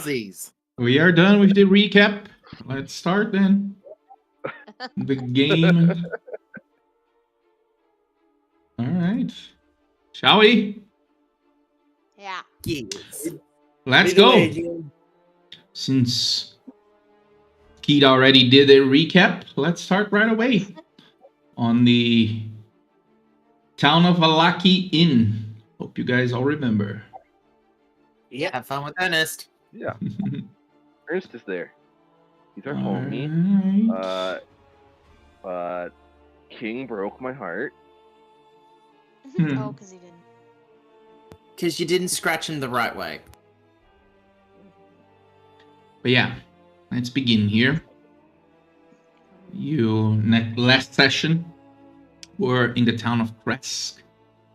Aussies. We are done with the recap. Let's start then. The game. All right. Shall we? Yeah. Yes. Let's Lead the way, go. Jim. Since Keith already did a recap, let's start right away on the town of Alaki Inn. Hope you guys all remember. Yep. Have fun with Ernest. Yeah, Ernst is there. He's our All homie. right. But King broke my heart. Oh, because he didn't. Because you didn't scratch him the right way. But yeah, let's begin here. You last session were in the town of Kresk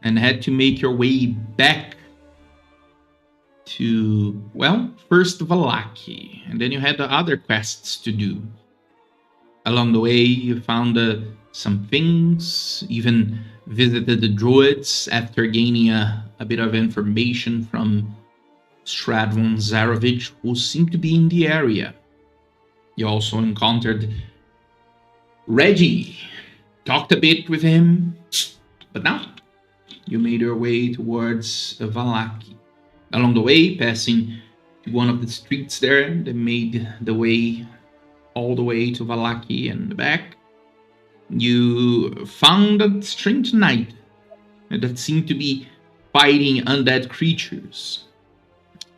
and had to make your way back to, well, first Valaki, and then you had the other quests to do. Along the way, you found some things, even visited the druids after gaining a bit of information from Strahd von Zarovich, who seemed to be in the area. You also encountered Reggie, talked a bit with him, but now you made your way towards Valaki. Along the way, passing to one of the streets there, they made the way all the way to Valaki and back. You found a strange knight that seemed to be fighting undead creatures.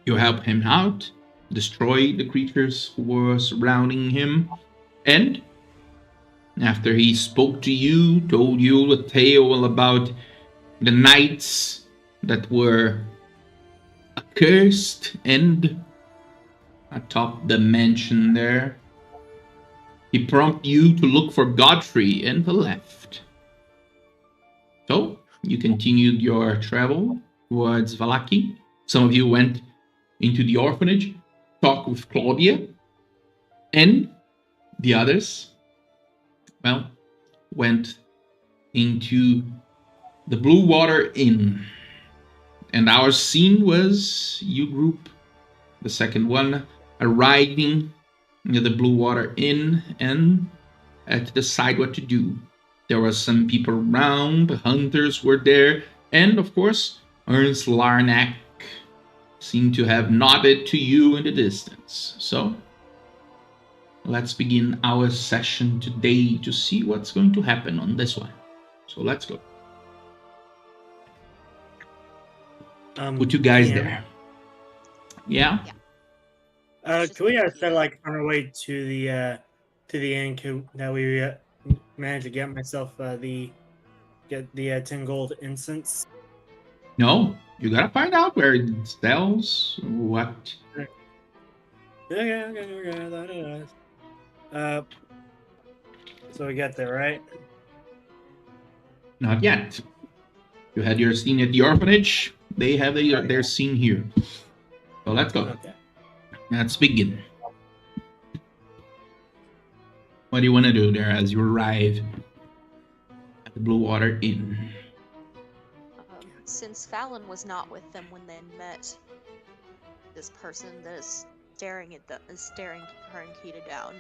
You helped him out, destroyed the creatures who were surrounding him, and after he spoke to you, told you a tale about the knights that were accursed and atop the mansion there, he prompted you to look for Godfrey and left. So, you continued your travel towards Valaki. Some of you went into the orphanage, talked with Claudia, and the others, well, went into the Blue Water Inn. And our scene was you group, the second one, arriving near the Blue Water Inn and had to decide what to do. There were some people around, hunters were there, and of course, Ernst Larnack seemed to have nodded to you in the distance. So, let's begin our session today to see what's going to happen on this one. So let's go. Put you guys there. Yeah? Can we start like on our way to the inn? That we managed to get myself the 10 gold incense. No, you gotta find out where it sells, what. Okay. So we got there, right? Not yet. You had your scene at the orphanage. They have their scene here. So let's go. Okay. Let's begin. What do you want to do there as you arrive at the Blue Water Inn? Since Fallon was not with them when they met this person that is staring her and Kita down,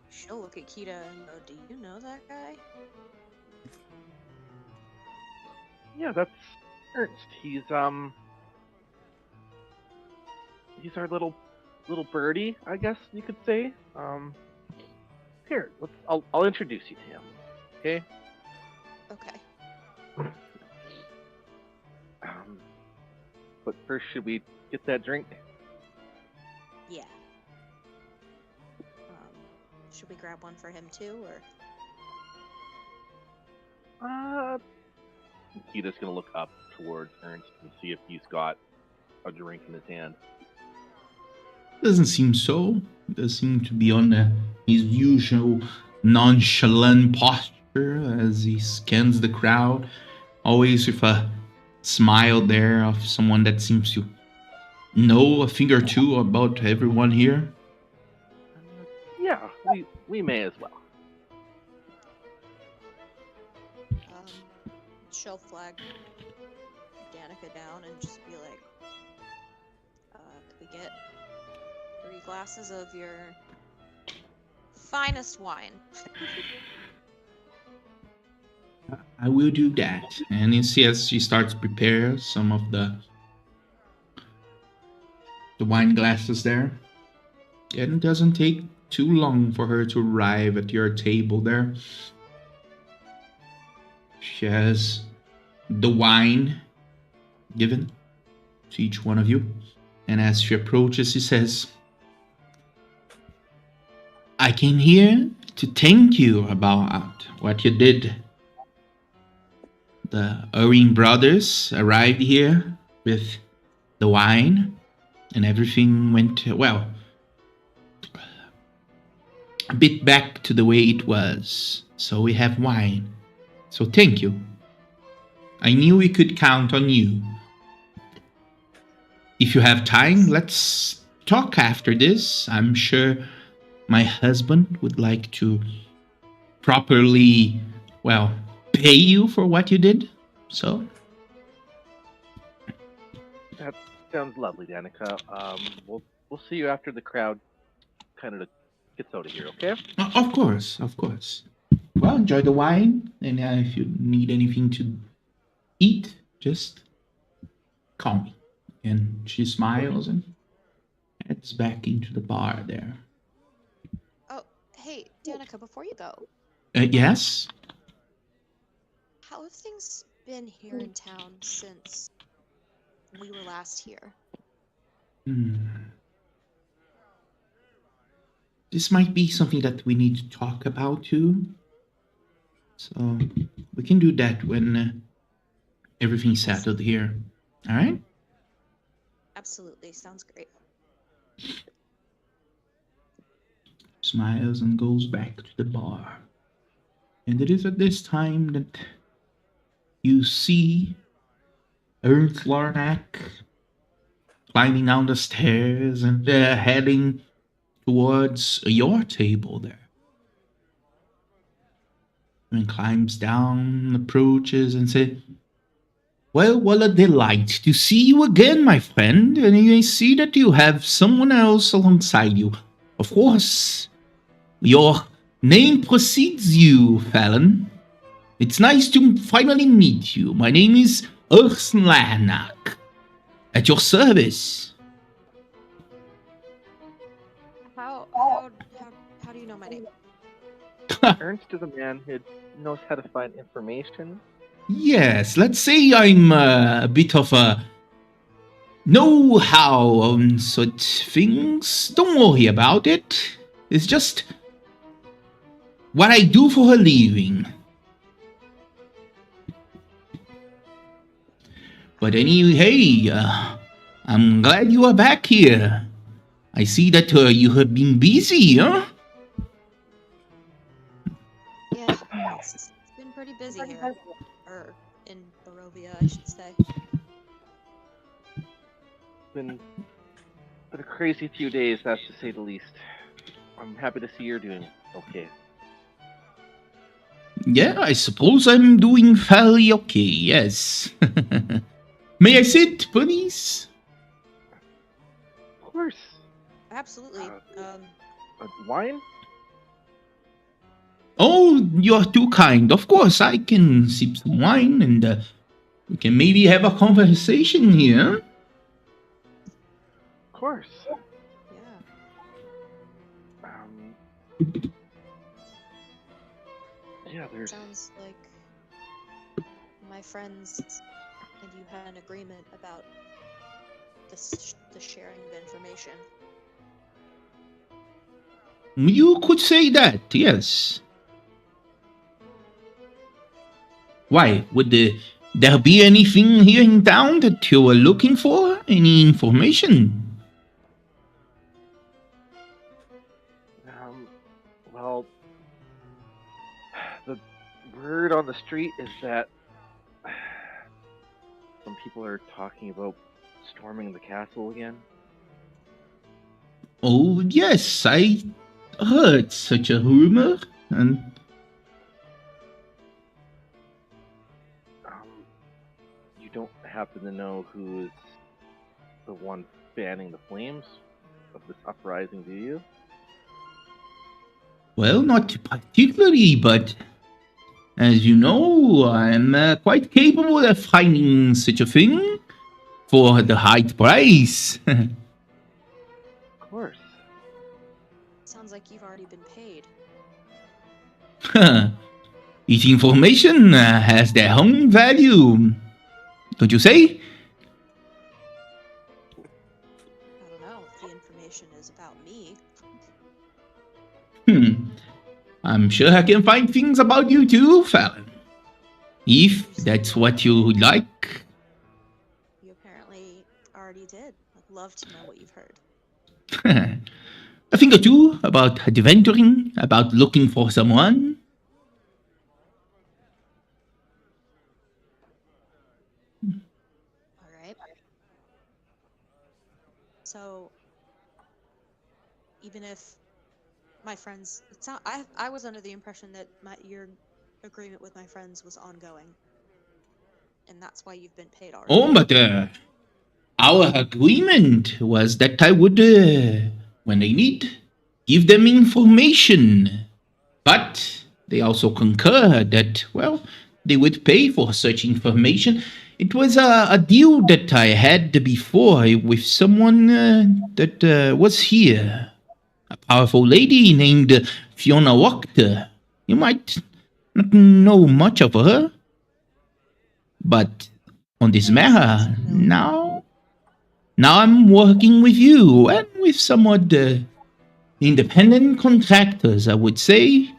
she'll look at Kita and go, "Do you know that guy?" Yeah, that's Ernst. He's our little birdie, I guess you could say. Here, I'll introduce you to him. Okay. Okay. But first, should we get that drink? Yeah. Should we grab one for him too, or? Kita's gonna look up towards Ernst and see if he's got a drink in his hand. Doesn't seem so. Does seem to be on his usual nonchalant posture as he scans the crowd, always with a smile there of someone that seems to know a thing or two about everyone here. Yeah, we may as well. She'll flag Danica down and just be like, get 3 glasses of your finest wine. I will do that. And you see as she starts to prepare some of the wine glasses there. And it doesn't take too long for her to arrive at your table there. She has the wine given to each one of you. And as she approaches, she says, I came here to thank you about what you did. The Irving brothers arrived here with the wine, and everything went well. A bit back to the way it was. So we have wine. So thank you. I knew we could count on you. If you have time, let's talk after this. I'm sure my husband would like to properly, well, pay you for what you did. So That sounds lovely, Danica. We'll see you after the crowd kind of gets out of here, okay? of course. Well, enjoy the wine, and if you need anything to eat, just call me. And she smiles and heads back into the bar there. Oh, hey, Danica, before you go, Yes? how have things been here in town since we were last here? This might be something that we need to talk about too. So we can do that when everything's settled here. All right? Absolutely, sounds great. Smiles and goes back to the bar. And it is at this time that you see Ernst Larnack climbing down the stairs and heading towards your table there. And climbs down, approaches, and says, Well, what a delight to see you again, my friend. And I see that you have someone else alongside you. Of course, your name precedes you, Fallon. It's nice to finally meet you. My name is Ernst Larnack. At your service. How do you know my name? Ernst is a man who knows how to find information. Yes, let's say I'm a bit of a know-how on such things. Don't worry about it. It's just what I do for a living. But anyway, I'm glad you are back here. I see that you have been busy, huh? Yeah, it's been pretty busy here. Or in Barovia, I should say. Been a crazy few days, that's to say the least. I'm happy to see you're doing okay. Yeah, I suppose I'm doing fairly okay, yes. May I sit, please? Of course. Absolutely. Wine? Oh, you're too kind. Of course, I can sip some wine and we can maybe have a conversation here. Of course. Yeah. Yeah, there's... Sounds like my friends and you had an agreement about the sharing of information. You could say that, yes. Why? Would there be anything here in town that you were looking for? Any information? Well, the word on the street is that some people are talking about storming the castle again. Oh, yes, I heard such a rumor, and You don't happen to know who's the one fanning the flames of this uprising, do you? Well, not particularly, but as you know, I'm quite capable of finding such a thing for the high price. Of course. Sounds like you've already been paid. Each information has their own value, don't you say? I don't know if the information is about me. I'm sure I can find things about you too, Fallon. If that's what you would like. You apparently already did. I'd love to know what you've heard. A thing or two about adventuring, about looking for someone. All right. So, even if my friends, it's not. I was under the impression that your agreement with my friends was ongoing, and that's why you've been paid already. Oh, but our agreement was that I would, when they need, give them information. But they also concurred that, well, they would pay for such information. It was a deal that I had before with someone that was here. A powerful lady named Fiona Wachter. You might not know much of her. But on this matter, now I'm working with you and with somewhat independent contractors, I would say.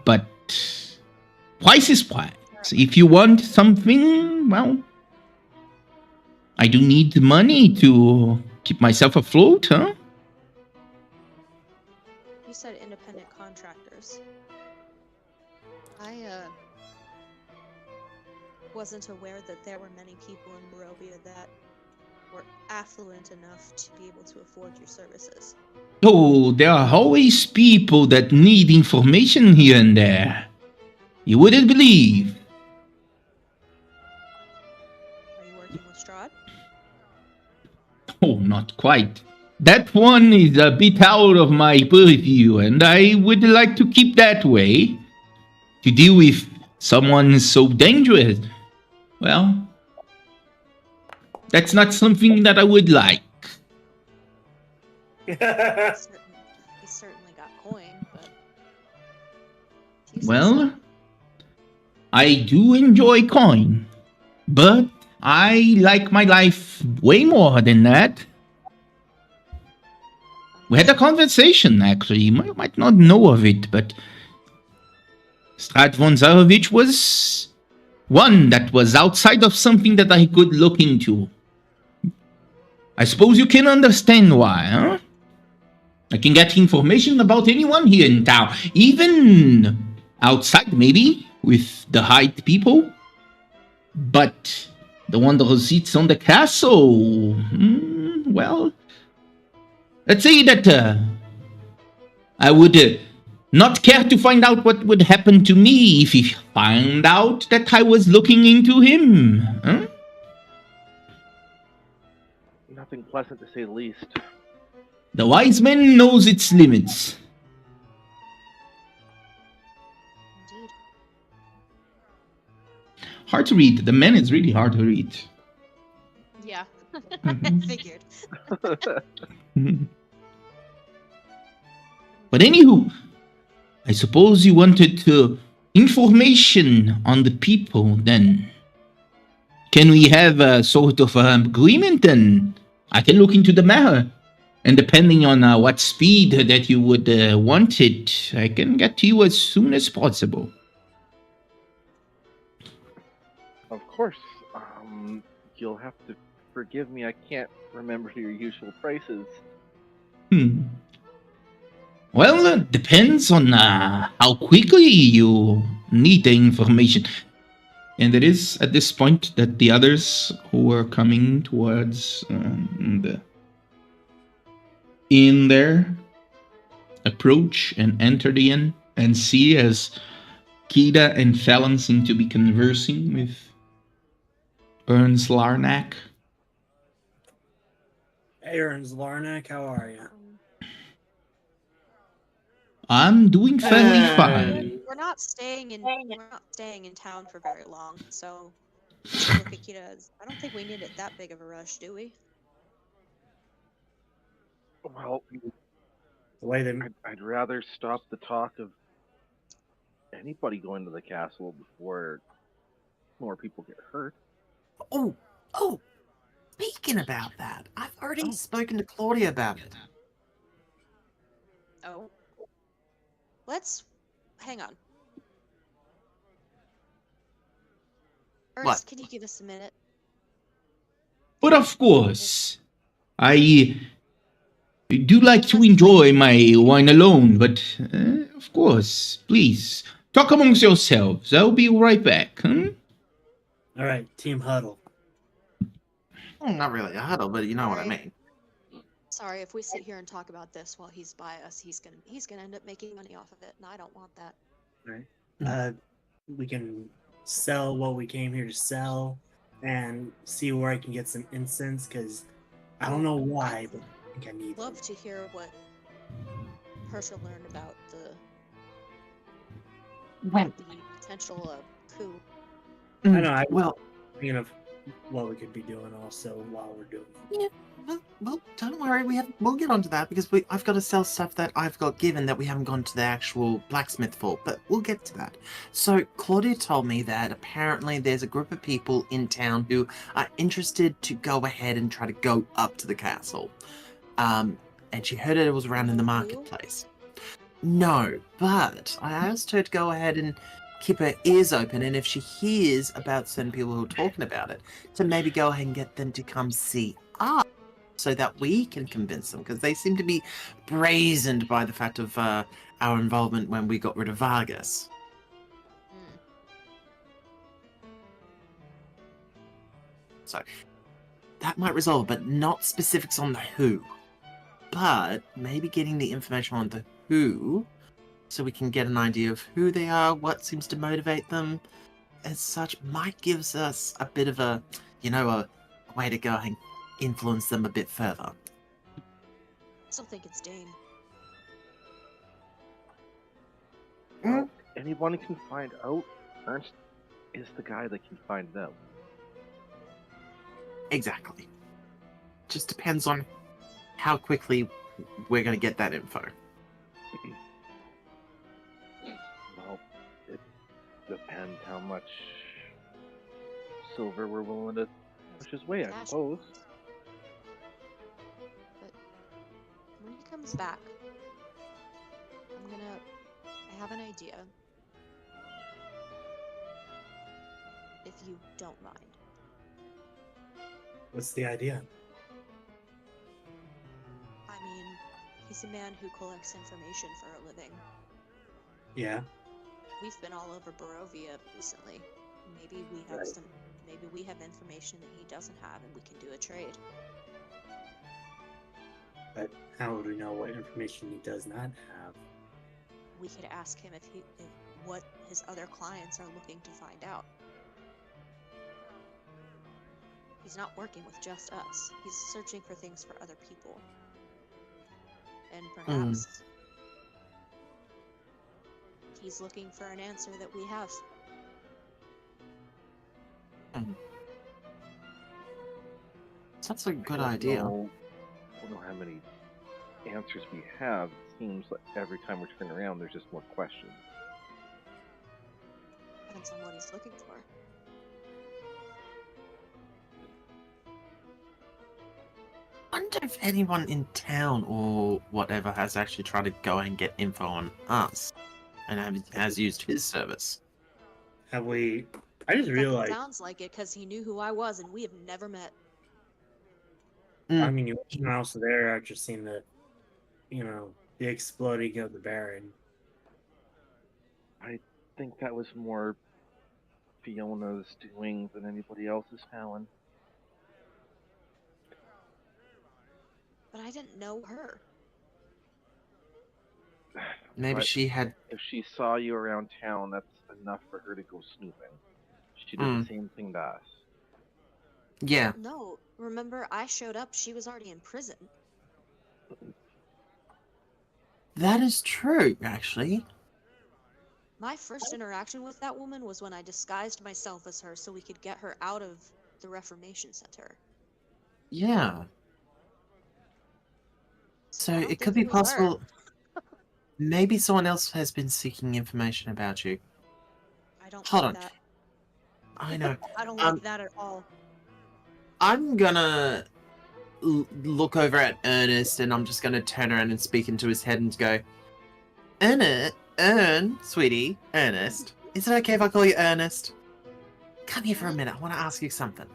But price is price. If you want something, well, I do need money to keep myself afloat, huh? You said independent contractors. I wasn't aware that there were many people in Barovia that were affluent enough to be able to afford your services. Oh, there are always people that need information here and there. You wouldn't believe. Are you working with Strahd? Oh, not quite. That one is a bit out of my purview, and I would like to keep that way. To deal with someone so dangerous, well, that's not something that I would like. He certainly got coin, but if you say Well, so. I do enjoy coin, but I like my life way more than that. We had a conversation, actually. You might not know of it, but Strahd von Zarovich was one that was outside of something that I could look into. I suppose you can understand why, huh? I can get information about anyone here in town, even outside, maybe, with the Hyde people. But the one that sits on the castle, well, let's say that I would not care to find out what would happen to me if he found out that I was looking into him. Huh? Nothing pleasant to say the least. The wise man knows its limits. Indeed. Hard to read. The man is really hard to read. Yeah. Mhm. Figured. But anywho, I suppose you wanted information on the people then. Can we have a sort of agreement then? I can look into the matter. And depending on what speed that you would want it, I can get to you as soon as possible. Of course. You'll have to forgive me. I can't remember your usual prices. Well, depends on how quickly you need the information. And it is at this point that the others who are coming towards the inn there approach and enter the inn and see as Kida and Fallon seem to be conversing with Ernst Larnack. Aaron's Larnak, how are you? I'm doing fairly Uh, fine. We're not staying in town for very long, so I look at Kita as I don't think we need it that big of a rush, do we? Well, The way they I'd rather stop the talk of anybody going to the castle before more people get hurt. Oh, speaking about that, I've already Oh. spoken to Claudia about it. Oh. Let's hang on. What? Ernst, can you give us a minute? But of course, I do like to enjoy my wine alone, but of course, please, talk amongst yourselves. I'll be right back. All right, team huddle. Not really a huddle, but you know what I Alright. mean. Sorry, if we sit here and talk about this while he's by us, he's gonna end up making money off of it, and I don't want that. All right. We can sell what we came here to sell, and see where I can get some incense. Because I don't know why, but I think I need. Love to hear what Herschel learned about the Well, potential coup. I know. I was well, thinking of what we could be doing also while we're doing. yeah. Well, don't worry. We'll get onto that because I've got to sell stuff that I've got given that we haven't gone to the actual blacksmith for. But we'll get to that. So Claudia told me that apparently there's a group of people in town who are interested to go ahead and try to go up to the castle. And she heard it was around in the marketplace. No, but I asked her to go ahead and keep her ears open, and if she hears about certain people who are talking about it, to maybe go ahead and get them to come see us so that we can convince them, because they seem to be brazened by the fact of our involvement when we got rid of Vargas. Hmm. So that might resolve, but not specifics on the who. But maybe getting the information on the who, so we can get an idea of who they are, what seems to motivate them, as such, might gives us a bit of a way to go and influence them a bit further. I still think it's Dane. Well, anyone can find out. Ernst is the guy that can find them. Exactly. Just depends on how quickly we're going to get that info. Well, it depends how much silver we're willing to push his way, I Cash. suppose. But when he comes back, I have an idea. If you don't mind. What's the idea? I mean, he's a man who collects information for a living. Yeah. We've been all over Barovia recently. Maybe we have Right. maybe we have information that he doesn't have and we can do a trade. But how would we know what information he does not have? We could ask him if what his other clients are looking to find out. He's not working with just us. He's searching for things for other people. And perhaps he's looking for an answer that we have. That's a good I idea. don't know how many answers we have. It seems like every time we turn around, there's just more questions. Depends on what he's looking for. I wonder if anyone in town or whatever has actually tried to go and get info on us and has used his service. Have we? I just It realized. sounds like it because he knew who I was and we have never met. I mean, you were also there after seeing the exploding of the Baron. I think that was more Fiona's doing than anybody else's, Fallon. But I didn't know her. Maybe But she had. if she saw you around town, that's enough for her to go snooping. She did the same thing to us. Yeah, No, remember I showed up, she was already in prison. that is true, actually. My first interaction with that woman was when I disguised myself as her so we could get her out of the Reformation Center. Yeah. So So I don't it could think be it was her. possible. Maybe someone else has been seeking information about you. I don't Hold like on. that. I know. I don't Um, like that at all. I'm gonna look over at Ernest, and I'm just gonna turn around and speak into his head and go, sweetie, Ernest. Is it okay if I call you Ernest? Come here for a minute. I want to ask you something.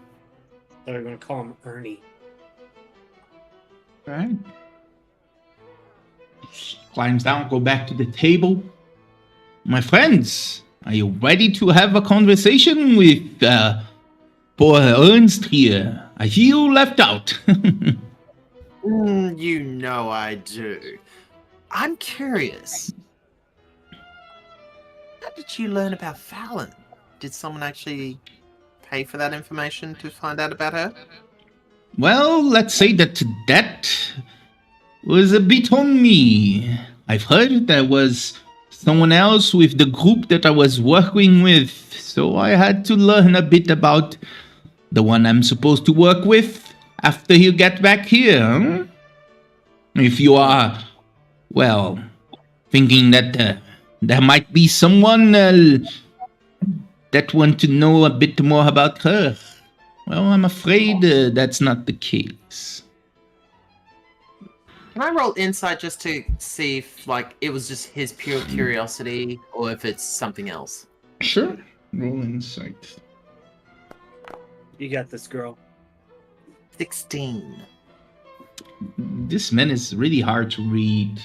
They're going to call him Ernie. Right. Climbs down, go back to the table. My friends, are you ready to have a conversation with poor Ernst here? I feel left out. You know I do. I'm curious. How did you learn about Fallon? Did someone actually pay for that information to find out about her? Well, let's say that was a bit on me. I've heard there was someone else with the group that I was working with, so I had to learn a bit about the one I'm supposed to work with after you get back here. Huh? If you are, well, thinking that there might be someone that want to know a bit more about her, well, I'm afraid that's not the case. Can I roll insight just to see if, like, it was just his pure curiosity or if it's something else? Sure. Roll insight. You got this, girl. 16. This man is really hard to read.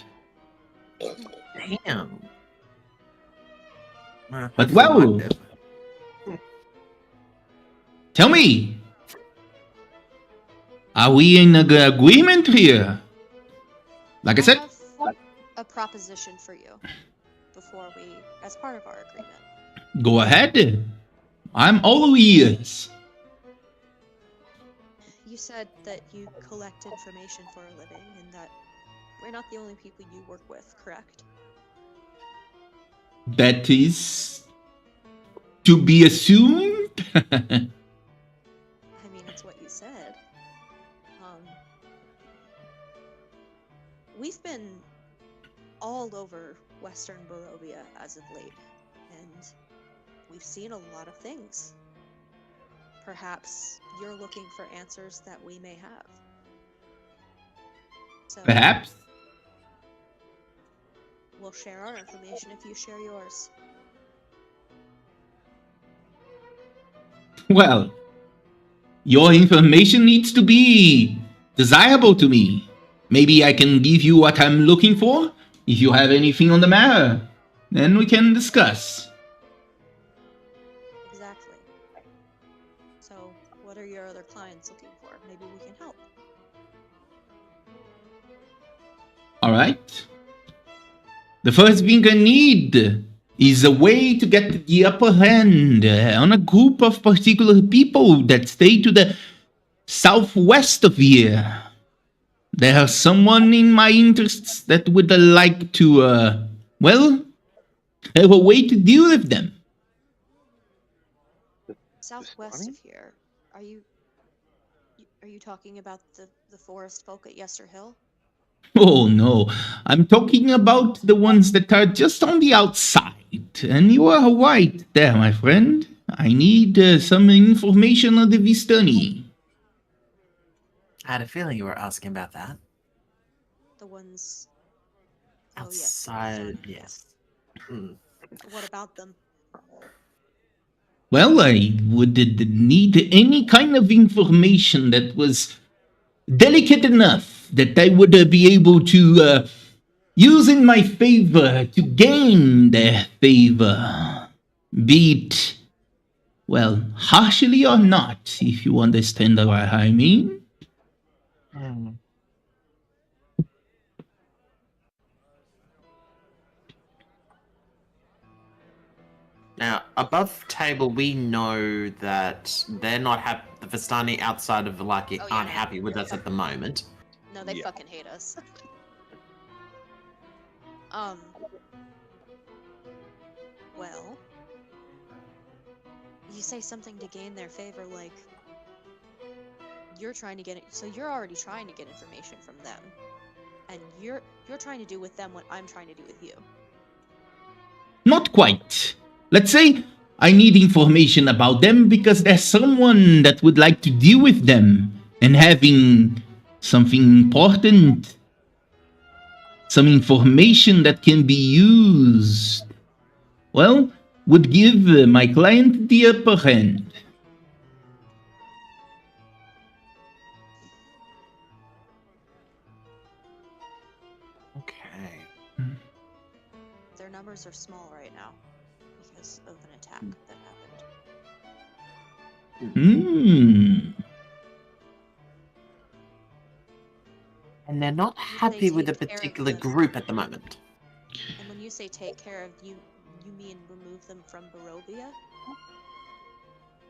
Damn. But well, tell me, are we in agreement here? Like I said, have a proposition for you before we, as part of our agreement. go ahead. I'm all ears. You said that you collect information for a living and that we're not the only people you work with, correct? That is to be assumed. I mean, it's what you said. We've been all over Western Barovia as of late, and we've seen a lot of things. Perhaps you're looking for answers that we may have. So Perhaps. we'll share our information if you share yours. Well, your information needs to be desirable to me. Maybe I can give you what I'm looking for. If you have anything on the matter, then we can discuss. Exactly. So, what are your other clients looking for? Maybe we can help. Alright. The first thing I need is a way to get the upper hand on a group of particular people that stay to the southwest of here. There's someone in my interests that would like to, well, have a way to deal with them. Southwest of here. Are you talking about the forest folk at Yester Hill? Oh no, I'm talking about the ones that are just on the outside. And you are right there, my friend. I need some information on the Vistani. I had a feeling you were asking about that. The ones Outside, Oh, yes. Hmm. What about them? Well, I would need any kind of information that was delicate enough that I would be able to use in my favor to gain their favor. Be it, well, harshly or not, if you understand what I mean. Hmm. Now, above table, we know that they're not the Vistani outside of Vallaki Oh, yeah, aren't no. happy with us at the moment. No, they Yeah. fucking hate us. Well, you say something to gain their favor, like you're trying to get it. So you're already trying to get information from them, and you're trying to do with them what I'm trying to do with you. Not quite. Let's say I need information about them because there's someone that would like to deal with them and having something important, some information that can be used, well, would give my client the upper hand. Okay. Their numbers are small right now because of an attack that happened. Hmm. And they're not They happy with a take care of particular them. group at the moment. And when you say take care of, you mean remove them from Barovia?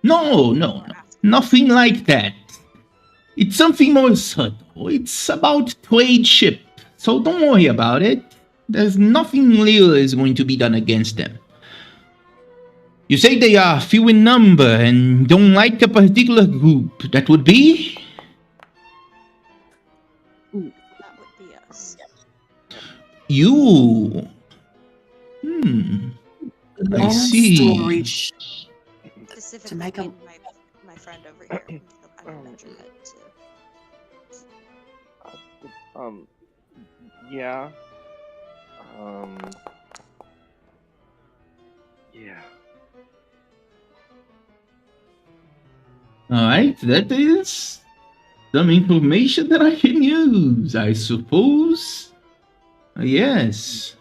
No, no, no. Nothing like that. It's something more subtle. It's about trade ship. So don't worry about it. There's nothing real is going to be done against them. You say they are few in number and don't like a particular group. That would be? That would be us. You. I Long see. story Specifically, make a- mean my friend over here. So I'm a magic head too. Yeah. Yeah. Alright, that is some information that I can use, I suppose. Yes.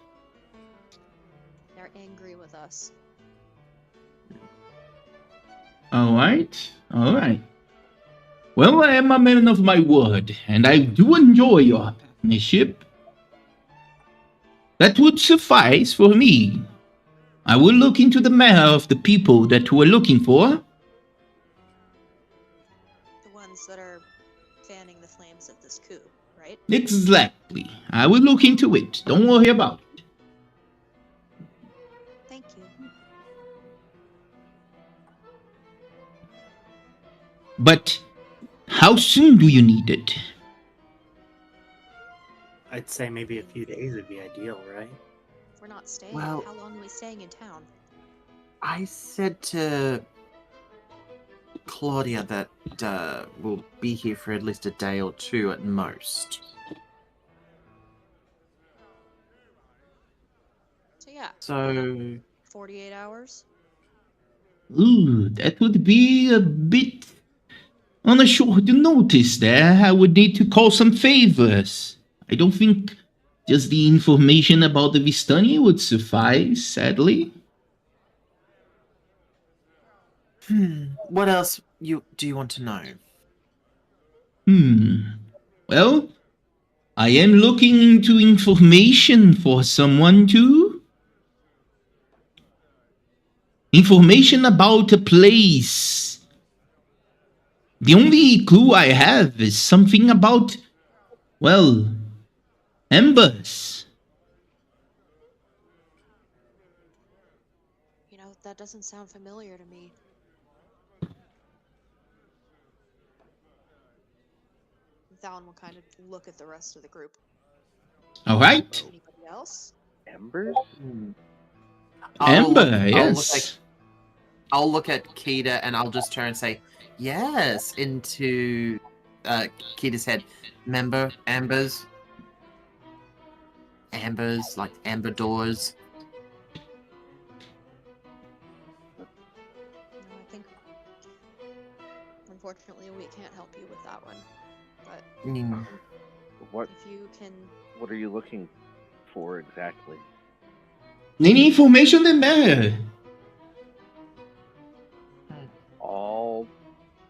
They're angry with us. Alright, alright. Well, I am a man of my word, and I do enjoy your partnership. That would suffice for me. I will look into the matter of the people that we're looking for. The ones that are fanning the flames of this coup, right? Exactly. I will look into it. Don't worry about it. Thank you. But how soon do you need it? I'd say maybe a few days would be ideal, right? If we're not staying, Well- how long are we staying in town? I said to Claudia that we'll be here for at least a day or two at most. So yeah, So 48 hours. Ooh, that would be a bit on a short notice there. I would need to call some favors. I don't think just the information about the Vistani would suffice, sadly. what else do you want to know? Well, I am looking into information for someone too. Information about a place. The only clue I have is something about, well, embers. You know, that doesn't sound familiar to me. Valen will kind of look at the rest of the group. All right. Anybody else? Embers? Ember, yes. I'll look at Kita and I'll just turn and say, yes, into Kita's head. Remember ambers? Ambers, like amber doors. No, I think unfortunately we can't help you with that one. But Mm, What if you can, What are you looking for exactly? Any information that matter. All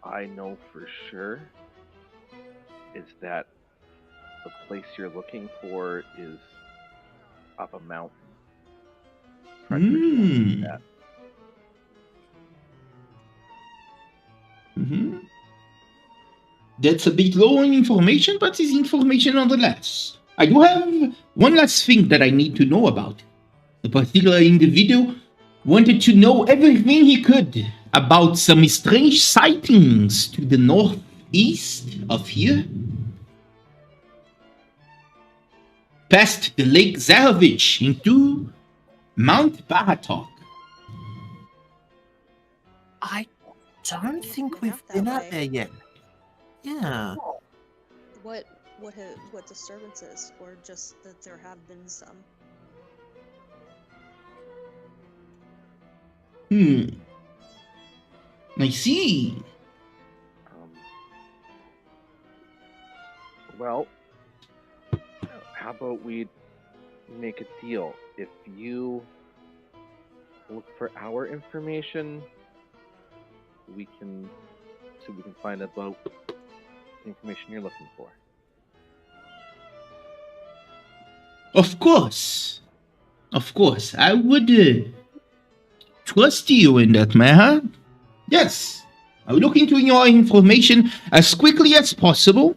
I know for sure is that the place you're looking for is up a mountain. Frederick told me that. Mhm. That's a bit low on information, but it's information nonetheless. I do have one last thing that I need to know about. A particular individual wanted to know everything he could about some strange sightings to the northeast of here. Past the Lake Zarovich into Mount Baratok. I don't We've think been we've out that been out way. there yet. Yeah. What disturbances, or just that there have been some? I see. Um, well, how about we make a deal? If you look for our information, we can find out about the information you're looking for. Of course. Of course. I would trust you in that matter. Yes. I'll look into your information as quickly as possible.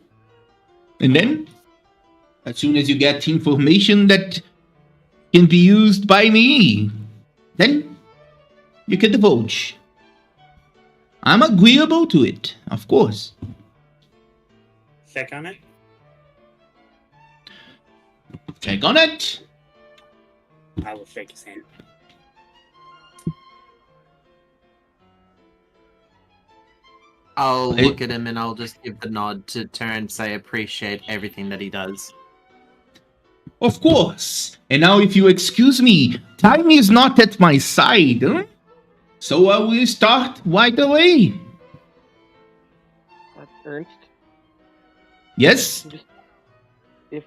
And then, as soon as you get information that can be used by me, then you can divulge. I'm agreeable to it, of course. Check on it. Check on it. I will shake his hand. I'll Hey. look at him and I'll just give the nod to turn and say appreciate everything that he does. Of course. And now, if you excuse me, time is not at my side, huh? So I will start right away. Ernst, Yes? can you just if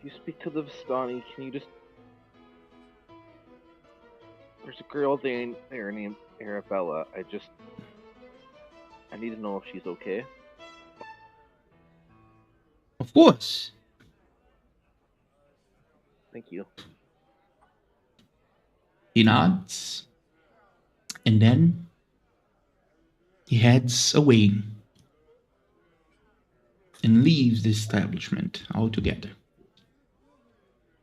you speak to the Vistani, can you just? There's a girl there named Arabella. I need to know if she's okay. Of course. Thank you. He nods. And then he heads away and leaves the establishment altogether.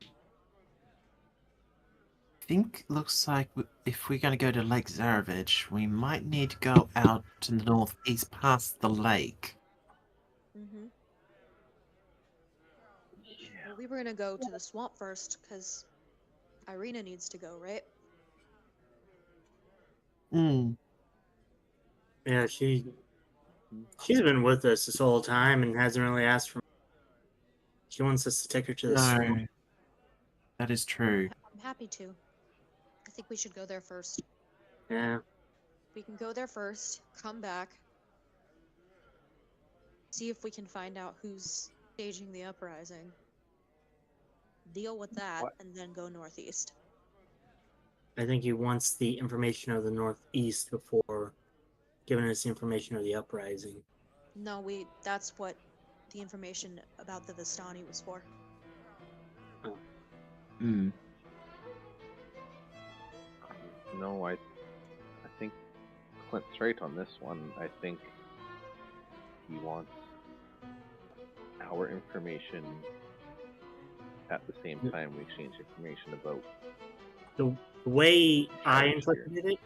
I think looks like if we're going to go to Lake Zarovich, we might need to go out to the northeast past the lake. Mm-hmm. Yeah. Well, we were gonna go to the swamp first, because Irina needs to go, right? Hmm. Yeah, she's been with us this whole time and hasn't really asked for. She wants us to take her to the swamp. No. That is true. I'm happy to. I think we should go there first. Yeah. We can go there first, come back, see if we can find out who's staging the uprising, deal with that, What? and then go northeast. I think he wants the information of the northeast before giving us the information of the uprising. No, that's what the information about the Vistani was for. Hmm. No, I think Clint's right on this one. I think he wants our information at the same time we exchange information about. The way I Sure. interpreted it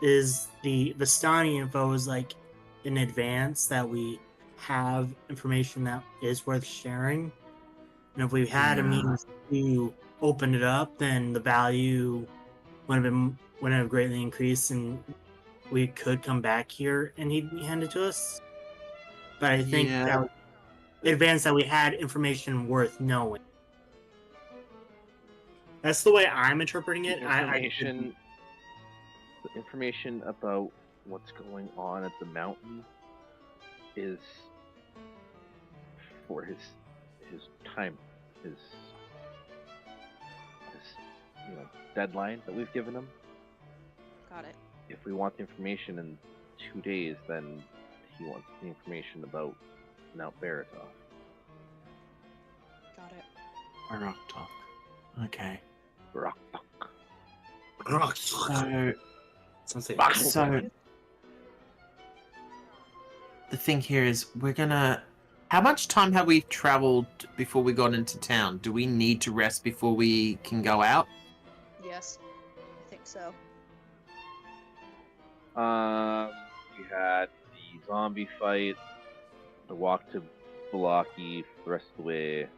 is the Vistani info is like in advance that we have information that is worth sharing. And if we had a Yeah. means to open it up, then the value would have greatly increased, and we could come back here and he'd hand it to us. But I think Yeah. that in advance that we had information worth knowing. That's the way I'm interpreting it. The information about what's going on at the mountain is for his time, his deadline that we've given him. Got it. If we want the information in 2 days, then he wants the information about Mount Baratov. Got it. Rock talk. Okay. So, So, sounds like so the thing here is we're gonna. How much time have we traveled before we got into town? Do we need to rest before we can go out? Yes, I think so. We had the zombie fight, the walk to Balaki, the rest of the way,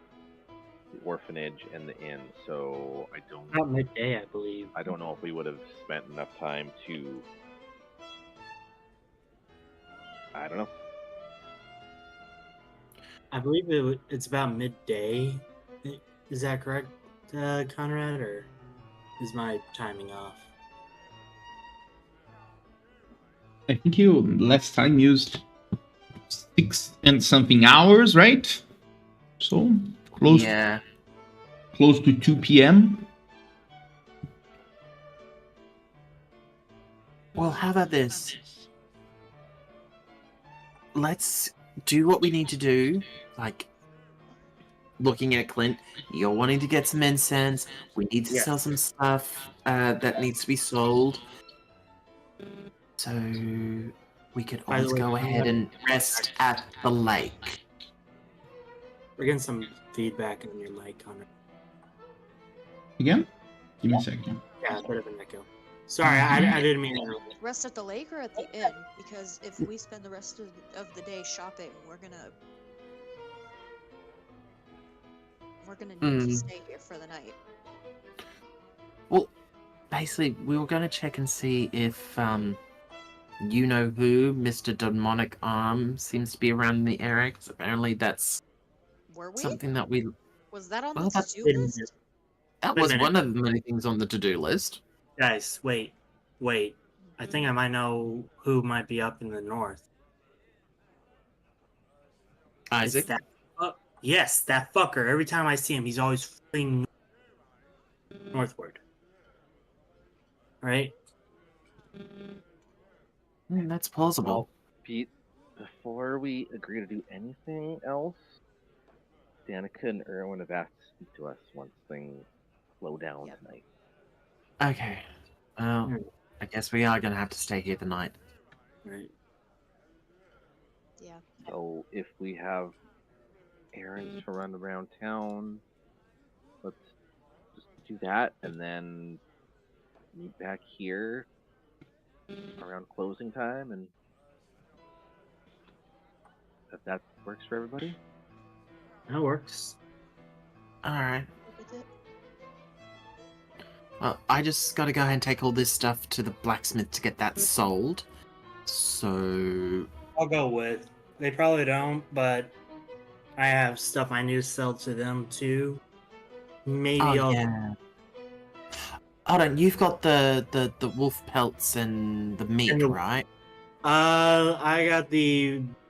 the orphanage, and the inn. So About midday, I believe. I don't know if we would have spent enough time to. I don't know. I believe it's about midday. Is that correct, Conrad, or is my timing off? I think you last time used 6 and something hours, right? So close to 2 p.m. Well, how about this? Let's do what we need to do. Like, looking at Clint, you're wanting to get some incense. We need to sell some stuff that needs to be sold. So we could By the always way, go ahead and rest at the lake. We're getting some feedback on your mic, Conrad. Again? Give me a second. Yeah, a bit of an echo. Sorry, I didn't mean to. Rest at the lake or at the inn? Because if we spend the rest of the day shopping, we're gonna need to stay here for the night. Well, basically, we were going to check and see if you know who Mr. Demonic Arm seems to be around the area. Because apparently that's Were we? something that we. Was that on Well, the that's- to-do list? That Wait a was minute. one of the many things on the to-do list. Guys, wait. I think I might know who might be up in the north. Isaac. It's that. Yes, that fucker. Every time I see him, he's always fleeing northward. Right? That's plausible. Well, Pete, before we agree to do anything else, Danica and Erwin have asked to speak to us once things slow down tonight. Okay. Well, I guess we are going to have to stay here tonight. Right. Yeah. So if we have errands to run around town, let's just do that and then meet back here around closing time, and if that works for everybody. That works. Alright. Look at it. Well, I just got to go ahead and take all this stuff to the blacksmith to get that sold. So... I'll go with. They probably don't, but I have stuff I need to sell to them too. Maybe I'll. yeah. Hold on, you've got the wolf pelts and the meat, And the- right? I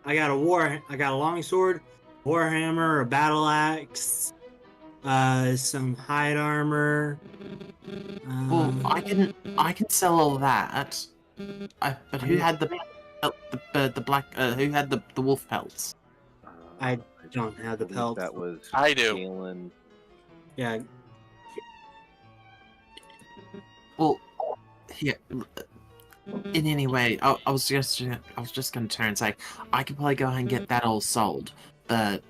got a longsword, warhammer, a battle axe, some hide armor. Well, I can sell all that. But who had the black? Who had the wolf pelts? I don't have the believe pelts. That was I do. Galen. Yeah, Well, here. In any way, I was just going to turn and say I could probably go ahead and get that all sold. But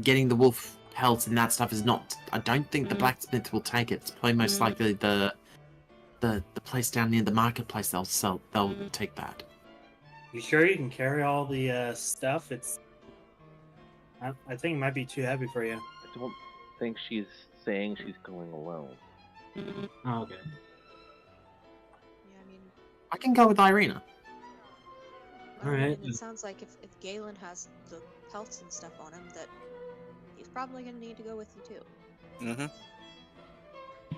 getting the wolf pelts and that stuff is not. I don't think the blacksmith will take it. It's probably most likely the place down near the marketplace. They'll take that. you sure you can carry all the stuff? I think it might be too heavy for you. I don't think she's saying she's going alone. Oh, okay. Yeah, I mean, I can go with Irina. Alright. It sounds like if Galen has the pelts and stuff on him, that he's probably gonna need to go with you too. Mm-hmm.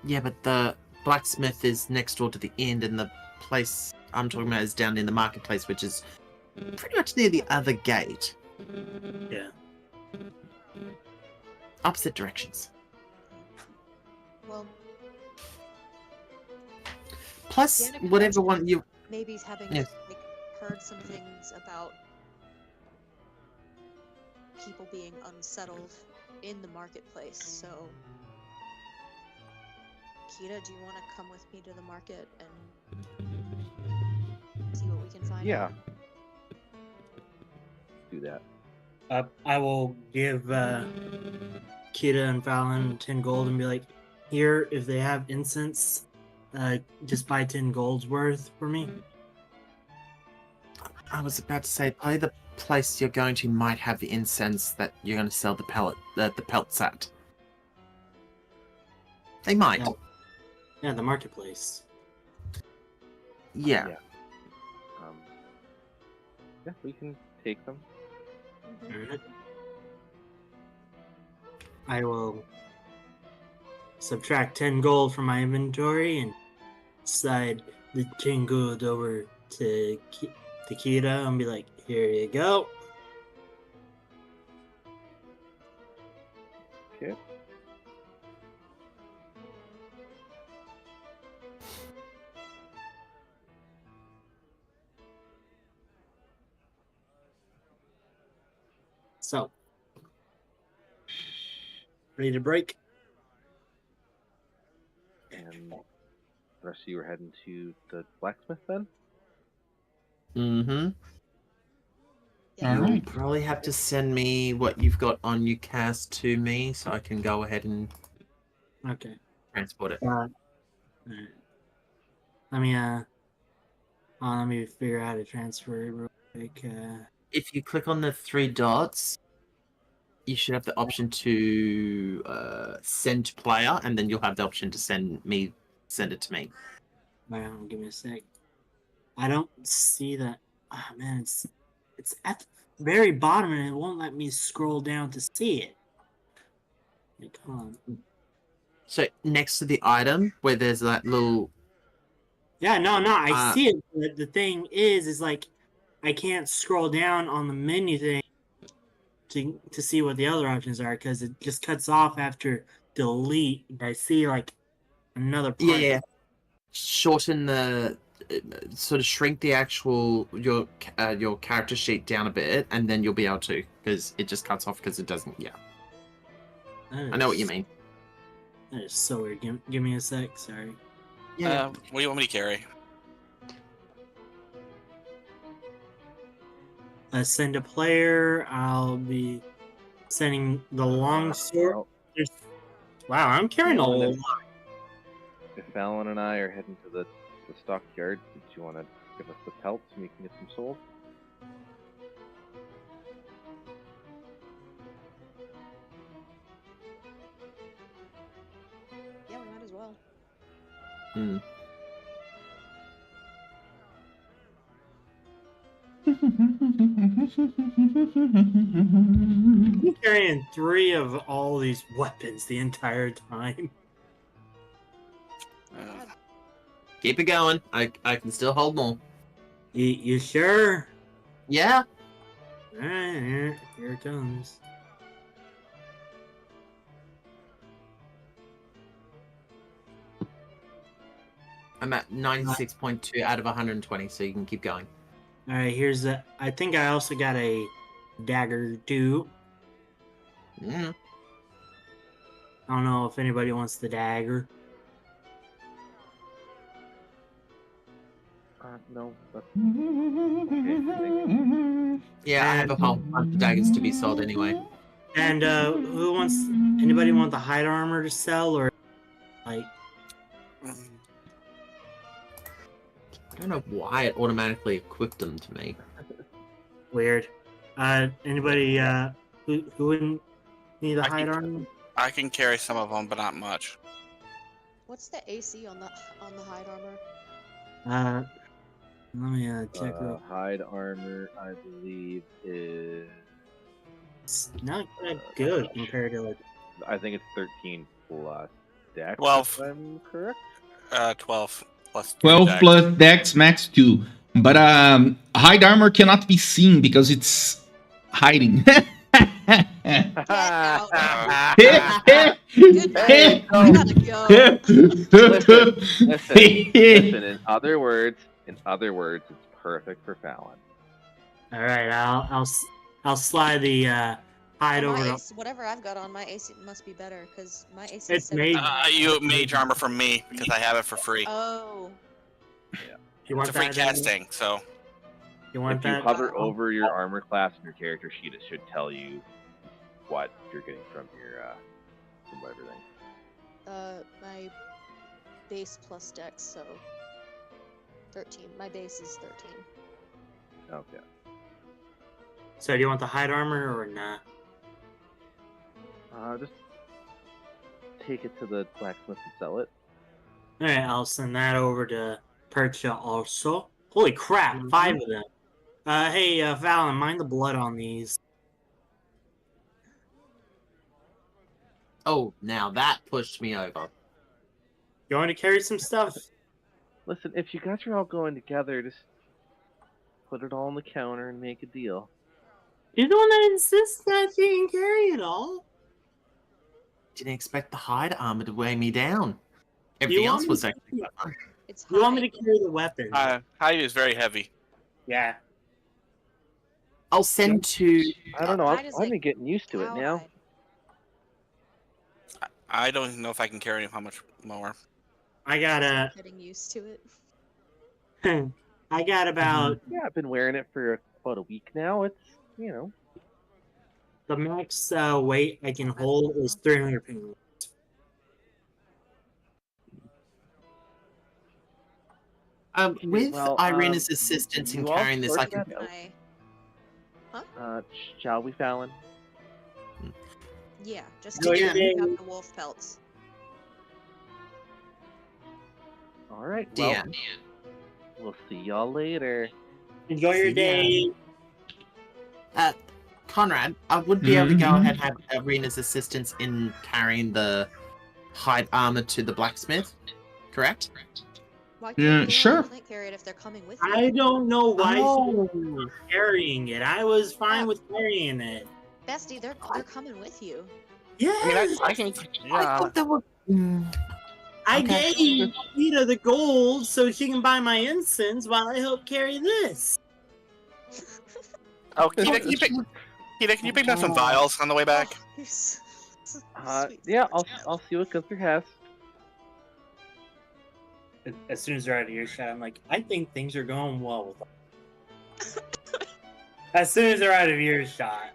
Yeah, but the blacksmith is next door to the inn, and the place I'm talking about is down in the marketplace, which is pretty much near the other gate. Yeah. Opposite directions. Well, Plus, Danica whatever mentioned one you... maybe he's having Yes. like heard some things about people being unsettled in the marketplace. So, Kita, do you want to come with me to the market and see what we can find? Yeah. do that. I will give Kita and Fallon 10 gold and be like, here, if they have incense, just buy 10 gold's worth for me. I was about to say, probably the place you're going to might have the incense that you're going to sell the pelts at. They might. Yeah. Yeah, the marketplace. Yeah. Yeah. Yeah, we can take them. Mhm. I will subtract 10 gold from my inventory and slide the 10 gold over to Kita and be like, here you go. Okay. So, ready to break? And the rest of you are heading to the blacksmith then? Mm-hmm. Yeah. You'll Alright. probably have to send me what you've got on your cast to me so I can go ahead and Okay. transport it. Alright. Let me figure out how to transfer it real quick. If you click on the 3 dots, you should have the option to send to player, and then you'll have the option to send it to me. Wait, give me a sec. I don't see that. Oh man, it's at the very bottom and it won't let me scroll down to see it. Like, hold on. So next to the item where there's that little Yeah, no, I see it. But the thing is like I can't scroll down on the menu thing to see what the other options are because it just cuts off after delete. I see like another part. yeah, shorten the sort of shrink the actual your character sheet down a bit, and then you'll be able to, because it just cuts off because it doesn't. Yeah, I know what you mean. That is so weird. Give me a sec. Sorry. Yeah. What do you want me to carry? Send a player. I'll be sending the long sword. Well, Wow, I'm carrying a lot. if Fallon and I are heading to the stockyard, did you want to give us the pelts and we can get them sold? Yeah, we might as well. Hmm. I'm carrying 3 of all these weapons the entire time. Keep it going. I can still hold more. You sure? Yeah. Alright, here it comes. I'm at 96.2 out of 120, so you can keep going. Alright, here's the. I think I also got a dagger too. Mm. I don't know if anybody wants the dagger. No, that's okay, I think. Yeah, I have a whole bunch of daggers to be sold anyway. And who wants? Anybody want the hide armor to sell or like? I don't know why it automatically equipped them to me. Weird. Anybody who wouldn't need the I hide can- armor? I can carry some of them, but not much. What's the AC on the hide armor? Let me check real. Hide armor, I believe, is. It's not that good compared to like. I think it's 13 plus dex. 12. If I'm correct. 12 plus 12 dex. plus dex, max 2. But hide armor cannot be seen because it's hiding. Get out. Hey, Good Hey, night. I gotta go. Listen. In other words, it's perfect for Fallon. All right, I'll slide the hide Oh, over. my To, AC, whatever I've got on my AC must be better because my AC. is It's made- 17. You mage armor from me because I have it for free. Oh. you It's want a free that? casting, so You want If you that? hover over your armor class in your character sheet, it should tell you what you're getting from everything. My base plus dex, so 13. My base is 13. Okay. So do you want the hide armor or not? Just take it to the blacksmith and sell it. All right, I'll send that over to Percha also. Holy crap, 5 of them. Hey, Valen, mind the blood on these. Oh, now that pushed me over. You want to carry some stuff? Listen, if you guys are all going together, just put it all on the counter and make a deal. You're the one that insists that you can carry it all. Didn't expect the hide armor to weigh me down. Everything want else me was to- actually fine. It's You want me high. to carry the weapon? Hide is very heavy. Yeah. I'll send to. I don't know. Hide is I've like been getting used to it now. cowhide. I don't know if I can carry how much more. I got Getting used to it. I got about Yeah, I've been wearing it for about a week now. It's, the max weight I can hold is 300 pounds. With well, Irina's assistance in you all carrying this, I sort can. that My shall we, Fallon? yeah, just Go to your pick day. up the wolf pelts. All right. Well, Dan. we'll see y'all later. Enjoy your See ya. day. Conrad, I would be able to go Mhm. ahead and have Irina's assistance in carrying the hide armor to the blacksmith. Correct? Why can't Yeah, you let sure. Clint carry it if they're coming with you? I don't know why Oh. she's carrying it. I was fine Yeah. with carrying it. Bestie, they're coming with you. Yes, I can. I Yeah. thought there were. I Okay. gave Rita the gold so she can buy my incense while I help carry this. Oh, Kita, can you pick up some vials on the way back? Oh, you're sweet Yeah, little I'll child. see what Gunther has. As soon as they're out of earshot, I'm like, I think things are going well with them. As soon as they're out of earshot.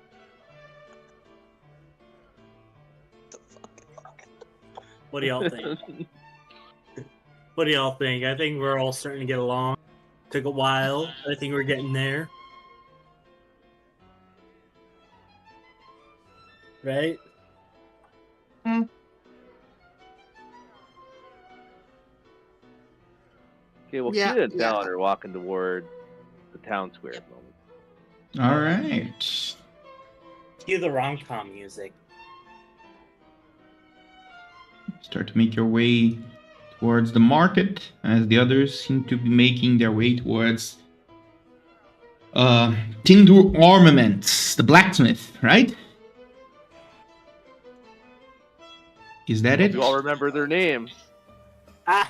The fuck? What do y'all think? What do y'all think? I think we're all starting to get along. Took a while. I think we're getting there. Right? Okay, well, Yeah, Kita and yeah. Fallon are walking toward the town square at the moment. All right. Cue the rom-com music. Start to make your way towards the market, as the others seem to be making their way towards Tindur Armaments, the blacksmith, right? Is that it? You all remember their names. Ah,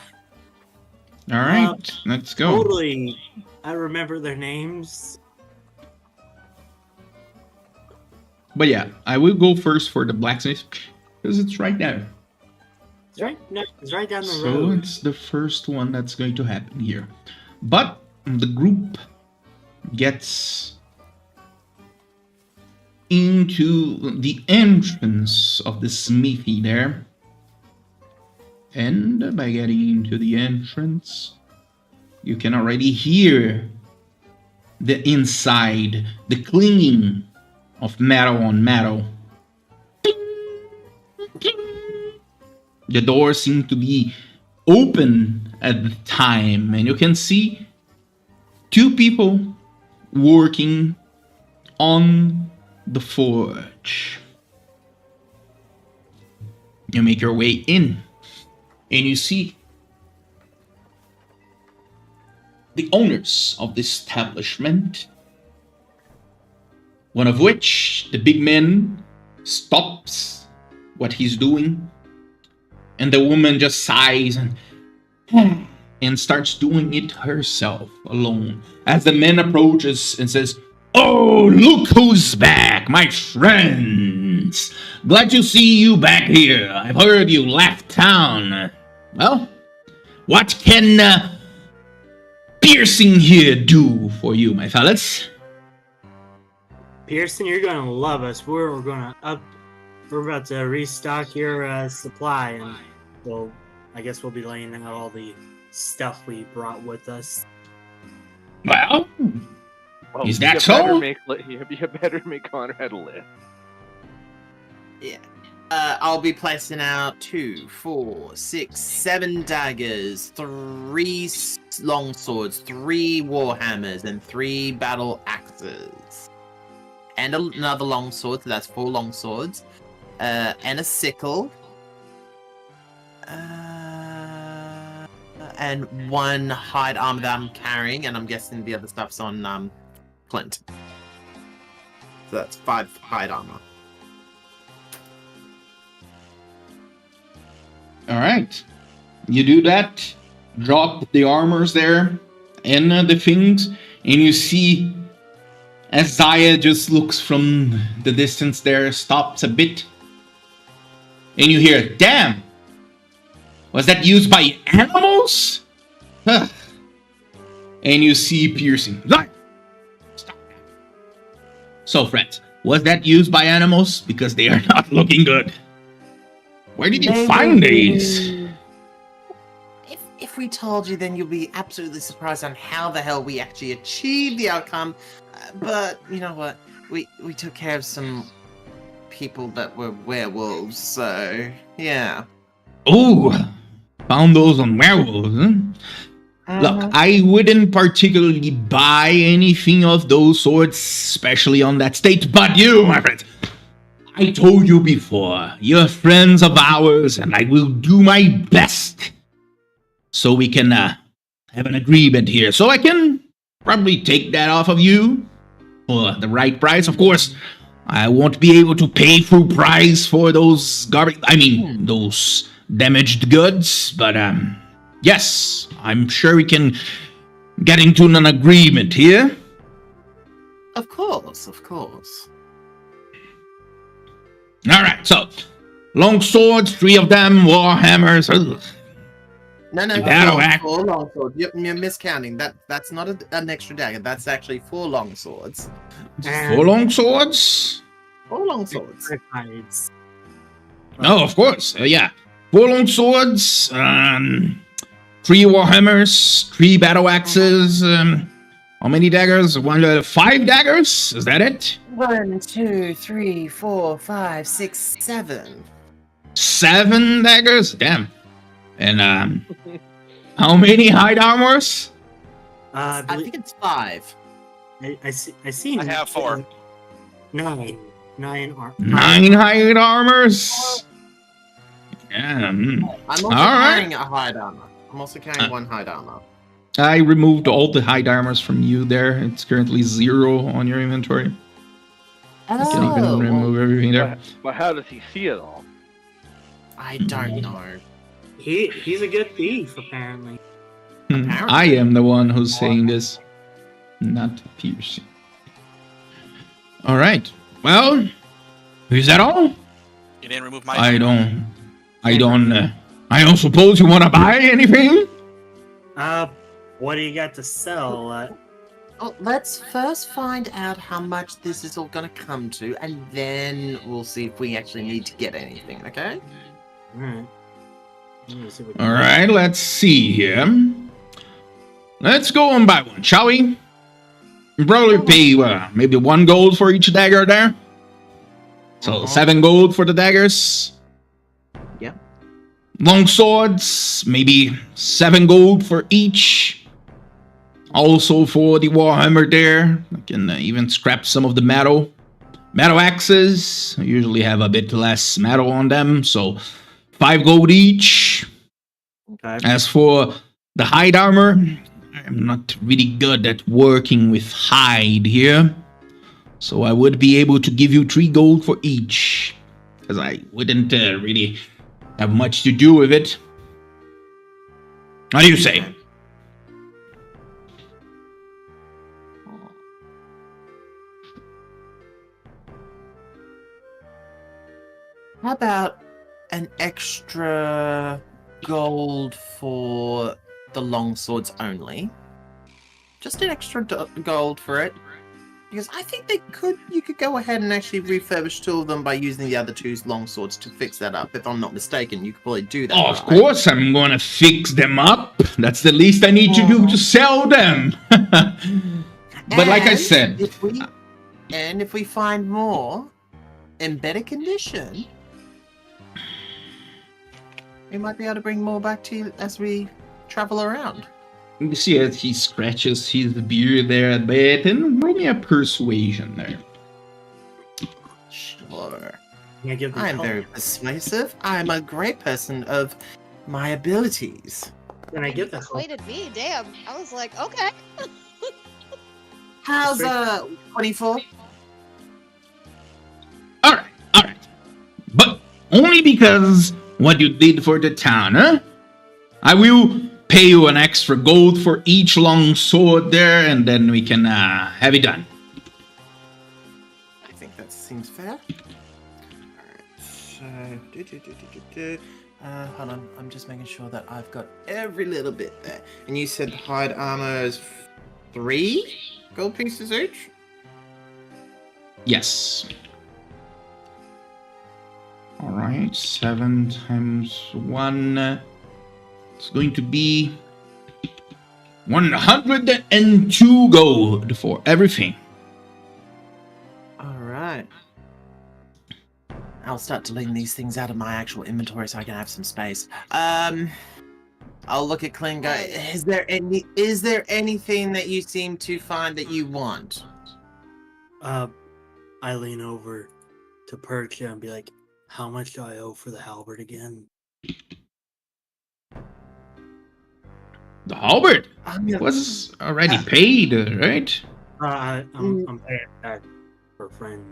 All right, let's go. totally. I remember their names. But yeah, I will go first for the blacksmith because it's right there. It's right, no, it's right down the So road. it's the first one that's going to happen here. But the group gets into the entrance of the smithy there. And by getting into the entrance, you can already hear the inside, the clinging of metal on metal. The door seemed to be open at the time, and you can see two people working on the forge. You make your way in, and you see the owners of the establishment, one of which, the big man, stops what he's doing, and the woman just sighs and starts doing it herself alone. As the man approaches and says, "Oh, look who's back, my friends! Glad to see you back here. I've heard you left town. Well, what can piercing here do for you, my fellas? Pearson, you're gonna love us. We're about to restock your supply, and I guess we'll be laying out all the stuff we brought with us. Well, Well, is that you so? You better make Conrad a list. Yeah. I'll be placing out 2, 4, 6, 7 daggers, 3 long swords, 3 warhammers, and 3 battle axes. And another long sword, so that's 4 long swords. And a sickle. And 1 hide armor that I'm carrying, and I'm guessing the other stuff's on Clint. So that's 5 hide armor. All right. You do that. Drop the armors there and the things, and you see as Zaya just looks from the distance there, stops a bit, and you hear, "Damn! Was that used by animals?" Huh. And you see piercing. Zaya! Stop that. So, friends, was that used by animals? Because they are not looking good. Where did you find these? If we told you, then you'll be absolutely surprised on how the hell we actually achieved the outcome. But you know what? We took care of some people that were werewolves, so yeah. Oh, found those on werewolves, huh? Look, I wouldn't particularly buy anything of those sorts, especially on that state, but you, my friend, I told you before, you're friends of ours, and I will do my best so we can have an agreement here. So I can probably take that off of you for the right price. Of course, I won't be able to pay full price for those those damaged goods, but yes, I'm sure we can get into an agreement here. Of course, of course. All right, so long swords, 3 of them, war hammers. Ugh. No, Battle axe. 4 long swords. You're miscounting. That's not an extra dagger. That's actually 4 long swords. 4 long swords? 4 long swords. No, of course. Yeah. 4 long swords, 3 warhammers, 3 battle axes. How many daggers? 5 daggers? Is that it? 1, 2, 3, 4, 5, 6, 7. 7 daggers? Damn. And how many hide armors? I think it's 5. I see. I have 4. 9 9 hide armors? Yeah. I'm also carrying a hide armor. I'm also carrying 1 hide armor. I removed all the hide armors from you there. It's currently 0 on your inventory. I can even remove everything there. But how does he see it all? I don't know. He's a good thief, apparently. I am the one who's saying this, not Pierce. All right. Well, is that all? You didn't remove my. I don't suppose you want to buy anything? What do you got to sell? Well, let's first find out how much this is all going to come to, and then we'll see if we actually need to get anything, okay? Alright. All right, let's see here. Let's go on by one, shall we? We'll probably pay maybe 1 gold for each dagger there. So 7 gold for the daggers. Yeah. Long swords, maybe 7 gold for each. Also for the warhammer there, I can even scrap some of the metal. Metal axes, I usually have a bit less metal on them, so 5 gold each. Okay. As for the hide armor, I'm not really good at working with hide here. So I would be able to give you 3 gold for each. Because I wouldn't really have much to do with it. What do you say? How about an extra gold for the long swords only? just an extra gold for it. Because I think you could go ahead and actually refurbish 2 of them by using the other 2's longswords to fix that up. If I'm not mistaken, you could probably do that. Of course, I'm gonna fix them up. That's the least I need to do to sell them. But like I said, if we find more in better condition, we might be able to bring more back to you as we travel around. you see as he scratches his beard there a bit, and roll me a persuasion there. Sure. Can I give them I'm help? very persuasive. I'm a great person of my abilities. Can I give the help? Persuaded me, damn. I was like, okay. How's 24? Alright. But only because what you did for the town, huh? I will pay you an extra gold for each long sword there, and then we can have it done. I think that seems fair. Alright, so hold on, I'm just making sure that I've got every little bit there. And you said the hide armor is 3 gold pieces each? Yes. Alright, 7 times 1. It's going to be 102 gold for everything. Alright. I'll start deleting these things out of my actual inventory so I can have some space. I'll look at Clint and go, is there anything that you seem to find that you want? I lean over to Percha and be like, how much do I owe for the halberd again? The halberd Yeah. was already paid, right? I'm paying back for a friend.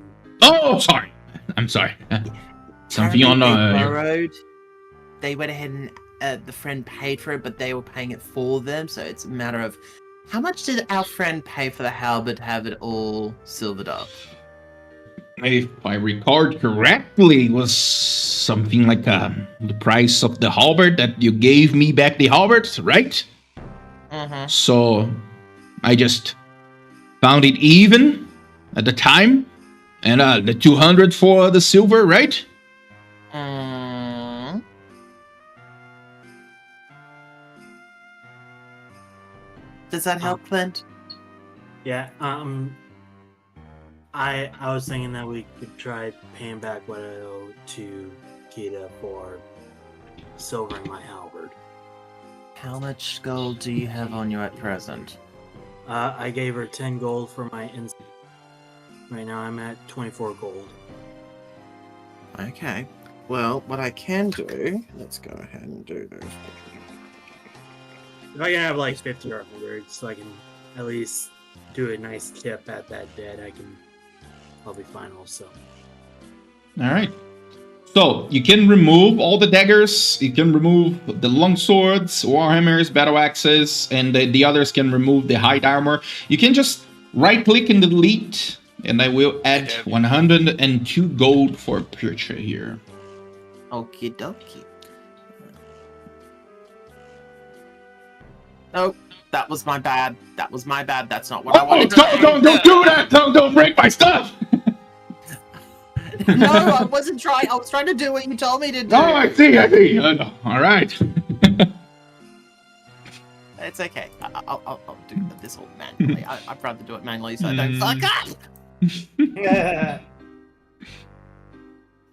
Oh, sorry. I'm sorry. Something on Apparently they borrowed. They went ahead and the friend paid for it, but they were paying it for them. So it's a matter of how much did our friend pay for the halberd to have it all silvered up? If I recall correctly, it was something like the price of the halberd that you gave me back the halberd, right? Mm-hmm. So I just found it even at the time, and the 200 for the silver, right? Does that help, Clint? Yeah, I was thinking that we could try paying back what I owe to Kita for silvering my halberd. How much gold do you have on you at present? I gave her 10 gold for my Right now I'm at 24 gold. Okay. Well, what I can do, let's go ahead and do this. If I can have like 50 or 100, so I can at least do a nice tip at that dead, I'll be fine also. All right. So you can remove all the daggers. You can remove the long swords, warhammers, battle axes, and the others can remove the hide armor. You can just right-click and delete, and I will add 102 gold for Purcha here. Okie dokie. Oh, that was my bad. That's not what I wanted to do. Don't do that! Don't break my stuff! No, I wasn't trying. I was trying to do what you told me to do. Oh, I see. All right. It's okay. I'll do this all manually. I'd rather do it manually so I don't fuck up. Yeah.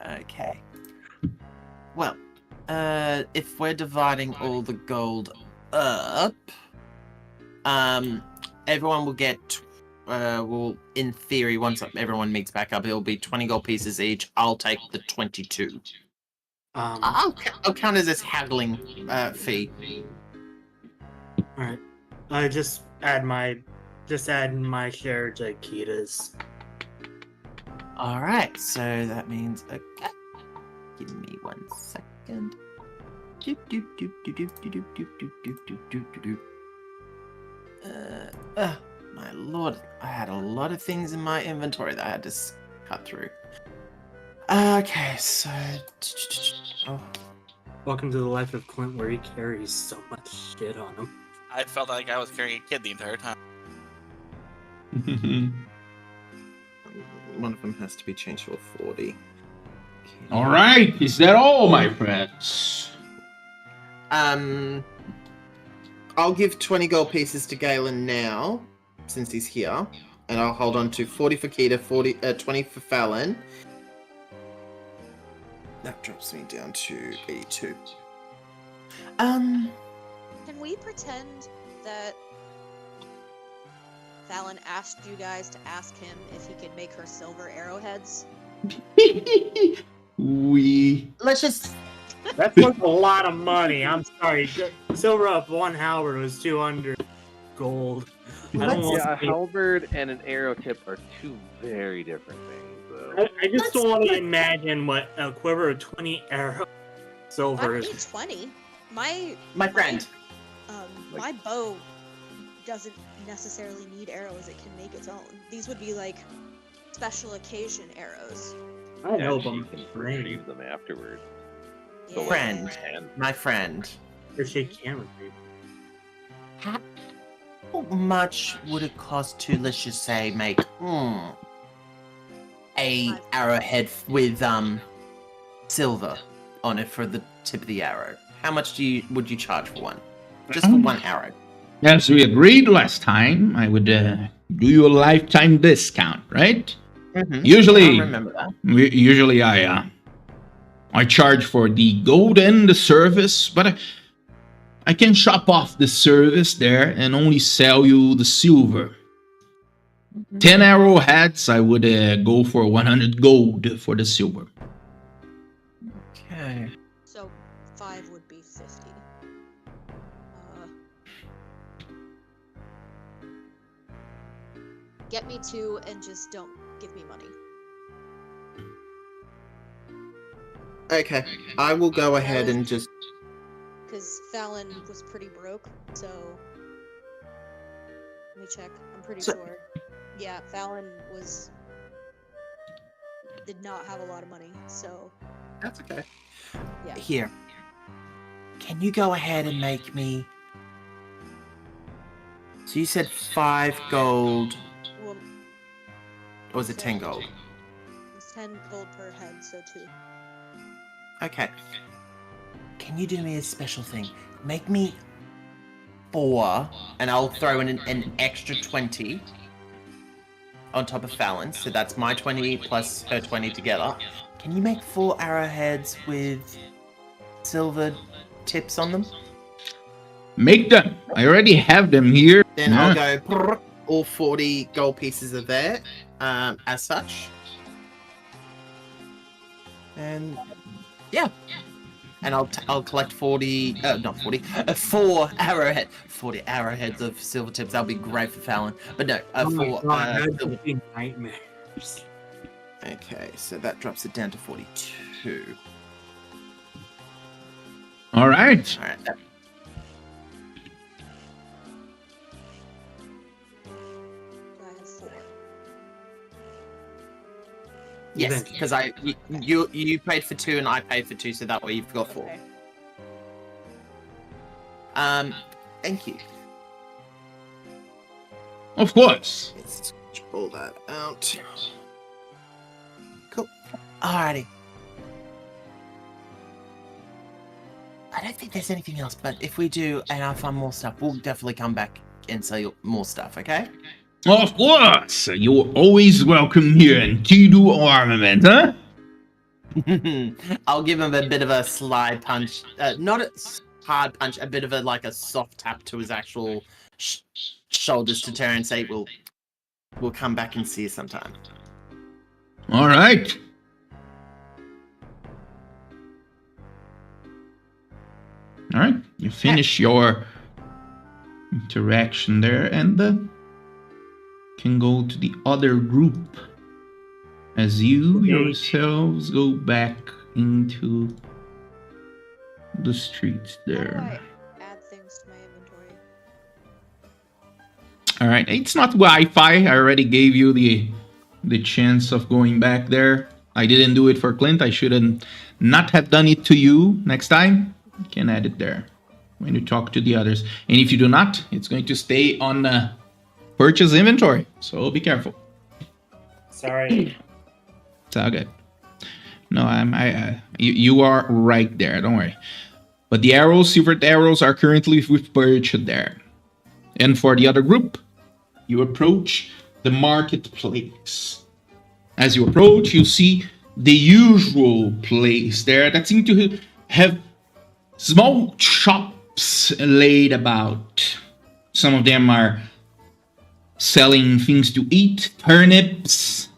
Okay. Well, if we're dividing all the gold up, everyone will get. Well, in theory, once everyone meets back up, it'll be 20 gold pieces each. I'll take the 22. I'll count as this haggling fee. All right. I just add my share to Kita's. All right. So that means okay. Give me 1 second. My lord, I had a lot of things in my inventory that I had to cut through. Okay, so... Oh. Welcome to the life of Clint, where he carries so much shit on him. I felt like I was carrying a kid the entire time. One of them has to be changed to a 40. All right, is that all, my friends? I'll give 20 gold pieces to Galen now, since he's here. And I'll hold on to 40 for Keita, 20 for Fallon. That drops me down to 82. Can we pretend that Fallon asked you guys to ask him if he could make her silver arrowheads? Let's just... That's worth a lot of money. I'm sorry. Silver up 1 halberd was 200 gold. I don't want Yeah, a to pay- halberd and an arrow tip are two very different things, though. I just don't want to imagine what a quiver of 20 arrows I silver don't is. need 20. My friend. my bow doesn't necessarily need arrows. It can make its own. These would be like special occasion arrows. I know, but you my can brain. retrieve them afterwards. Yeah. So, like, Friend. and My friend. Or she can't retrieve. How much would it cost to, let's just say, make a arrowhead with silver on it for the tip of the arrow? How much would you charge for one? Just for one arrow. As we agreed last time, I would do you a lifetime discount, right? Mm-hmm. Usually, I remember that. usually I charge for the gold and the service, but I can shop off the service there and only sell you the silver. 10 arrowheads, I would go for 100 gold for the silver. Okay. So 5 would be 50. Get me 2 and just don't give me money. Okay. I will go ahead and just... Because Fallon was pretty broke, so... Let me check. I'm pretty So- sure. Yeah, Fallon did not have a lot of money, so... That's okay. Yeah. Here. Can you go ahead and make me... So you said 5 gold, Well, or was it 10 gold? it's 10 gold per head, so 2. Okay. Can you do me a special thing? Make me 4, and I'll throw in an extra 20 on top of Fallon's, so that's my 20 plus her 20 together. Can you make 4 arrowheads with silver tips on them? Make them. I already have them here. Then I'll go, prrr, all 40 gold pieces are there, as such. And yeah. And I'll collect 4 arrowhead, 40 arrowheads of silver tips. That'll be great for Fallon. But no, Oh my 4 God, that silver. would be nightmares. Okay, so that drops it down to 42. All right. All right. I have 4. Yes, Eventually. because you paid for 2 and I paid for 2, so that way you've got 4. Okay. Thank you. Of course. Let's pull that out. Cool. Alrighty. I don't think there's anything else, but if we do and I find more stuff, we'll definitely come back and sell you more stuff, okay? Of course. You're always welcome here in Tidu Armament, huh? I'll give him a bit of a slide punch. Not a hard punch, a bit of a soft tap to his actual shoulders to turn and say, we'll come back and see you sometime. All right. All right. You finish your interaction there and can go to the other group as you yourselves go back into the streets How do there. I add things to my inventory? All right, it's not Wi-Fi. I already gave you the chance of going back there. I didn't do it for Clint. I shouldn't not have done it to you. Next time, you can add it there when you talk to the others. And if you do not, it's going to stay on purchase inventory, so be careful. Sorry. It's all good. No, you are right there. Don't worry. But the arrows, silvered arrows, are currently with Birch there. And for the other group, you approach the marketplace. As you approach, you see the usual place there that seems to have small shops laid about. Some of them are selling things to eat, turnips,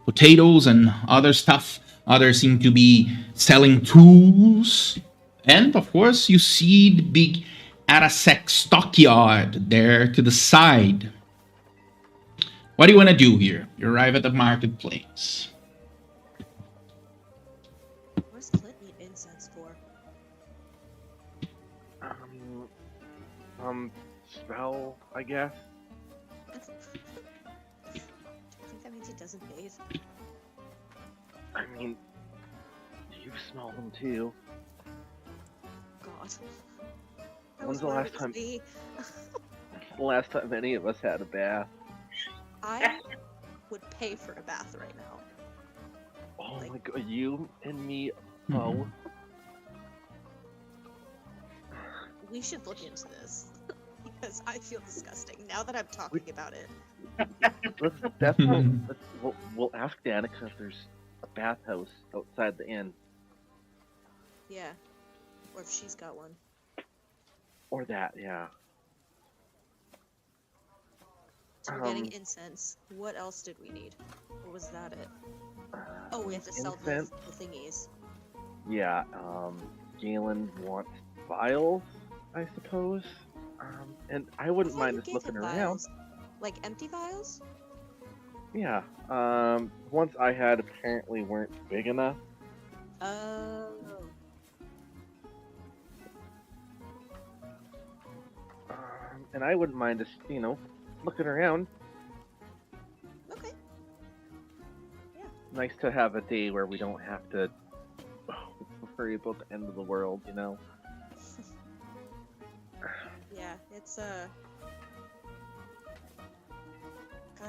potatoes, and other stuff. Others seem to be selling tools. And of course, you see the big Arasek stockyard there to the side. What do you want to do here? You arrive at the marketplace. Where's Clint need incense for? Spell, I guess. I think that means he doesn't bathe. I mean, you smell them too. God. When's the last time? The last time any of us had a bath? I would pay for a bath right now. Oh Like- my god, you and me both. We should look into this. Because I feel disgusting now that I'm talking about it. We'll ask Danica if there's a bathhouse outside the inn. Yeah. Or if she's got one. Or that, yeah. So we're getting incense. What else did we need? Or was that it? Oh, we have to sell the Incense. thingies. Yeah, Galen wants vials, I suppose. And I wouldn't thought mind you us gave looking him around. vials. Like empty vials? Yeah. Ones I had apparently weren't big enough. Oh. And I wouldn't mind us, looking around. Okay. Nice to have a day where we don't have to worry about the end of the world, Yeah, it's God,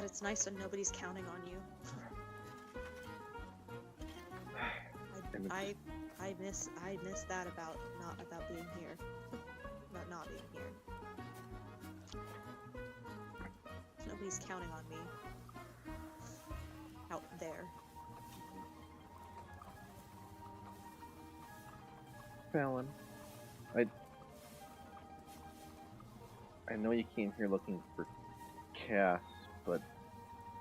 it's nice when nobody's counting on you. And I miss that about being here. About not being here. Nobody's counting on me. Out there. Fallon, I know you came here looking for Cass, but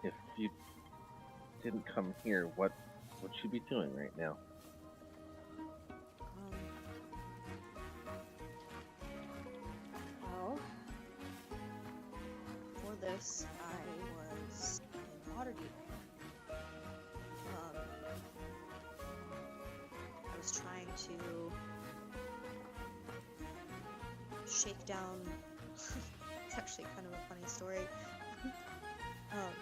if you didn't come here, what would you be doing right now? Well, for this, I was in Waterdeep. I was trying to shake down. It's actually kind of a funny story. I got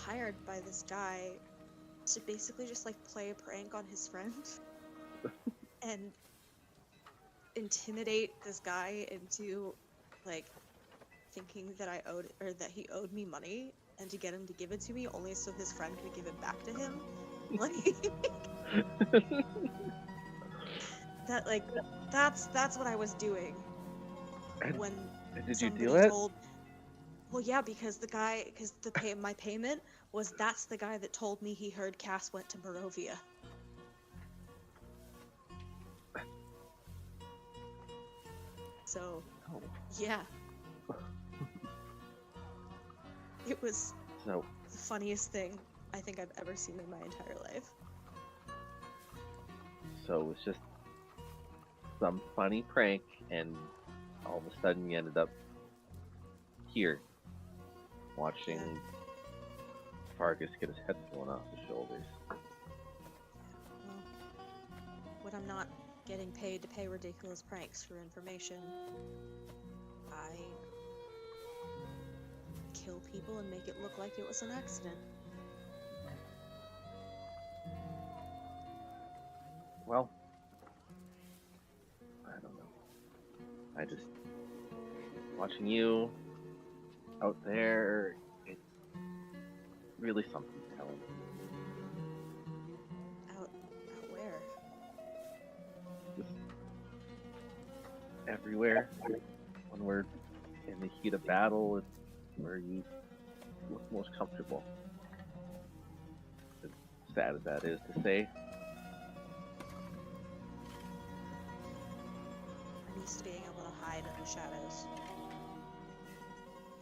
hired by this guy to basically just like play a prank on his friend and intimidate this guy into like thinking that that he owed me money, and to get him to give it to me only so his friend could give it back to him. Like that, like that's what I was doing when Did you somebody do it? Well, yeah, because my payment was that's the guy that told me he heard Cass went to Barovia. So, yeah. It was So, the funniest thing I think I've ever seen in my entire life. so it was just some funny prank, and all of a sudden you ended up here, watching Fargus get his head blown off his shoulders. Well, when I'm not getting paid to pay ridiculous pranks for information, I kill people and make it look like it was an accident. Well, I don't know. I just watching you out there, it's really something, Helen. Out where? Just everywhere. When we're in the heat of battle, it's where you look most comfortable. As sad as that is to say. I'm used to being able to hide in the shadows.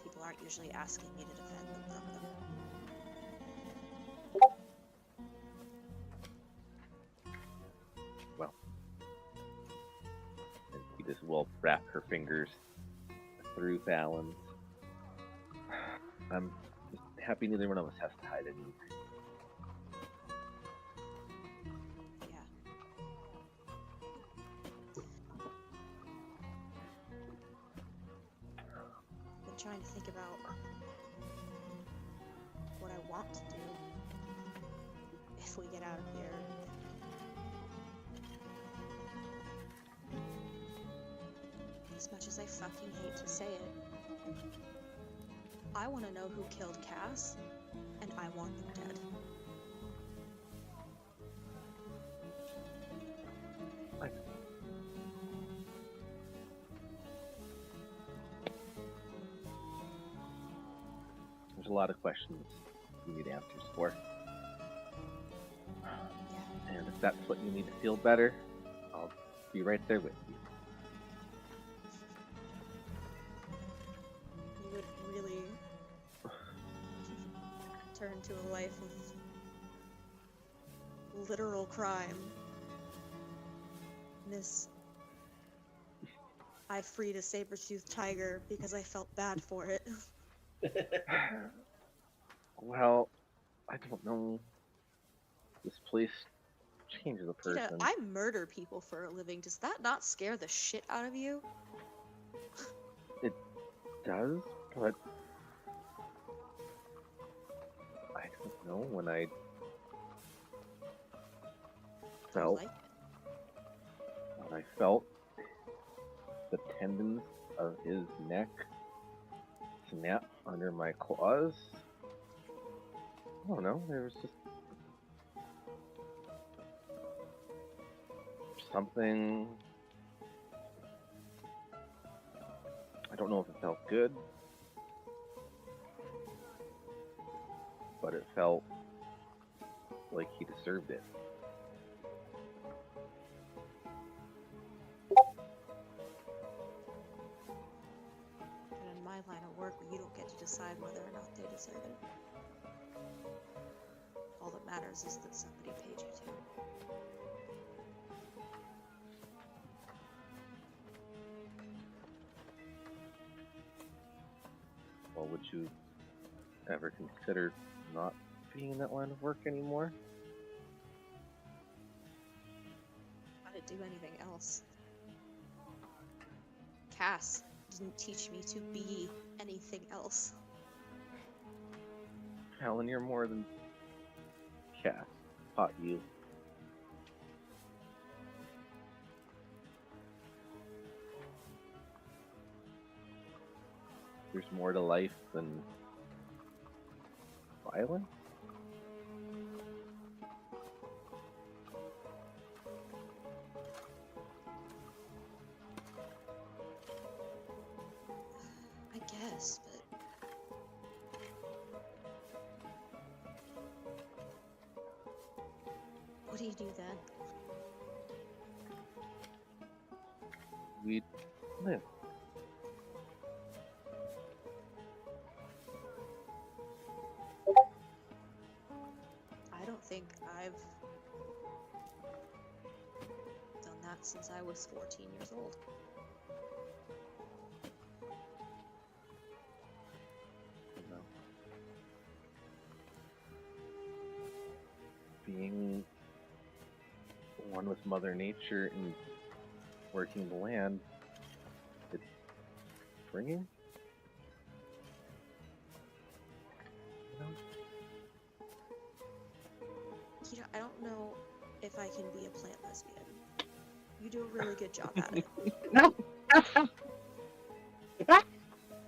People aren't usually asking me to defend them from them. Well, and Edith will wrap her fingers through Fallon's. I'm just happy neither one of us has to hide anything. Yeah. I've been trying to think about what I want to do if we get out of here. As much as I fucking hate to say it, I want to know who killed Cass, and I want them dead. There's a lot of questions you need answers for. And if that's what you need to feel better, I'll be right there with you. You would really turn to a life of literal crime. Miss, I freed a saber-toothed tiger because I felt bad for it. Well, I don't know. This place changes a Tina, person. I murder people for a living. Does that not scare the shit out of you? It does, but I don't know when I felt Like, the tendons of his neck snap under my claws. I don't know, there was just something. I don't know if it felt good, but it felt like he deserved it. and in my line of work, you don't get to decide whether or not they deserve it. All that matters is that somebody paid you to. Well, would you ever consider not being in that line of work anymore? I didn't do anything else. Cass didn't teach me to be anything else. Helen, you're more than Cass taught you. There's more to life than violence. I guess, but what do you do then? We live. I don't think I've done that since I was 14 years old. You know, being one with Mother Nature and working the land, it's bringing. You know, Kita, I don't know if I can be a plant lesbian. You do a really good job at it.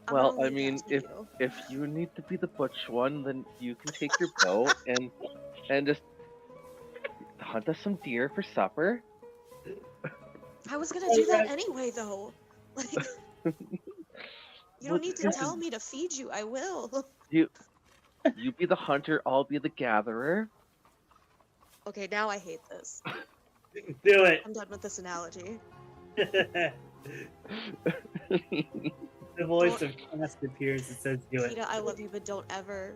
I'm Well, gonna I leave mean, that to you. if you need to be the butch one, then you can take your bow and just hunt us some deer for supper. I was gonna do that anyway, though. Like, you Well, don't need to this tell is- me to feed you. I will. You be the hunter, I'll be the gatherer. Okay, now I hate this. Do it. I'm done with this analogy. The voice of Cast appears and says, "Do it." Kita, I love you, but don't ever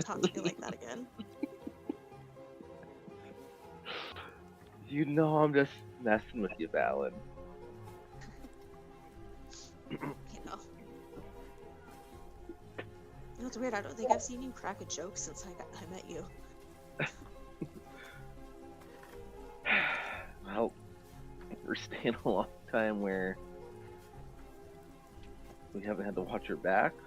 talk to me like that again. You know I'm just messing with you, Valen. You know. You know, it's weird. I don't think I've seen you crack a joke since I met you. Well, we're staying a long time where we haven't had to watch our backs.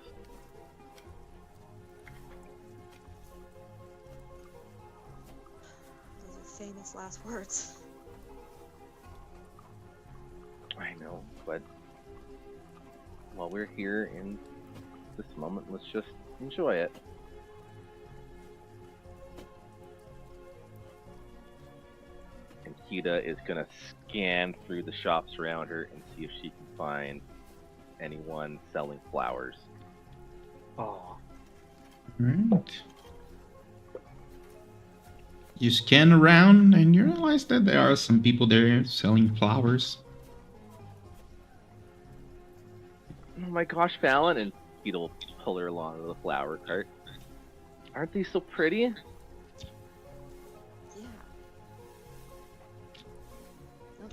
Those are famous last words. I know, but while we're here in this moment, let's just enjoy it. And Kita is gonna scan through the shops around her and see if she can find anyone selling flowers. Oh, Right. You scan around and you realize that there are some people there selling flowers. Oh my gosh, Fallon! And Kita will pull her along with the flower cart. Aren't they so pretty? Yeah. No,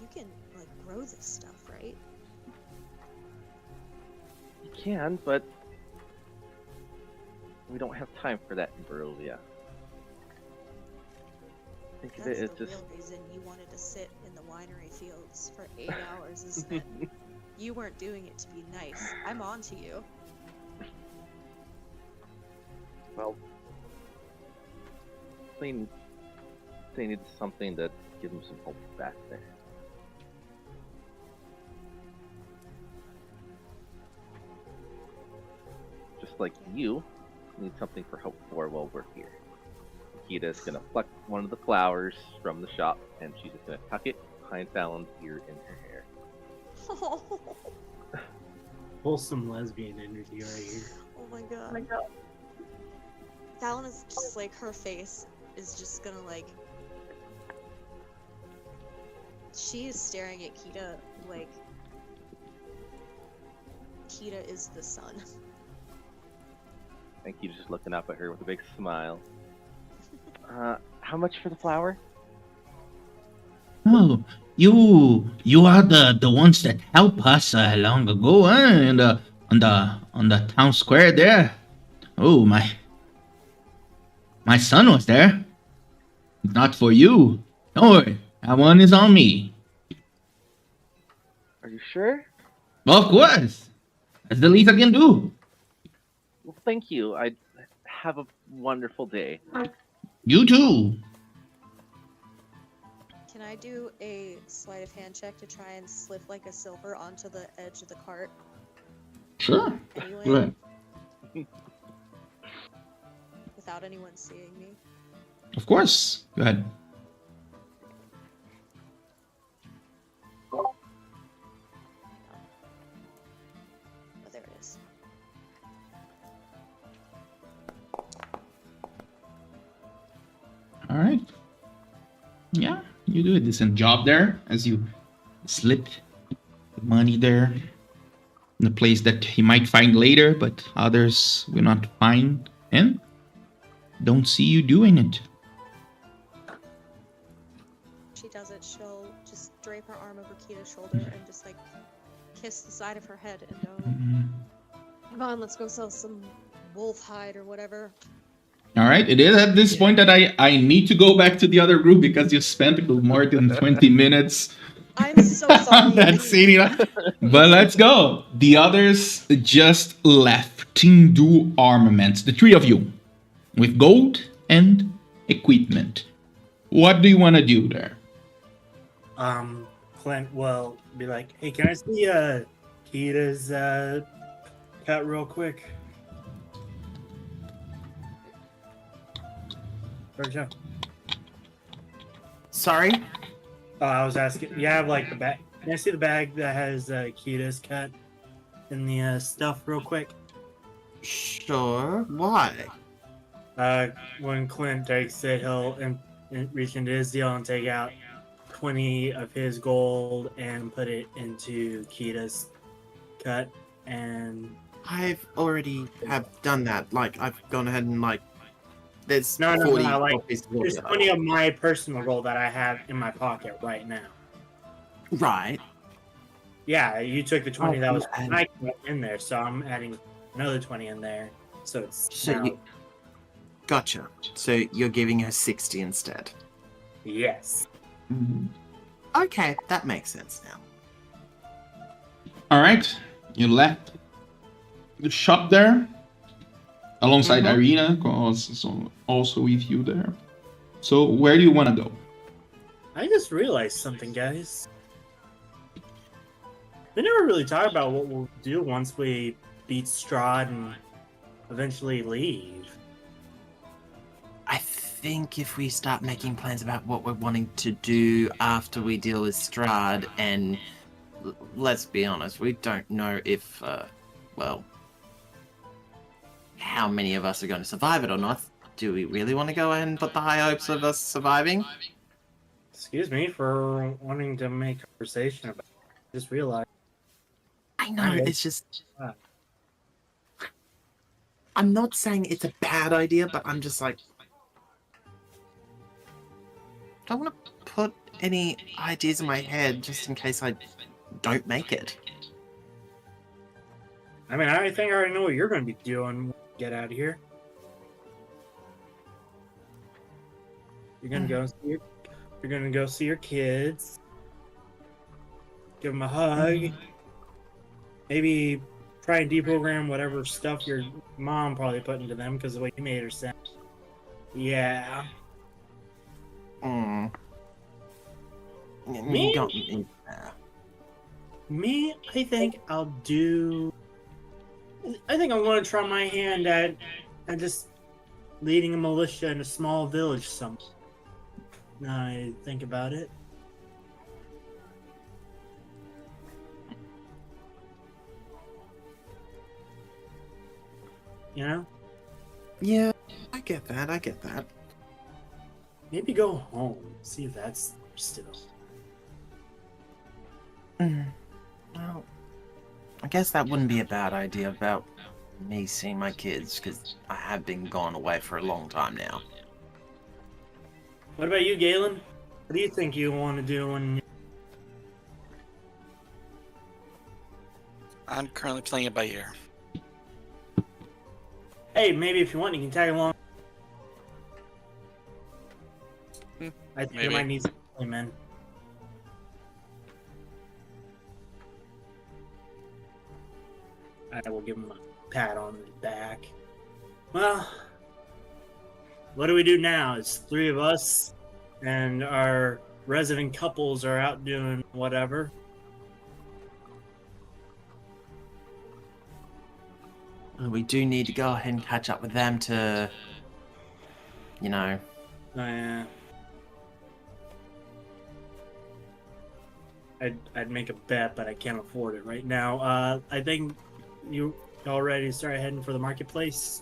you can like grow this stuff, right? You can, but we don't have time for that in Barovia. Think of That's it as the just real reason you wanted to sit in the winery fields for 8 hours, isn't it? You weren't doing it to be nice. I'm on to you. well, they need something to give them some hope back there. Just like you need something for hope for while we're here. Kita's gonna pluck one of the flowers from the shop, and she's just gonna tuck it behind Fallon's ear in her hair. wholesome lesbian energy right here. Oh my god. Fallon is just like, her face is just gonna like. She is staring at Kita like. Kita is the sun. And Kita's just looking up at her with a big smile. How much for the flower? Oh, you are the ones that helped us long ago, huh? And on the town square there. Oh, my son was there. Not for you. Don't worry, that one is on me. Are you sure? Of course, that's the least I can do. Well, thank you. I have a wonderful day. You too. Can I do a sleight of hand check to try and slip like a silver onto the edge of the cart? Sure. Anyway, Go ahead. without anyone seeing me. Of course. Go ahead. Oh, there it is. All right. Yeah, you do a decent job there as you slip the money there in a place that he might find later, but others will not find and don't see you doing it. She does it, she'll just drape her arm over Kita's shoulder and just like kiss the side of her head and go, Mhm. come on, let's go sell some wolf hide or whatever. All right, it is at this point that I need to go back to the other group because you spent more than 20 minutes I'm so sorry. that scene. But let's go. The others just left Tindu Armaments, the three of you, with gold and equipment. What do you want to do there? Clint will be like, "Hey, can I see Kita's cut real quick?" Where'd you go? Sorry? Oh, I was asking. You have like the bag. Can I see the bag that has Kita's cut in the stuff real quick? Sure. Why? When Clint takes it, he'll reach into his deal and take out 20 of his gold and put it into Kita's cut. And I've already have done that. Like, I've gone ahead and, like, there's no, 40 like pieces of there's gold. 20 of my personal gold that I have in my pocket right now. Right. Yeah, you took the 20 that was and my cut in there, so I'm adding another 20 in there. So it's so now, you gotcha. So you're giving her 60 instead. yes. Okay, that makes sense now. All right, you left the shop there alongside Irina, because also with you there. So where do you want to go? I just realized something, guys. We never really talk about what we'll do once we beat Strahd and eventually leave. I think if we start making plans about what we're wanting to do after we deal with Strahd, and let's be honest, we don't know if, well, how many of us are going to survive it or not. Do we really want to go ahead and put the high hopes of us surviving? Excuse me for wanting to make conversation about it. Just realized. I know, Alright. it's just... Ah. I'm not saying it's a bad idea, but I'm just like... don't want to put any ideas in my head just in case I don't make it. I mean, I think I already know what you're going to be doing when we get out of here. You're going to go see you're going to go see your kids. Give them a hug. Maybe try and deprogram whatever stuff your mom probably put into them because the way you made her sound. Yeah. Mm. Me? You got me there. Me, I think I'm going to try my hand at just leading a militia in a small village somewhere. Now I think about it. You know? Yeah, I get that. Maybe go home. See if that's still. Well, I guess that wouldn't be a bad idea about me seeing my kids, because I have been gone away for a long time now. What about you, Galen? What do you think you want to do when... I'm currently playing it by ear. Hey, maybe if you want, you can tag along. I think you maybe. might need some play, man. I will give him a pat on the back. Well, what do we do now? It's three of us, and our resident couples are out doing whatever. We do need to go ahead and catch up with them to, you know... Yeah. I'd make a bet, but I can't afford it right now. I think you already started heading for the marketplace.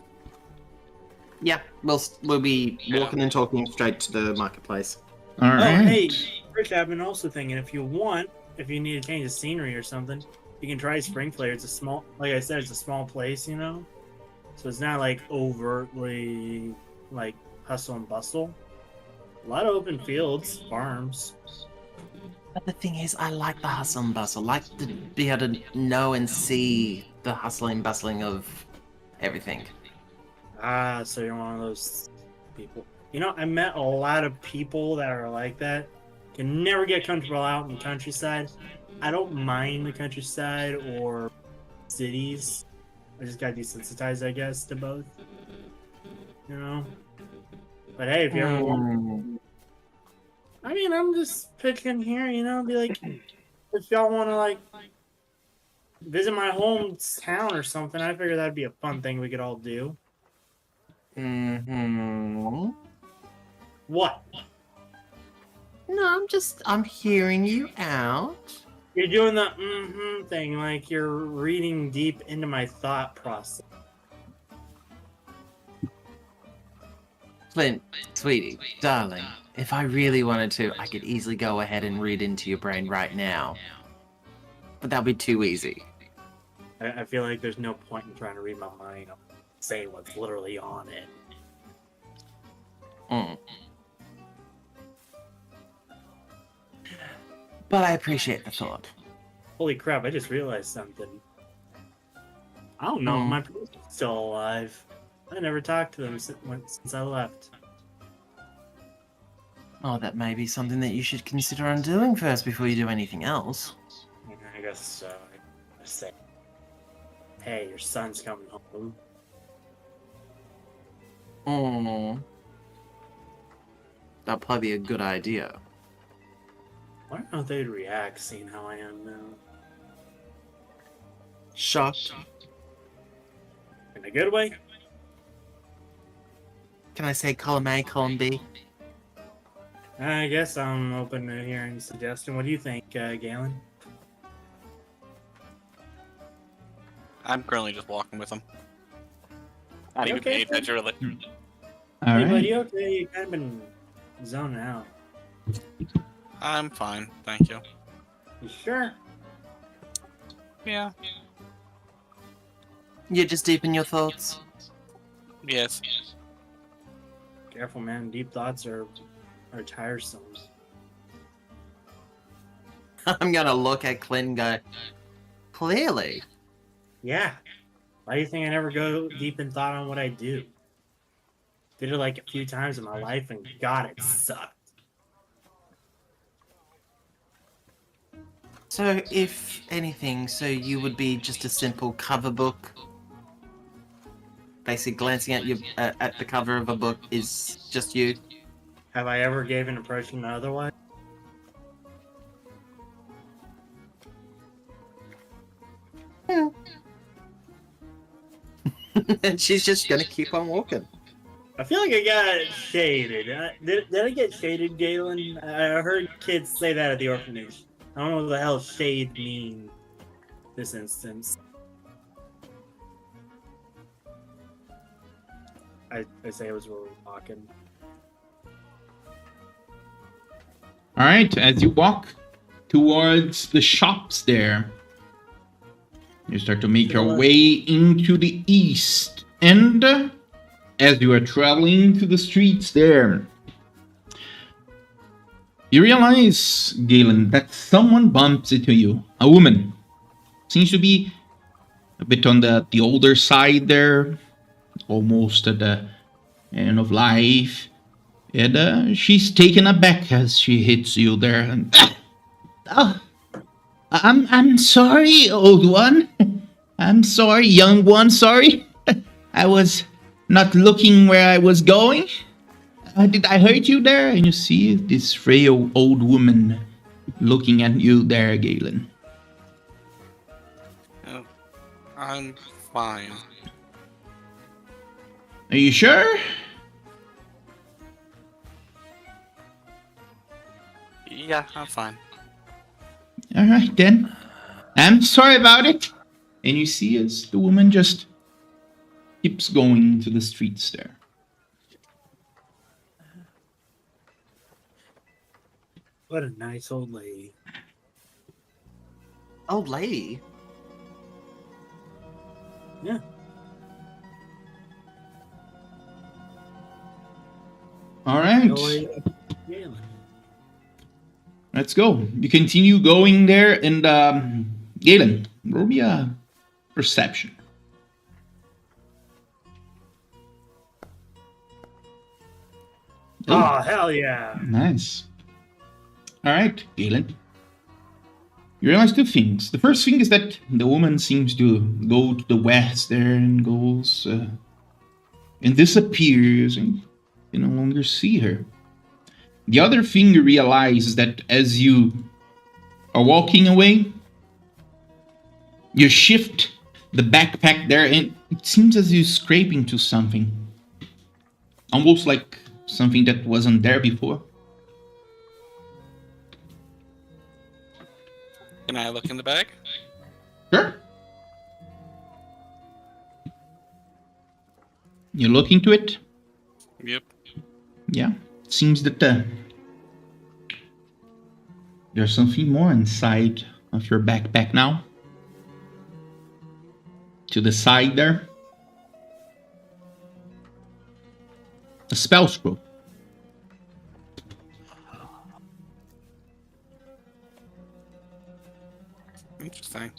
Yeah, we'll be walking and talking straight to the marketplace. All Oh, right. hey, Rich, I've been also thinking if you need to change the scenery or something, you can try Spring Flare. It's a small, like I said, it's a small place, you know? So it's not like overtly like hustle and bustle. A lot of open fields, farms. But the thing is, I like the hustle and bustle. I like to be able to know and see the hustling and bustling of everything. Ah, so you're one of those people. You know, I met a lot of people that are like that. Can never get comfortable out in the countryside. I don't mind the countryside or cities. I just got desensitized, I guess, to both. You know? But hey, if you ever want... I mean, I'm just pitching here, be like, if y'all want to, like, visit my hometown or something, I figure that'd be a fun thing we could all do. Mm-hmm. What? No, I'm hearing you out. You're doing the thing, like you're reading deep into my thought process. Clint, sweetie, darling, if I really wanted to, I could easily go ahead and read into your brain right now. But that'd be too easy. I feel like there's no point in trying to read my mind. I'll say what's literally on it. Mm. But I appreciate the thought. Holy crap, I just realized something. I don't know if my parents are still alive. I never talked to them since I left. Oh, that may be something that you should consider undoing first before you do anything else. I guess so. I say, hey, your son's coming home. Oh. That'd probably be a good idea. I don't know if they'd react seeing how I am now. Shocked. In a good way? Can I say column A, column B? I guess I'm open to hearing suggestion. What do you think, Galen? I'm currently just walking with him. Not even Okay, paying attention, really. All Hey, right. buddy, okay, you kind of been zoning out. I'm fine, thank you. You sure? Yeah. You're just deep in your thoughts? Yes. Careful, man. Deep thoughts are tiresome. I'm gonna look at Clint and go, clearly. Yeah. Why do you think I never go deep in thought on what I do? Did it like a few times in my life, and God, it sucked. So, if anything, so you would be just a simple cover book? Basically, glancing at your at the cover of a book is just you? Have I ever gave an impression otherwise? And she's just gonna keep on walking. I feel like I got shaded. Did I get shaded, Galen? I heard kids say that at the orphanage. I don't know what the hell shade mean this instance. I say it was where we were walking. All right. As you walk towards the shops there, you start to make your way into the east. And as you are traveling through the streets there, you realize, Galen, that someone bumps into you. A woman. Seems to be a bit on the older side there. Almost at the end of life. And she's taken aback as she hits you there. And, oh, I'm sorry, old one. I'm sorry, young one, sorry. I was not looking where I was going. Did I hurt you there? And you see this frail old woman looking at you there, Galen. Oh, I'm fine. Are you sure? Yeah, I'm fine. All right, then. I'm sorry about it. And you see as the woman just keeps going to the streets there. What a nice old lady. Old lady? Yeah. All right. Yeah. Let's go. You continue going there, and Galen, roll me a perception. Oh, hell yeah. Nice. All right, Galen. You realize two things. The first thing is that the woman seems to go to the west there and goes and disappears, and you no longer see her. The other thing you realize is that as you are walking away, you shift the backpack there, and it seems as you're scraping to something. Almost like something that wasn't there before. Can I look in the bag? Sure. You look into it. Yep. Yeah. It seems that there's something more inside of your backpack now. To the side there. A spell scroll. Interesting.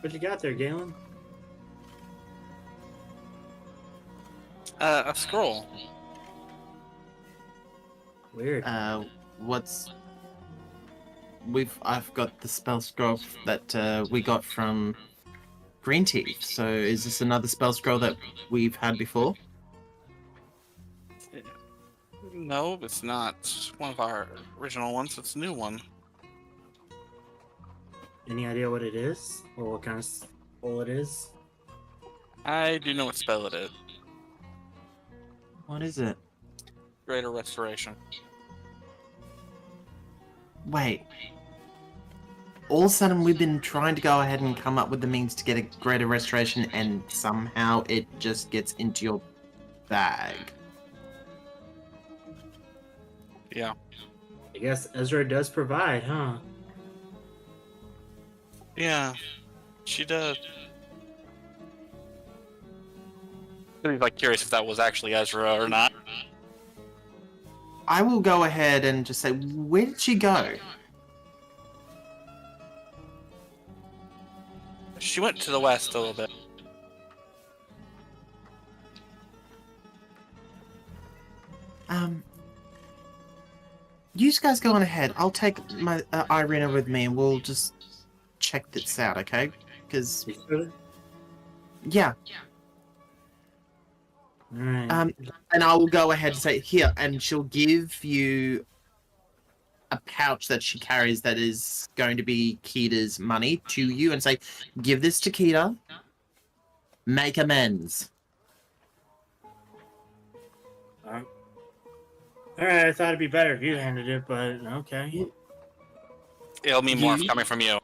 What you got there, Galen? A scroll. Weird. What's I've got the spell scroll that we got from Green Teeth. So is this another spell scroll that we've had before? No, it's not one of our original ones. It's a new one. Any idea what it is? Or what kind of scroll it is? I do know what spell it is. What is it? Greater Restoration. Wait. All of a sudden, we've been trying to go ahead and come up with the means to get a greater restoration, and somehow it just gets into your bag. Yeah. I guess Ezra does provide, huh? Yeah. She does. I'd be like curious if that was actually Ezra or not. I will go ahead and just say, where did she go? She went to the west a little bit. You guys go on ahead. I'll take my Irina with me, and we'll just check this out, okay? Because You sure? yeah, Alright. and I will go ahead and say here, and she'll give you a pouch that she carries that is going to be Kita's money to you, and say, give this to Kita. Make amends. Alright, I thought it'd be better if you handed it, but okay. It'll mean more coming from you.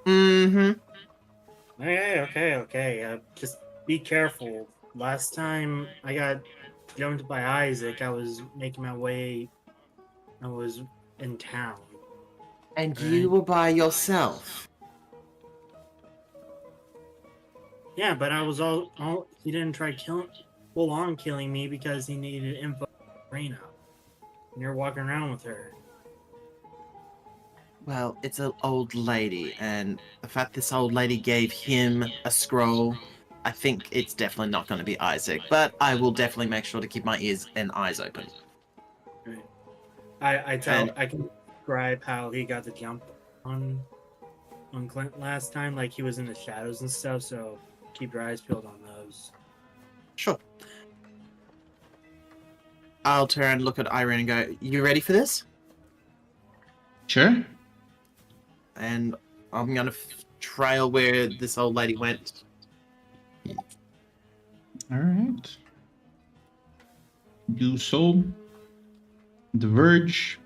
Mm-hmm. Okay. Just be careful. Last time I got jumped by Isaac, I was making my way. I was in town. And you were by yourself. Yeah, but I was all. He didn't try full on killing me because he needed info on Rena. And you're walking around with her. Well, it's an old lady, and the fact this old lady gave him a scroll, I think it's definitely not going to be Isaac, but I will definitely make sure to keep my ears and eyes open. Right. I can describe how he got the jump on Clint last time, like he was in the shadows and stuff, so keep your eyes peeled on those. Sure. I'll turn, look at Irene and go, you ready for this? Sure. And I'm going to trail where this old lady went. Alright. Do so. The Verge.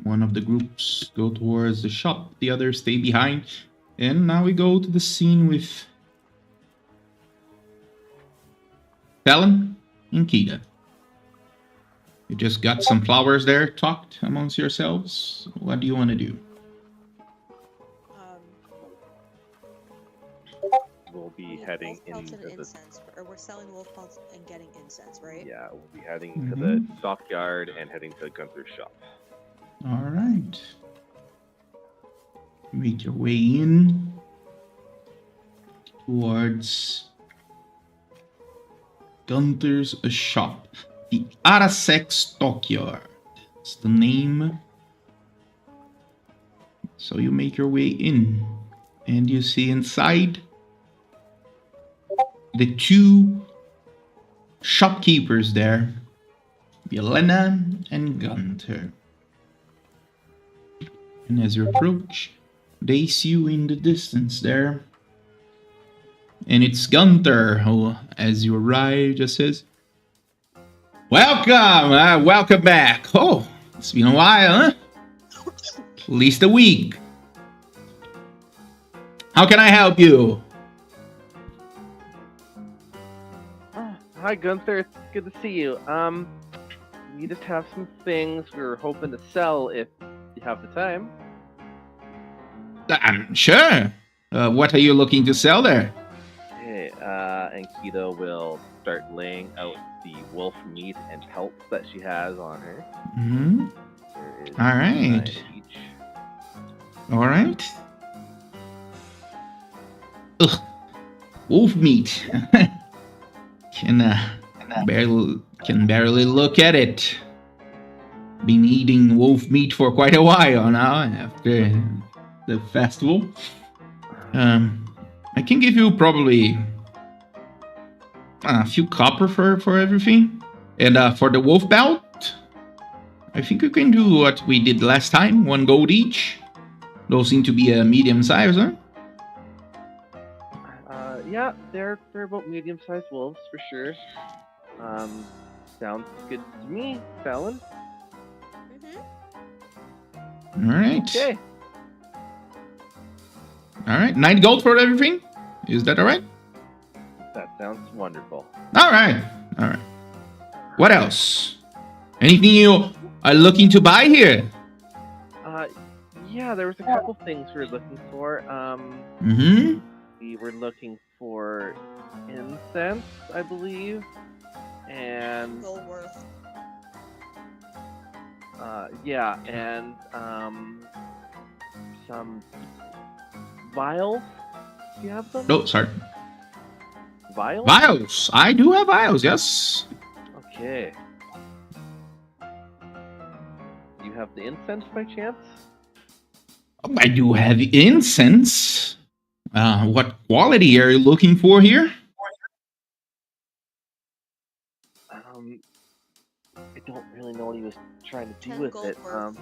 One of the groups go towards the shop, the others stay behind. And now we go to the scene with Talon and Kita. You just got some flowers there, talked amongst yourselves. What do you want to do? We'll be heading Wolf pelts into and the incense, or we're selling wolf pelts and getting incense, right? yeah. We'll be heading to the stockyard and heading to Gunther's shop. All right. Make your way in towards Gunther's shop. The Arasek Stockyard. That's the name. So you make your way in, and you see inside the two shopkeepers there, Yelena and Gunther. And as you approach, they see you in the distance there. And it's Gunther who, as you arrive, just says, "Welcome! Welcome back. Oh, it's been a while, huh? At least a week. How can I help you?" Oh, hi Gunther, it's good to see you. We just have some things we were hoping to sell if you have the time. Sure. What are you looking to sell there? Okay, and Keto will start laying out the wolf meat and pelts that she has on her. Mm-hmm. There is All right. 9 each. All right. Ugh. Wolf meat. Can barely look at it. Been eating wolf meat for quite a while now after the festival. I can give you probably a few copper for everything. And for the wolf belt, I think we can do what we did last time, 1 gold each. Those seem to be a medium size, huh? Yeah, they're about medium-sized wolves for sure. Sounds good to me, Fallon. Mm-hmm. All right. Okay. All right. 9 gold for everything? Is that all right? That sounds wonderful. All right. All right. What else? Anything you are looking to buy here? Yeah, there was a couple things we were looking for. Mm-hmm. We were looking for incense, I believe, and Well worth. yeah, and some vials. Do you have them? Oh, sorry. Vials? Vials. I do have vials, yes. Okay. You have the incense by chance? I do have incense. What quality are you looking for here? I don't really know what he was trying to do 10 with gold it. worth.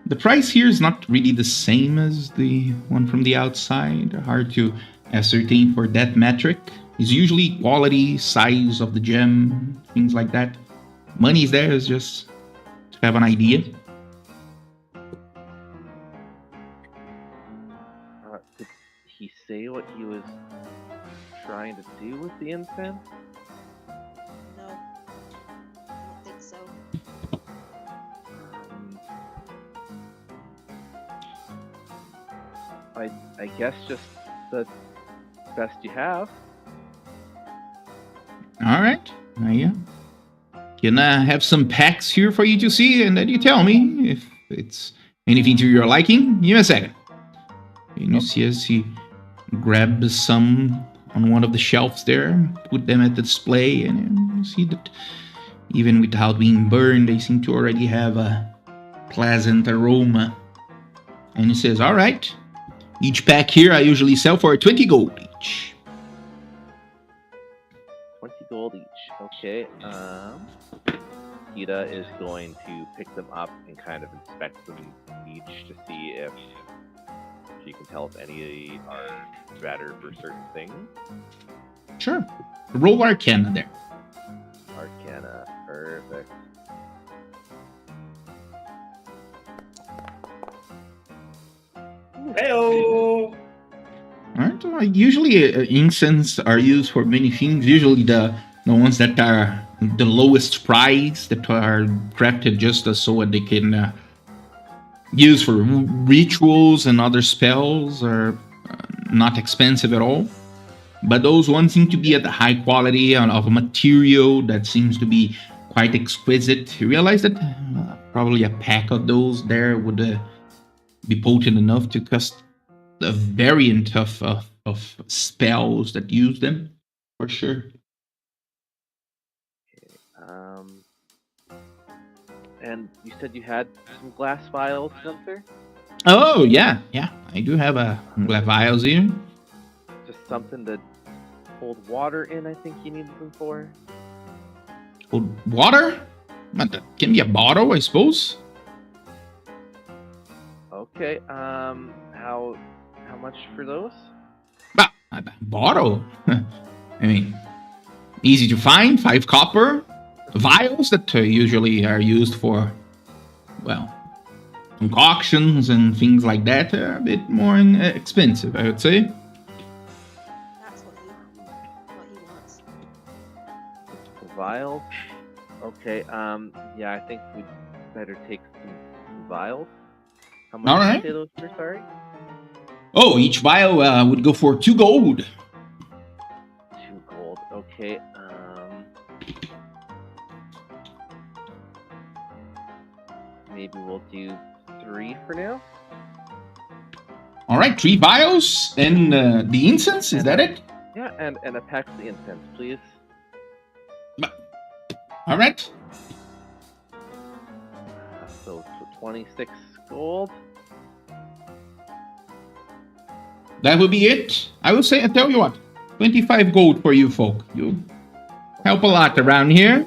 The price here is not really the same as the one from the outside. Hard to ascertain for that metric. It's usually quality, size of the gem, things like that. Money's there, is just to have an idea. Did he say what he was trying to do with the incense? No. I don't think so. I guess just the best you have. All right. Yeah. Can I have some packs here for you to see, and then you tell me if it's anything to your liking? Give me a second. And you see as he grabs some on one of the shelves there, put them at the display, and you see that even without being burned, they seem to already have a pleasant aroma. And he says, "All right. Each pack here I usually sell for 20 gold each." 20 gold each. Okay. Kita is going to pick them up and kind of inspect them each to see if she can tell if any are better for certain things. Sure. Roll Arcana there. Arcana. Perfect. Heyo! Alright, usually incense are used for many things. Usually the ones that are the lowest price, that are crafted just so they can use for rituals and other spells, are not expensive at all. But those ones seem to be at the high quality of a material that seems to be quite exquisite. You realize that probably a pack of those there would be potent enough to cast a variant of spells that use them, for sure. And you said you had some glass vials, Gunther? Oh, yeah. I do have a glass vials here. Just something to cold water in, I think you needed them for. Cold water? That can be a bottle, I suppose. Okay, how much for those? But a bottle? I mean, easy to find, 5 copper. Vials that usually are used for, well, concoctions and things like that are a bit more expensive, I would say. That's what he wants. Vials? Okay, yeah, I think we'd better take some vials. How much Alright. did you say those were, sorry? Oh, each vial would go for 2 gold. 2 gold, okay, maybe we'll do 3 for now. Alright, 3 vials and the incense, is that it? Yeah, and a pack of the incense, please. Alright. So 26 gold. That will be it. I will say, I tell you what, 25 gold for you folk. You help a lot around here.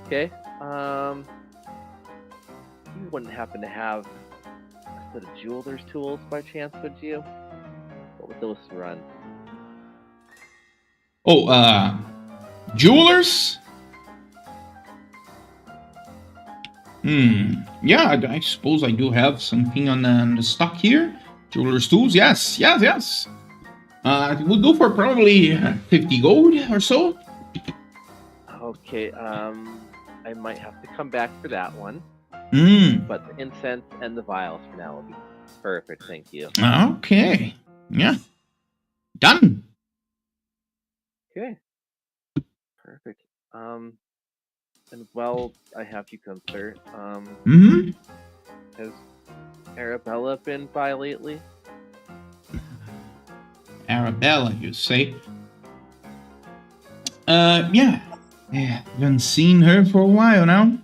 Okay. You wouldn't happen to have a set of jeweler's tools by chance, would you? What would those run? Oh, jewelers? Yeah, I suppose I do have something on the stock here. Jeweler's tools, yes. It would go for probably 50 gold or so. Okay, I might have to come back for that one. But the incense and the vials for now will be perfect, thank you. Okay. Yeah. Done. Okay. Perfect. And while I have you, Gunther, has Arabella been by lately? Arabella, you say? Yeah. Haven't seen her for a while now.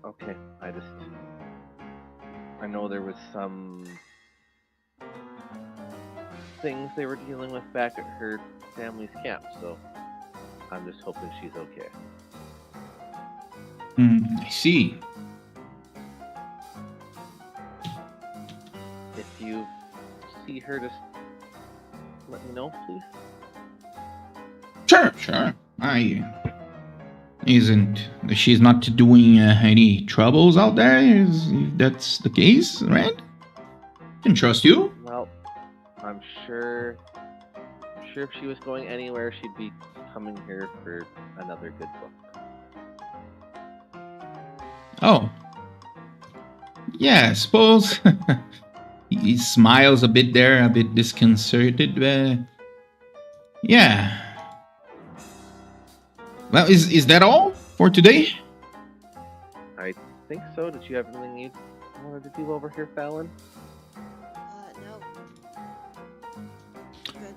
Okay, I know there was some things they were dealing with back at her family's camp, so I'm just hoping she's okay. I see. If you see her, just let me know, please. Sure. She's not doing any troubles out there, if that's the case, right? Can trust you. Well, I'm sure if she was going anywhere, she'd be coming here for another good book. Oh. Yeah, I suppose. He smiles a bit there, a bit disconcerted. Yeah. Well, is that all for today? I think so. Did you have anything you wanted to do over here, Fallon? No. Good.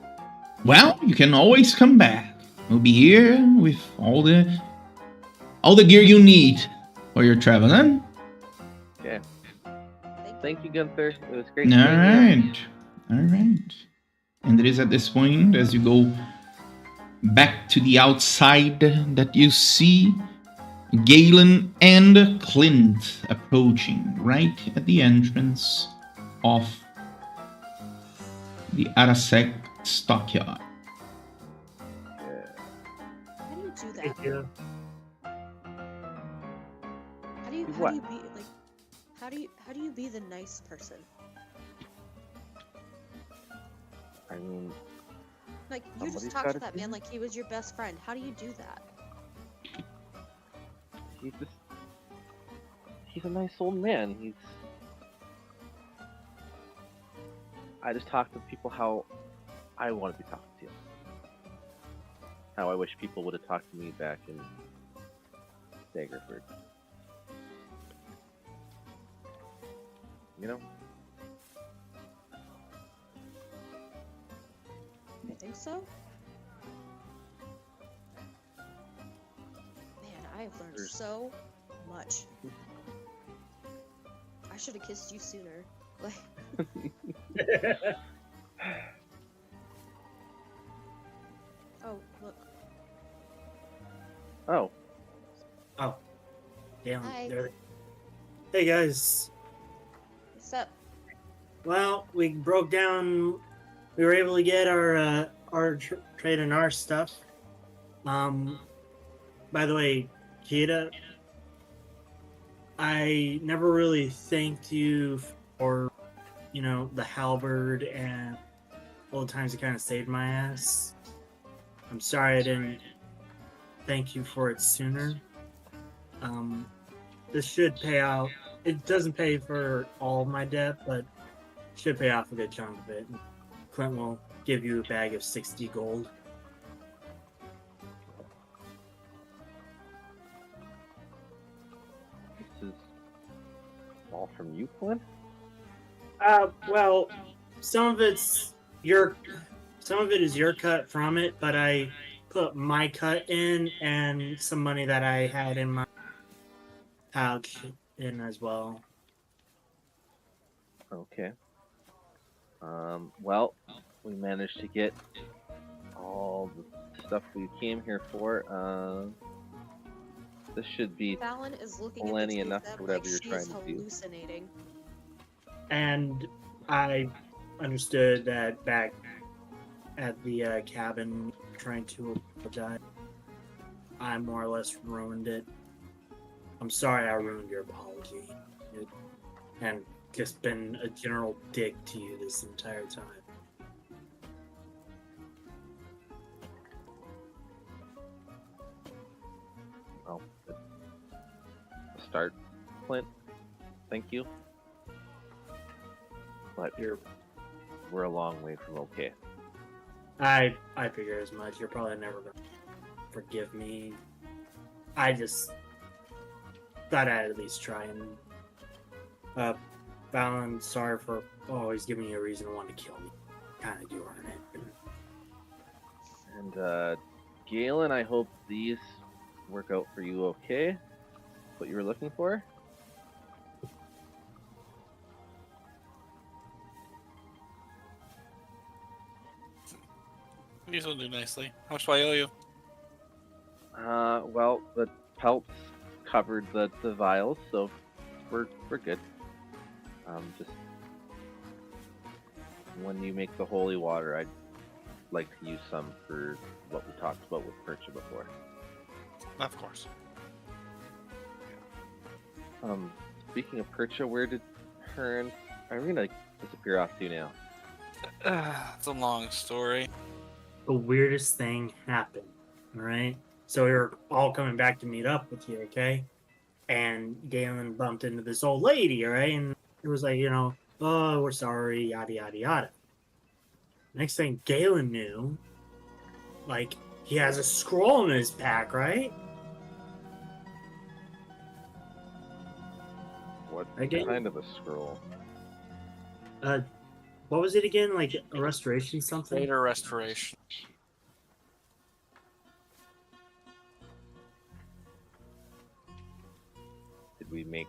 Well, you can always come back. We'll be here with all the gear you need for your traveling. Okay. Thank Thank you, Gunther. It was great seeing you. All right. And it is at this point, as you go back to the outside, that you see Galen and Clint approaching right at the entrance of the Arasek stockyard. How do you do that? Thank you. How do you What? be like? How do you be the nice person? I mean, Like you Somebody's just talked gotta to that do man it. like he was your best friend. How do you do that? he's a nice old man. I just talk to people how I want to be talked to. How I wish people would have talked to me back in Daggerford. You know? I think so. Man, I have learned There's- so much. I should have kissed you sooner. Like Oh, look. Oh, Oh, damn. Hi. Hey guys. What's up? Well, we broke down. We were able to get our trade and our stuff. By the way, Kita, I never really thanked you for, the halberd and all the times you kind of saved my ass. I'm sorry I didn't thank you for it sooner. This should pay out. It doesn't pay for all of my debt, but should pay off a good chunk of it. Clint will give you a bag of 60 gold. this is all from you, Clint? Well, some of it is your cut from it, but I put my cut in and some money that I had in my pouch in as well. Okay. Well, we managed to get all the stuff we came here for. This should be Fallon is looking plenty at the enough two of for them whatever like you're she's trying to do. hallucinating. And I understood that back at the cabin, trying to apologize, I more or less ruined it. I'm sorry I ruined your apology. And just been a general dick to you this entire time. Well, a start, Clint. Thank you. But we're a long way from okay. I figure as much. You're probably never gonna forgive me. I just thought I'd at least try and Fallon, sorry for always giving you a reason to want to kill me. Kind of do earn it. And Galen, I hope these work out for you okay. What you were looking for? These will do nicely. How much do I owe you? Well, the pelts covered the vials, so we're good. Just when you make the holy water, I'd like to use some for what we talked about with Percha before. Of course. Speaking of Percha, where did her and Irina disappear off to now? It's a long story. The weirdest thing happened, alright? So we were all coming back to meet up with you, okay? And Galen bumped into this old lady, alright? And it was like, oh, we're sorry, yada, yada, yada. Next thing Galen knew, like, he has a scroll in his pack, right? What Okay. kind of a scroll? What was it again? Like a restoration something? Later restoration. Did we make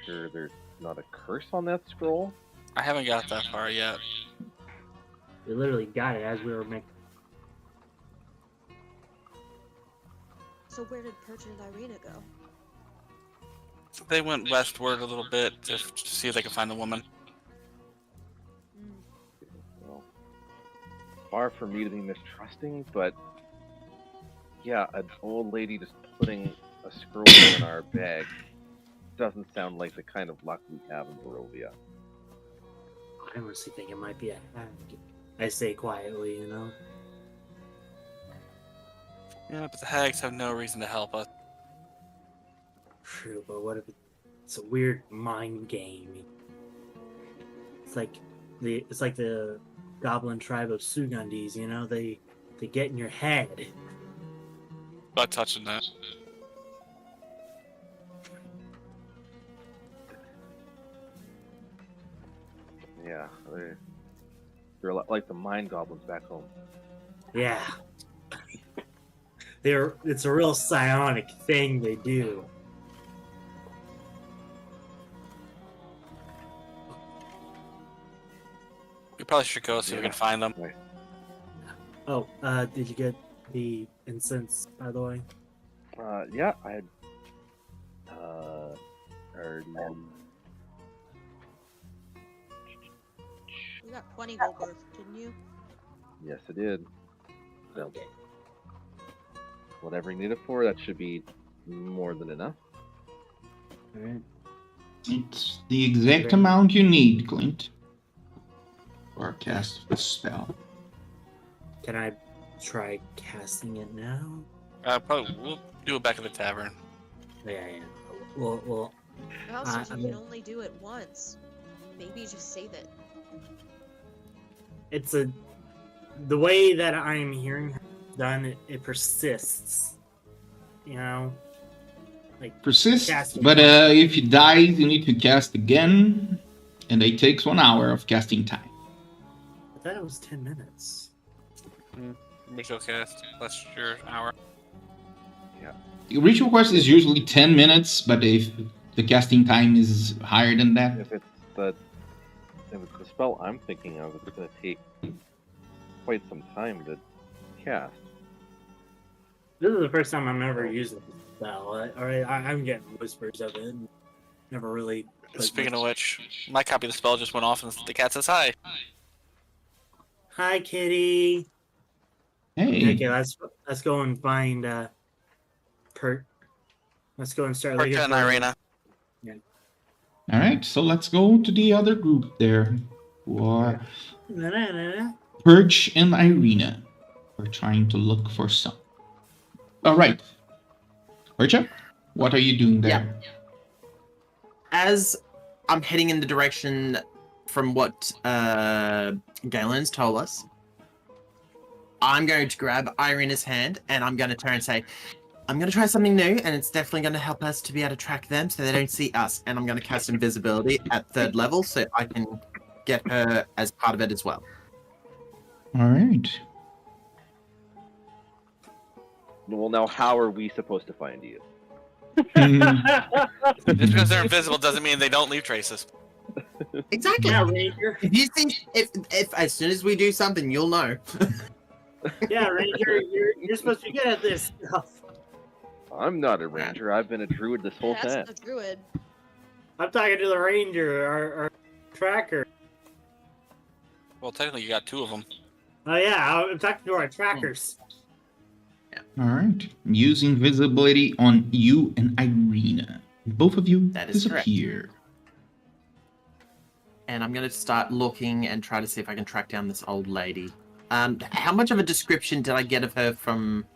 sure there's not a curse on that scroll? I haven't got that far yet. We literally got it as we were making. So where did Perch and Irina go? They went westward a little bit to see if they could find the woman. Well, far from me to be mistrusting, but yeah, an old lady just putting a scroll in our bag doesn't sound like the kind of luck we have in Barovia. I honestly think it might be a hag. I say quietly, Yeah, but the hags have no reason to help us. True, but what if it's a weird mind game? It's like the goblin tribe of Sugandis, they get in your head. Not touching that. Yeah, they're a lot like the mind goblins back home. Yeah. It's a real psionic thing they do. Probably should go see if we can find them. Oh, did you get the incense, by the way? Yeah, I had already. You got 20 gold worth, didn't you? Yes, I did. So, Okay. whatever you need it for, that should be more than enough. Alright. It's the exact amount you need, Clint. Or cast the spell. Can I try casting it now? Probably we'll do it back at the tavern. Yeah. Well, Or else if I you mean- can only do it once, maybe just save it. it's the way that I'm hearing her done, it persists. You know? Like, Persist, Cast but it. if you die, you need to cast again, and it takes 1 hour of casting time. I thought it was 10 minutes. Ritual cast. That's your hour. The ritual quest is usually 10 minutes, but if the casting time is higher than that, If it's the spell I'm thinking of, it's going to take quite some time to cast. This is the first time I'm ever using this spell. I'm getting whispers of it. And never really. put Speaking of much- which, my copy of the spell just went off and the cat says hi. Hi, kitty. hey, Okay, let's go and find Pert. Let's go and start looking Perka and for Irina. all right, so let's go to the other group there, who are Perch and Irina. We're trying to look for some. All right, Percha, what are you doing there? As I'm heading in the direction from what Galen's told us, I'm going to grab Irina's hand and I'm going to turn and say, I'm going to try something new, and it's definitely going to help us to be able to track them so they don't see us. And I'm going to cast invisibility at 3rd level so I can get her as part of it as well. All right. Well, now how are we supposed to find you? Just because they're invisible doesn't mean they don't leave traces. Exactly. Yeah, Ranger. If you see, if as soon as we do something, you'll know. Yeah, Ranger. You're supposed to be good at this stuff. I'm not a ranger. I've been a druid this whole That's time. the druid. I'm talking to the Ranger, our tracker. Well, technically, you got 2 of them. Oh yeah, I'm talking to our trackers. All right. Use invisibility on you and Irina. Both of you That is correct. disappear. And I'm going to start looking and try to see if I can track down this old lady. How much of a description did I get of her from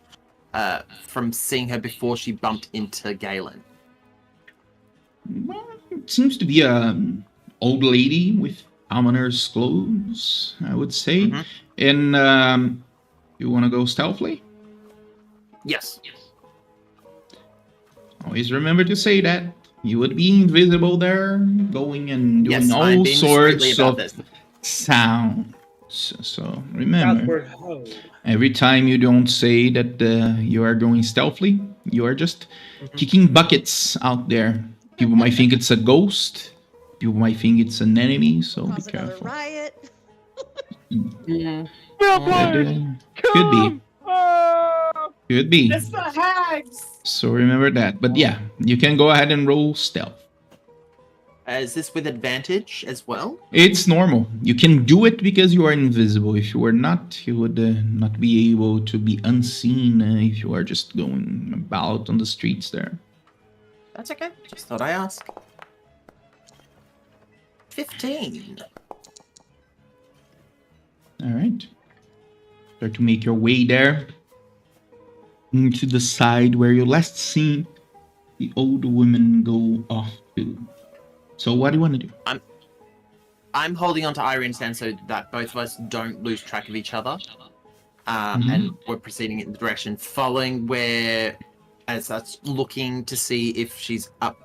seeing her before she bumped into Galen? Well, it seems to be a old lady with commoner's clothes, I would say. Mhm. And you want to go stealthily? Yes. Always remember to say that. You would be invisible there, going and doing Yes, I'm all being discreetly sorts about of this. sounds. So remember, Southward ho. every time you don't say that you are going stealthily, you are just Mhm. kicking buckets out there. People might think it's a ghost. People might think it's an enemy, so be Cause another careful. riot. Mm. Could be. Could be. It's the hags. So remember that. But yeah, you can go ahead and roll stealth. Is this with advantage as well? It's normal. You can do it because you are invisible. If you were not, you would not be able to be unseen if you are just going about on the streets there. That's okay. Just thought I asked. 15. All right. Start to make your way there into the side where you last seen the old woman go off to. So what do you want to do? I'm holding on to Irene's hand so that both of us don't lose track of each other. Mhm. And we're proceeding in the direction following where, as that's looking to see if she's up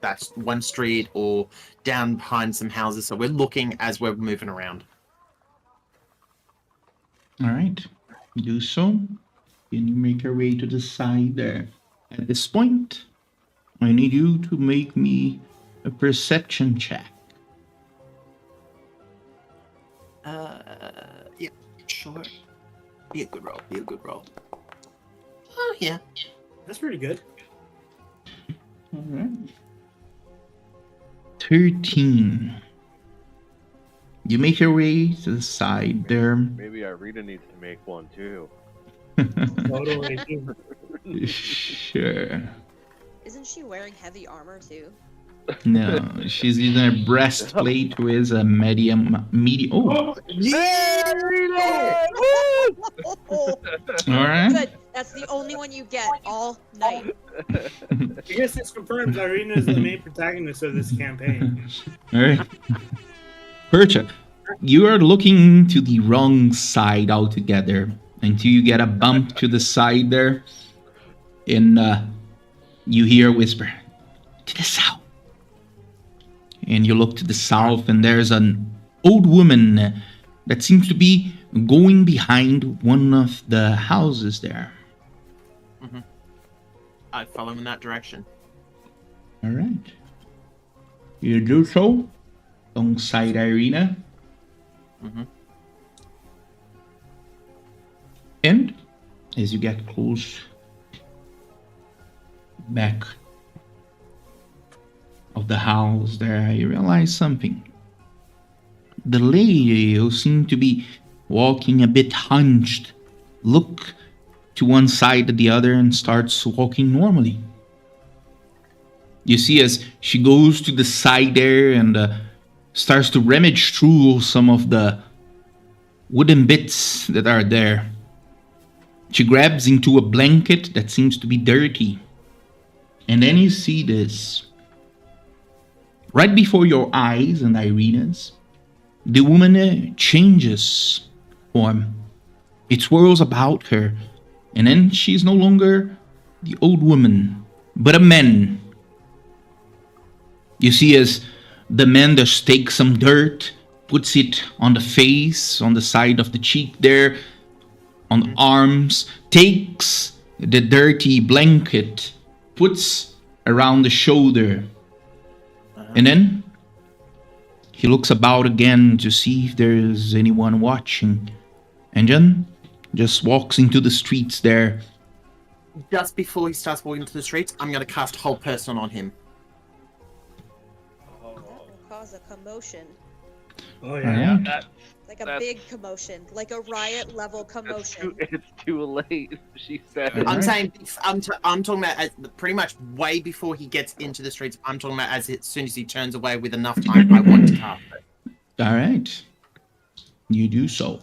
that one street or down behind some houses. So we're looking as we're moving around. All right. Do so. Can you make your way to the side there? At this point, I need you to make me a perception check. sure. Be a good roll. Be a good roll. Oh, yeah. That's pretty good. All right. 13. You make your way to the side there. Maybe Irina needs to make one too. Totally. Sure. Isn't she wearing heavy armor too? No, she's in a breastplate with a medium. Oh, Yeah! all right. Good. That's the only one you get all night. I guess this confirms Irina is the main protagonist of this campaign. All right. Percha, you are looking to the wrong side altogether until you get a bump to the side there, and you hear a whisper, "To the south." And you look to the south, and there's an old woman that seems to be going behind one of the houses there. I'd follow in that direction. All right. You do so alongside Irina. Mm-hmm. And as you get close back of the house there, you realize something. The lady who seemed to be walking a bit hunched look to one side or the other and starts walking normally. You see as she goes to the side there and starts to rummage through some of the wooden bits that are there. She grabs into a blanket that seems to be dirty. And then you see this. Right before your eyes and Irina's, the woman changes form. It swirls about her, and then she's no longer the old woman, but a man. You see as the man just takes some dirt, puts it on the face, on the side of the cheek there, on the arms, takes the dirty blanket, puts around the shoulder, and then he looks about again to see if there's anyone watching, and then just walks into the streets there. Just before he starts walking into the streets, I'm going to cast Whole Person on him. That will cause a commotion. Oh Yeah. Like a That's- big commotion. Like a riot level commotion. It's too late. She said it. Alright. I'm saying, I'm talking about pretty much way before he gets into the streets. I'm talking about as soon as he turns away with enough time, I want to cast it. All right. You do so.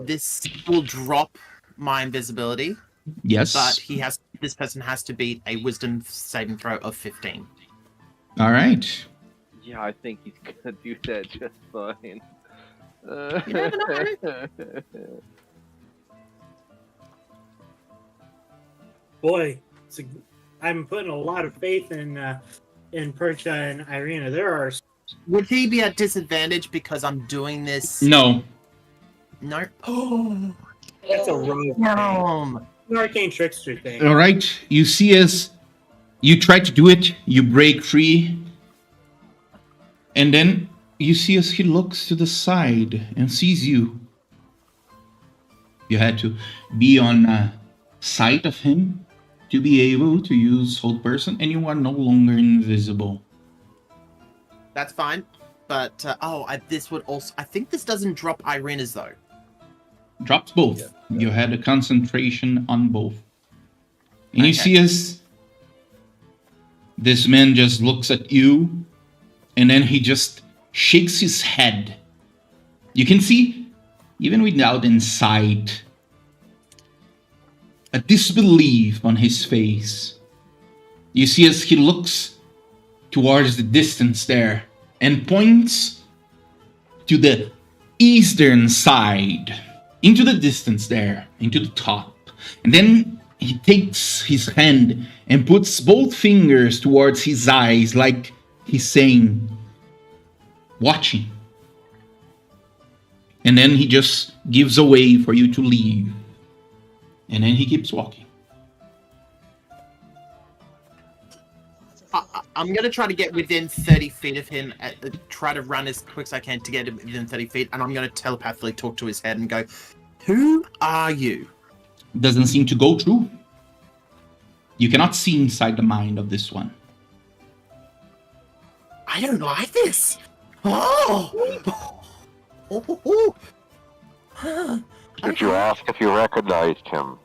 This will drop my invisibility, Yes. but this person has to beat a wisdom saving throw of 15. All right. Yeah, I think he's gonna do that just fine. You never know. Boy, I'm putting a lot of faith in Percha and Irina. There are Would he be at disadvantage because I'm doing this? No. No. Oh, that's a rogue no. an arcane trickster thing. All right. You see as you try to do it, you break free. And then you see as he looks to the side and sees you. You had to be on sight of him to be able to use Hold Person, and you are no longer invisible. That's fine. But this would also. I think this doesn't drop Irina's though. Drops both. Yeah. You had a concentration on both. And you Okay. see as this man just looks at you, and then he just shakes his head. You can see, even without insight, a disbelief on his face. You see as he looks towards the distance there and points to the eastern side, into the distance there, into the top. And then he takes his hand and puts both fingers towards his eyes like he's saying, watching. And then he just gives away for you to leave. And then he keeps walking. I'm gonna try to get within 30 feet of him. Try to run as quick as I can to get him within 30 feet, and I'm gonna telepathically talk to his head and go, "Who are you?" Doesn't seem to go through. You cannot see inside the mind of this one. I don't like this. Oh. Did you ask if you recognized him?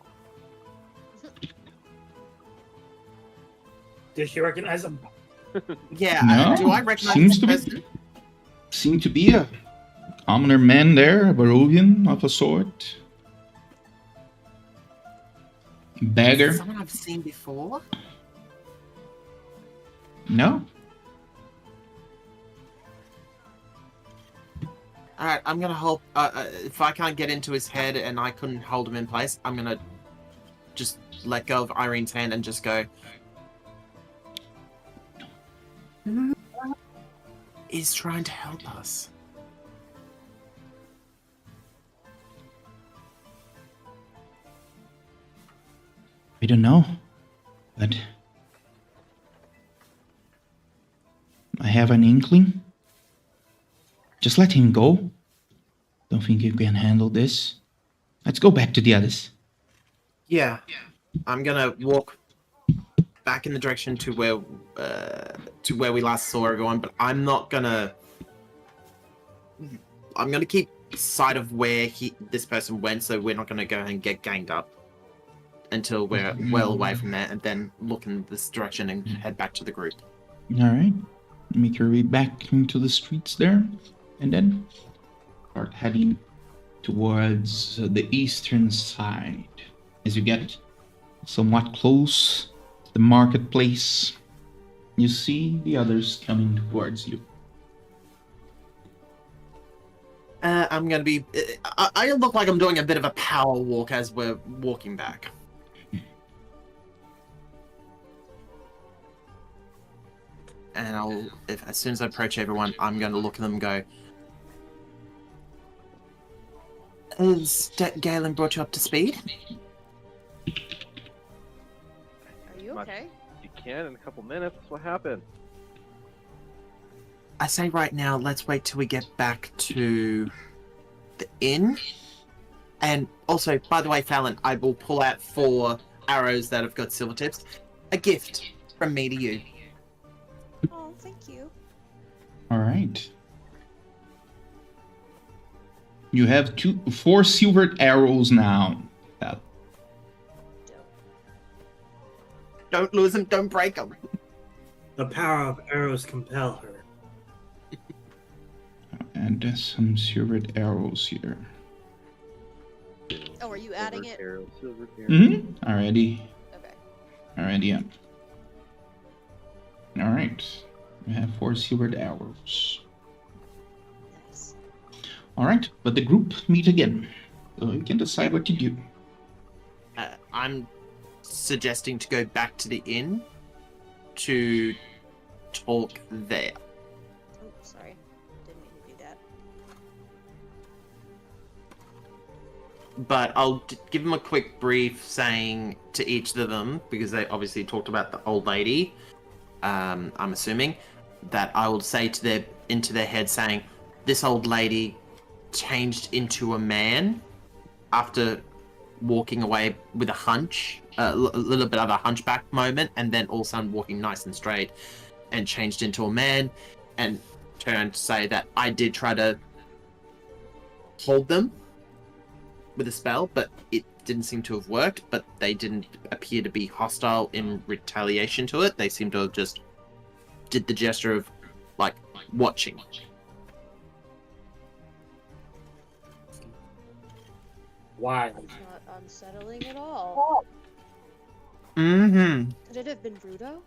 Did she recognize him? Yeah. No, Do I recognize seems this to be- person? Seem to be a commoner man there, a Barovian of a sort. Beggar? Someone I've seen before? No. Alright, I'm gonna hold. If I can't get into his head and I couldn't hold him in place, I'm gonna just let go of Irene's hand and just go. Who is trying to help us? I don't know, but I have an inkling. Just let him go. Don't think you can handle this. Let's go back to the others. Yeah. I'm gonna walk back in the direction to where we last saw everyone, but I'm not gonna. I'm gonna keep sight of where this person went, so we're not gonna go and get ganged up until we're well away from there, and then look in this direction and head back to the group. All right. Make your way back into the streets there, and then start heading towards the eastern side. As you get somewhat close to the marketplace, you see the others coming towards you. I'm gonna be. I look like I'm doing a bit of a power walk as we're walking back. And as soon as I approach everyone, I'm going to look at them and go, "Has Galen brought you up to speed?" Are you okay? You can in a couple minutes. What happened? I say right now, let's wait till we get back to the inn. And also, by the way, Fallon, I will pull out 4 arrows that have got silver tips. A gift from me to you. Oh, thank you. All right. You have 4 silvered arrows now. Dope. Don't lose them, don't break them. The power of arrows compel her. And there's some silvered arrows here. Oh, are you adding it? Arrow, silver arrow. Mm-hmm. Already. Okay. Already up. All right. We have 4 silvered arrows. Nice. All right, but the group meet again. So you can decide what to do. I'm suggesting to go back to the inn to talk there. Oh, sorry. Didn't mean to do that. But I'll give them a quick brief saying to each of them, because they obviously talked about the old lady, I'm assuming, that I will say into their head saying, this old lady changed into a man after walking away with a hunch, a little bit of a hunchback moment, and then all of a sudden walking nice and straight and changed into a man, and turned to say that I did try to hold them with a spell, but it didn't seem to have worked, but they didn't appear to be hostile in retaliation to it. They seem to have just did the gesture of, like, watching. Why? Not unsettling at all. Mm-hmm. Could it have been Bruto?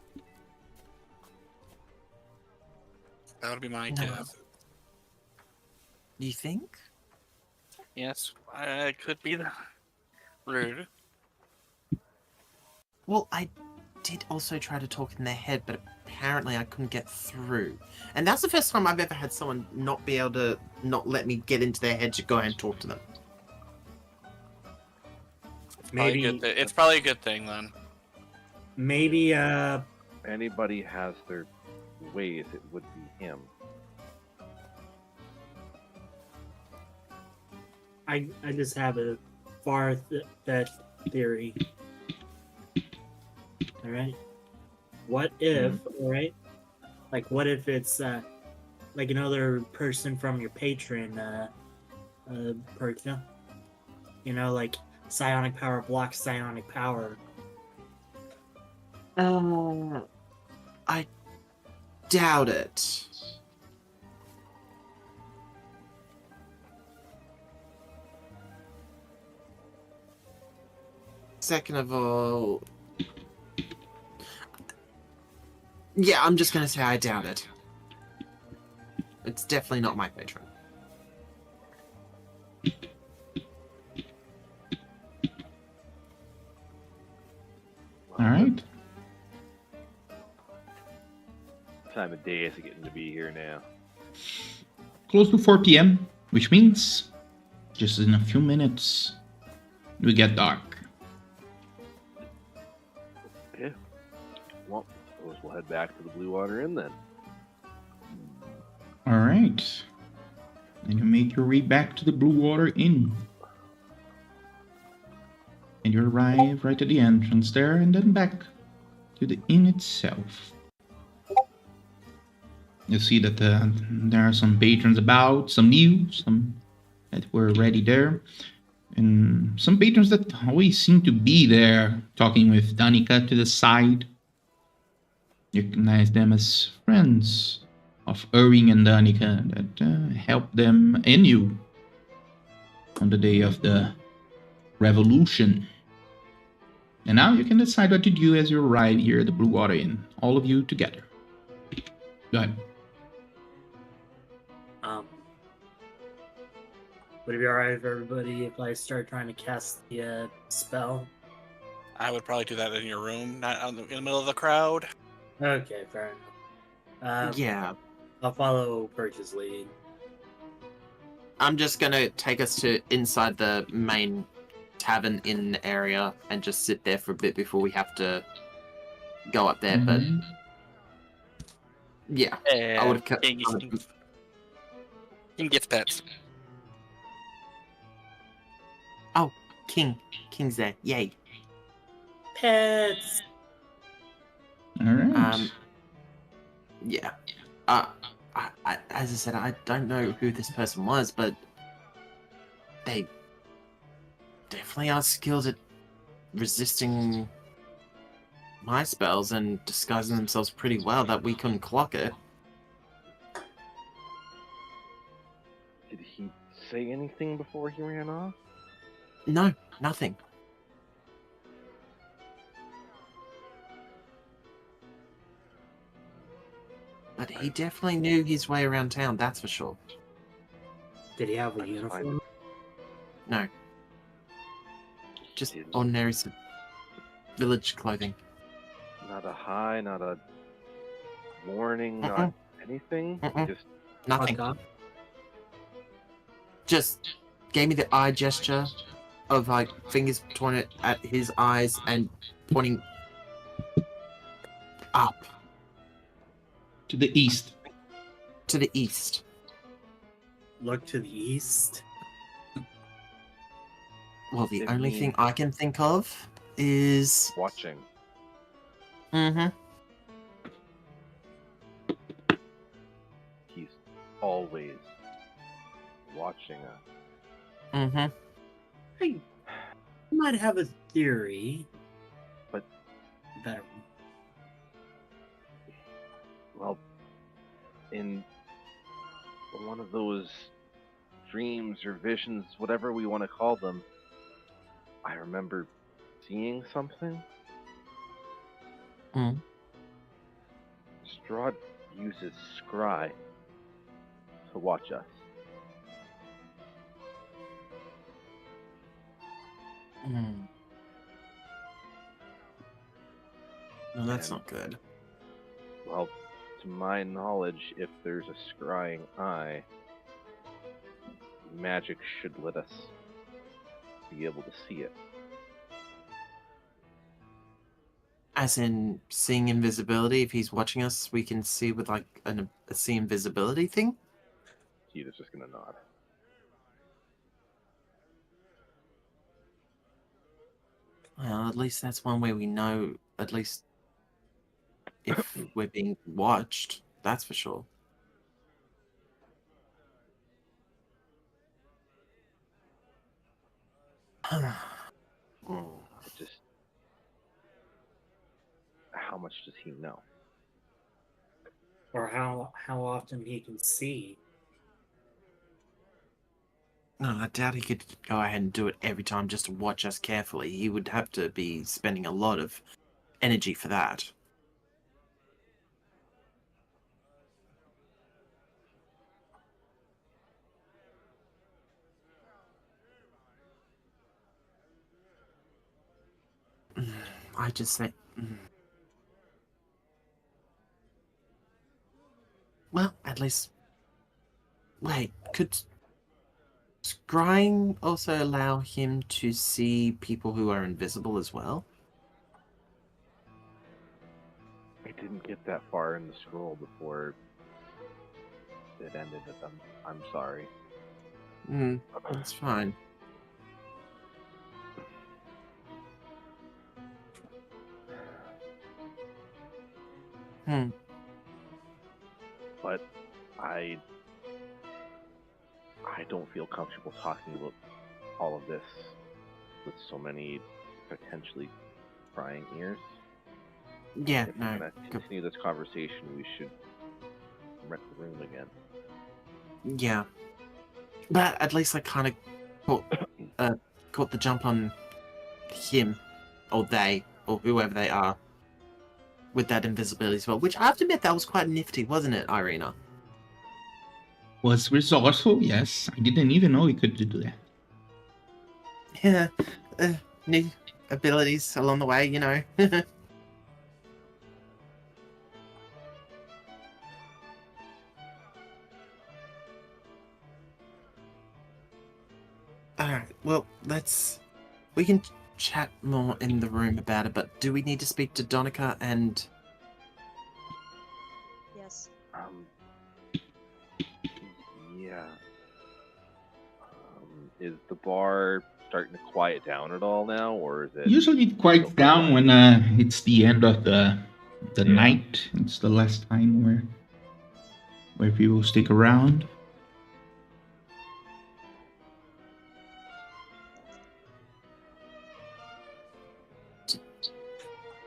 That would be my No. guess. You think? Yes, it could be that. Rude. Well, I did also try to talk in their head, but apparently I couldn't get through. And that's the first time I've ever had someone not be able to not let me get into their head to go and talk to them. Probably a good it's probably a good thing then. Maybe Anybody has their ways, it would be him. I just have a far-fetched theory. All right. What if, all right? Like, what if it's like another person from your patron perk, you know, like psionic power blocks psionic power. I doubt it. Second of all, yeah, I'm just gonna say I doubt it. It's definitely not my patron. All right. What time of day is it getting to be here now? Close to 4 p.m., which means just in a few minutes we get dark. Okay. Well, I suppose we'll head back to the Blue Water Inn then. All right. And you make your way back to the Blue Water Inn. And you arrive right at the entrance there and then back to the inn itself. You see that there are some patrons about, some new, some that were already there, and some patrons that always seem to be there, talking with Danica to the side. You recognize them as friends of Erwin and Danica that helped them and you on the day of the revolution. And now you can decide what to do as you arrive here at the Blue Water Inn, all of you together. Go ahead. Would it be alright with everybody if I start trying to cast the spell? I would probably do that in your room, not out in the middle of the crowd. Okay, fair enough. Yeah, I'll follow Perch's lead. I'm just gonna take us to inside the main tavern inn area and just sit there for a bit before we have to go up there. But yeah, Yeah, I would have King gets pets. King's there. Yay. Pets! All right. Yeah. As I said, I don't know who this person was, but they definitely are skilled at resisting my spells and disguising themselves pretty well that we couldn't clock it. Did he say anything before he ran off? No, nothing. But he definitely knew his way around town, that's for sure. Did he have a That's uniform? No. Just Didn't. ordinary village clothing. Not a high, not a warning, Mm-mm. not anything? Mm-mm. Just Nothing. Fuck off. Just gave me the eye gesture of like fingers pointing at his eyes and pointing up To the east. to the east. Look to the east. Well, the It only means- thing I can think of is watching. He's always watching us. I might have a theory. But- Better. Well, in one of those dreams or visions, whatever we want to call them, I remember seeing something. Mm. Strahd uses scry to watch us. No, that's And- not good. Well, to my knowledge, if there's a scrying eye, magic should let us be able to see it. As in seeing invisibility. If he's watching us, we can see with like a see invisibility thing. Keita's just gonna nod. Well, at least that's one way we know. At least if we're being watched, that's for sure. It just. How much does he know? Or how often he can see. No, I doubt he could go ahead and do it every time just to watch us carefully. He would have to be spending a lot of energy for that. I just think. Well, at least. Wait, could scrying also allow him to see people who are invisible as well? I didn't get that far in the scroll before it ended. I'm sorry. That's fine. But I don't feel comfortable talking about all of this with so many potentially prying ears. Yeah, If no. we're gonna continue this conversation, we should rent the room again. Yeah. But at least I kind of caught the jump on him, or they, or whoever they are, with that invisibility as well. Which I have to admit, that was quite nifty, wasn't it, Irina? Was resourceful, yes. I didn't even know he could do that. Yeah. New abilities along the way, you know. Alright, well, we can chat more in the room about it, but do we need to speak to Donica and... Yes. Yeah. Is the bar starting to quiet down at all now, or is it? Usually it quiets down when it's the end of the night. It's the last time where people stick around.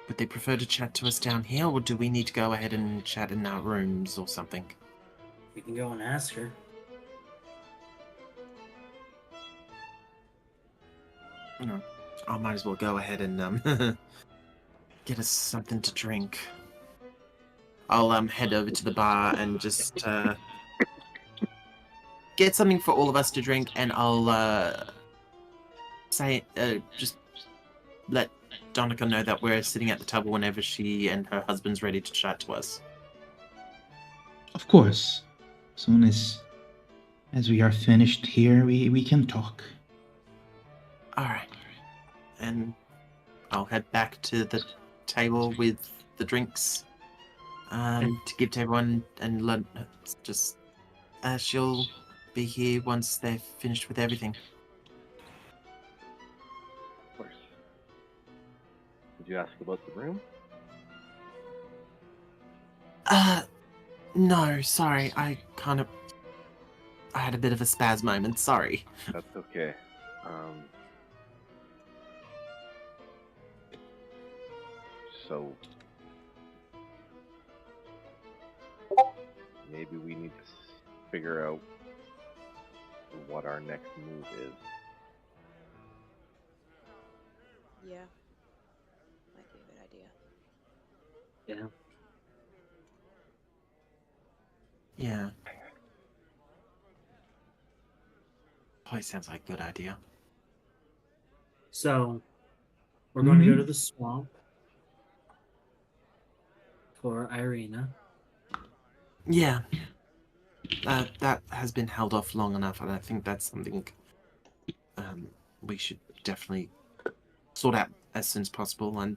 Would they prefer to chat to us down here, or do we need to go ahead and chat in our rooms or something? We can go and ask her. No. I might as well go ahead and get us something to drink. I'll head over to the bar and just get something for all of us to drink, and I'll just let Donica know that we're sitting at the table whenever she and her husband's ready to chat to us. Of course. As soon as we are finished here, we can talk. Alright. And I'll head back to the table with the drinks to give to everyone, and she'll be here once they're finished with everything. Of course. Did you ask about the room? No, sorry. I had a bit of a spaz moment, sorry. That's okay. So maybe we need to figure out what our next move is. Yeah. Might be a good idea. Yeah. Yeah. Probably sounds like a good idea. So, we're going to go to the swamp for Irina. Yeah. That has been held off long enough, and I think that's something we should definitely sort out as soon as possible, and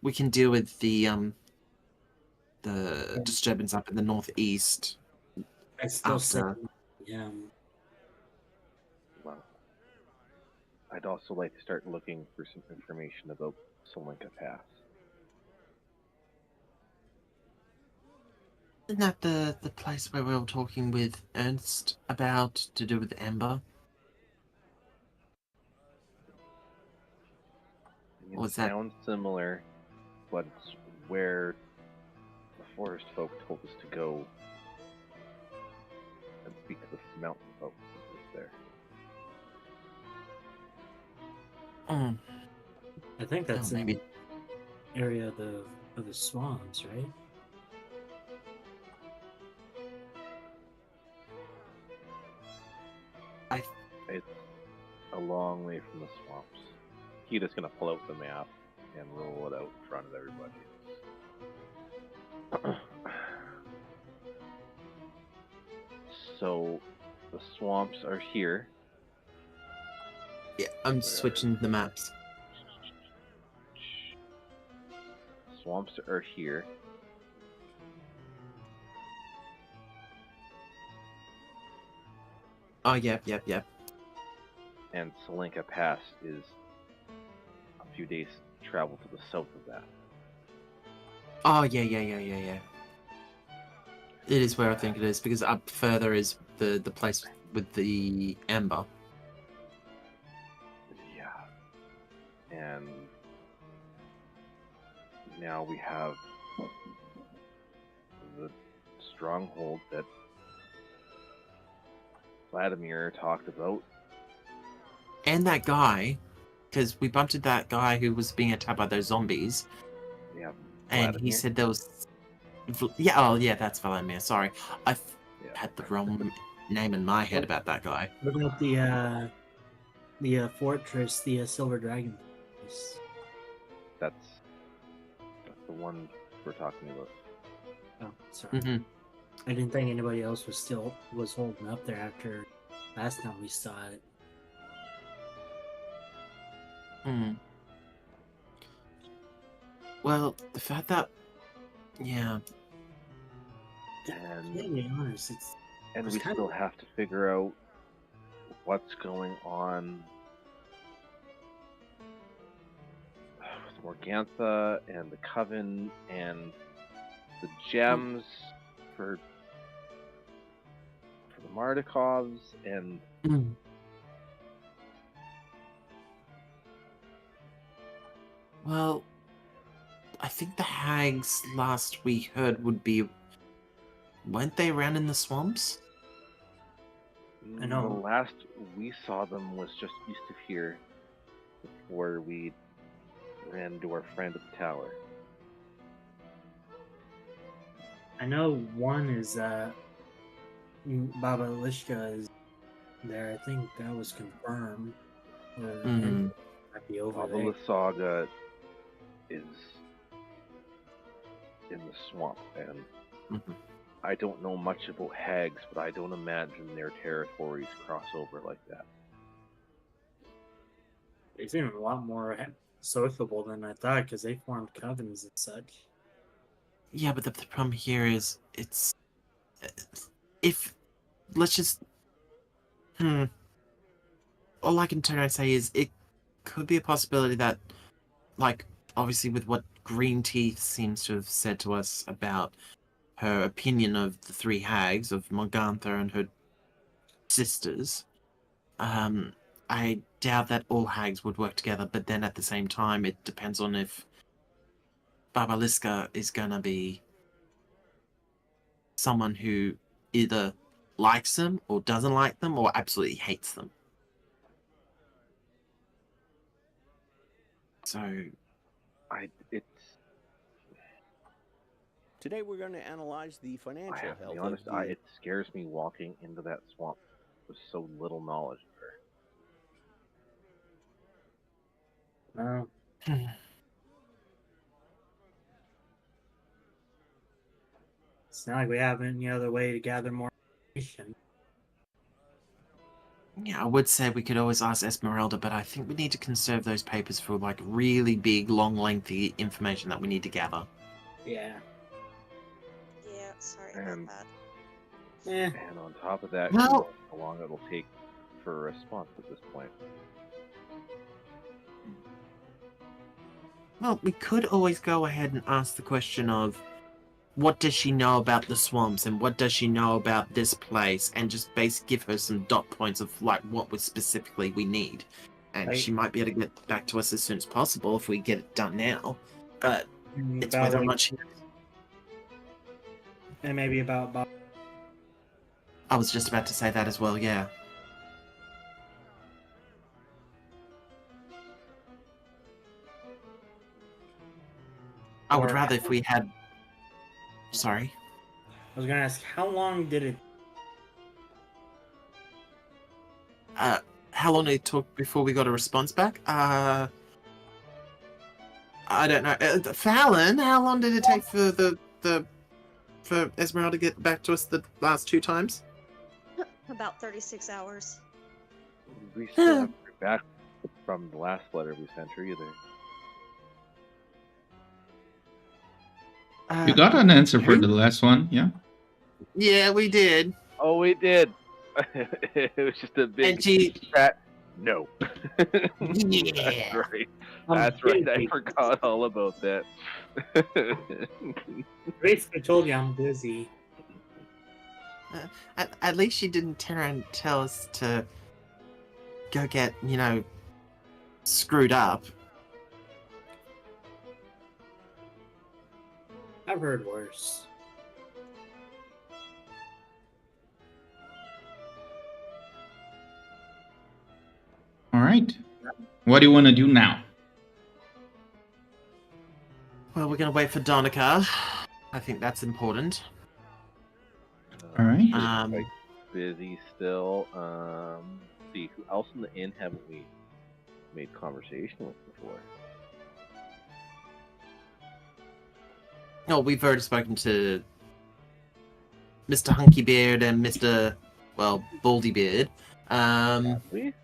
we can deal with the disturbance up in the northeast I still say, after. yeah. Well, I'd also like to start looking for some information about Solinka Pass. Isn't that the place where we were talking with Ernst about to do with Amber? It Was that? sounds similar, but it's where the forest folk told us to go and speak to the mountain folk who live there. Mm, I think that's in maybe. the area of the swamps, right? It's a long way from the swamps. Kita's gonna pull out the map and roll it out in front of everybody. So, the swamps are here. Yeah, I'm switching the maps. Swamps are here. Oh, yep. And Solinka Pass is a few days travel to the south of that. Oh, yeah. It is where I think it is, because up further is the place with the amber. Yeah. And now we have the stronghold that Vladimir talked about. And that guy, because we bumped into that guy who was being attacked by those zombies, Yeah, and he Vladimir. said there was. Yeah, oh, yeah, that's Vladimir. Sorry. I Yeah. had the wrong name in my head about that guy. What about the fortress, the Silver Dragon Fortress? That's the one we're talking about. Oh, sorry. Hmm. I didn't think anybody else was holding up there after last time we saw it. Hmm. Well, the fact that. Yeah. And, To be honest, and it's we kind still of- have to figure out what's going on with Morgantha and the Coven and the gems for the Mardikovs and Mm. Well, I think the hags last we heard would be. Weren't they around in the swamps? I know. The last we saw them was just east of here before we ran to our friend at the tower. I know one is Baba Lishka is there. I think that was confirmed. Or Mhm. might be over Baba there. Lysaga is in the swamp, and Mhm. I don't know much about hags, but I don't imagine their territories cross over like that. They seem a lot more sociable than I thought because they formed covens and such. Yeah, but the problem here is it's if let's just all I can turn around and say is it could be a possibility that, like, obviously with what Green Teeth seems to have said to us about her opinion of the three hags of Morgantha and her sisters, I doubt that all hags would work together. But then at the same time, it depends on if Babaliska is gonna be someone who either likes them or doesn't like them or absolutely hates them. So It's Today we're going to analyze the I financial have to be health honest, of the... it scares me walking into that swamp with so little knowledge of her. No, it's not like we have any other way to gather more information. Yeah, I would say we could always ask Esmeralda, but I think we need to conserve those papers for like really big, long, lengthy information that we need to gather. Yeah. Yeah, sorry And- about that. Eh. And on top of that, Well- who knows how long it'll take for a response at this point. Well, we could always go ahead and ask the question of what does she know about the swamps and what does she know about this place, and just give her some dot points of like what specifically we need. And Right. she might be able to get back to us as soon as possible if we get it done now. But it's About, whether or like, not she. and maybe about Bob. I was just about to say that as well, yeah. I would Or- rather if we had. Sorry. I was gonna ask, how long did it? How long did it took before we got a response back? I don't know. Fallon, how long did it take for for Esmeralda to get back to us the last 2 times? About 36 hours. We still haven't heard back from the last letter we sent her either. You got an answer for the last one, yeah? Yeah, we did. Oh, we did. It was just a big And she. fat no. Yeah. That's right. That's right. I forgot all about that. Basically told you I'm busy. At least she didn't turn around and tell us to go get, screwed up. I've heard worse. All right. What do you want to do now? Well, we're gonna wait for Donica. I think that's important. All right. Quite busy still. See, who else in the inn haven't we made conversation with before? No, we've already spoken to Mr. Hunky Beard and Mr. Baldy Beard. Have we? Did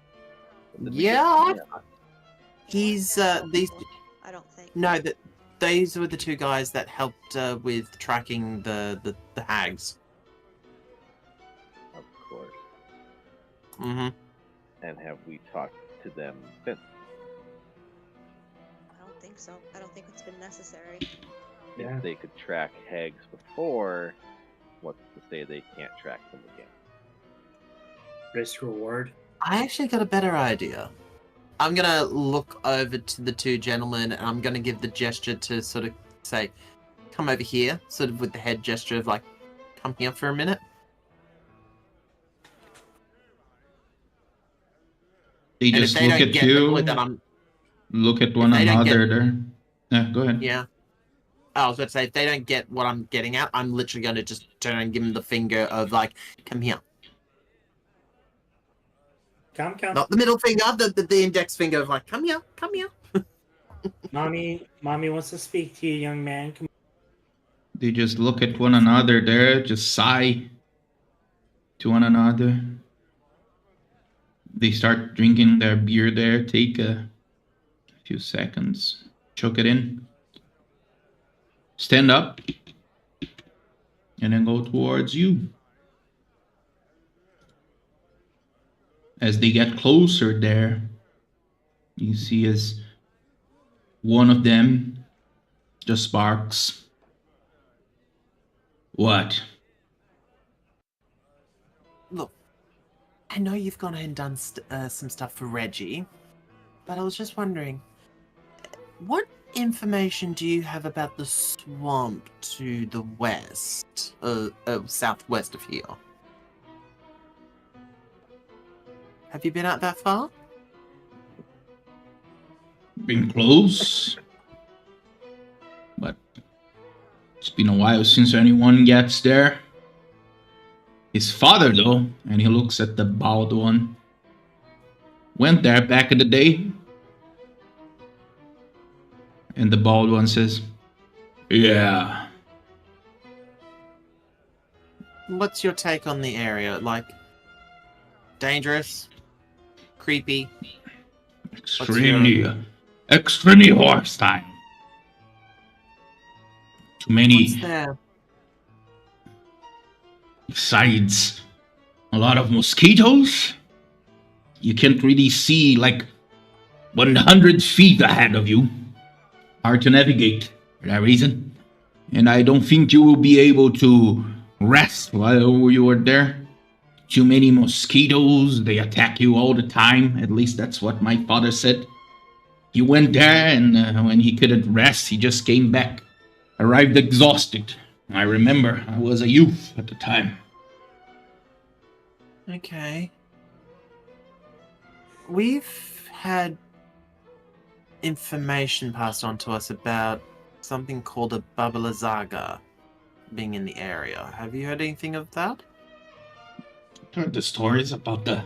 we Yeah, get- he's these. I don't think. No, these were the 2 guys that helped with tracking the hags. Of course. Mm-hmm. And have we talked to them since? I don't think so. I don't think it's been necessary. Yeah. If they could track hags before, what's to say they can't track them again? Risk reward. I actually got a better idea. I'm gonna look over to the 2 gentlemen and I'm gonna give the gesture to sort of say, come over here, sort of with the head gesture of like, come here for a minute. They And if just they look don't at get the you, point that I'm, look at one they don't another there. Yeah, go ahead. yeah. I was about to say, if they don't get what I'm getting at, I'm literally going to just turn and give them the finger of like, come here. Come. Not the middle finger, the index finger of like, come here, come here. Mommy wants to speak to you, young man. Come They just look at one another there, just sigh to one another. They start drinking their beer there, take a few seconds, chuck it in, stand up, and then go towards you. As they get closer there, you see as one of them just barks. What? Look, I know you've gone ahead and done some stuff for Reggie, but I was just wondering, what information do you have about the swamp to the west, southwest of here? Have you been out that far? Been close, but it's been a while since anyone gets there. His father, though, and he looks at the bald one, went there back in the day. And the bald one says, yeah. What's your take on the area? Like, dangerous? creepy. Extremely horrifying. Too many. What's there? Besides a lot of mosquitoes, you can't really see like 100 feet ahead of you. Hard to navigate for that reason. And I don't think you will be able to rest while you are there. Too many mosquitoes, they attack you all the time. At least that's what my father said. He went there, and when he couldn't rest, he just came back. Arrived exhausted. I remember I was a youth at the time. Okay. We've had information passed on to us about something called a Babalazaga being in the area. Have you heard anything of that? Heard the stories about the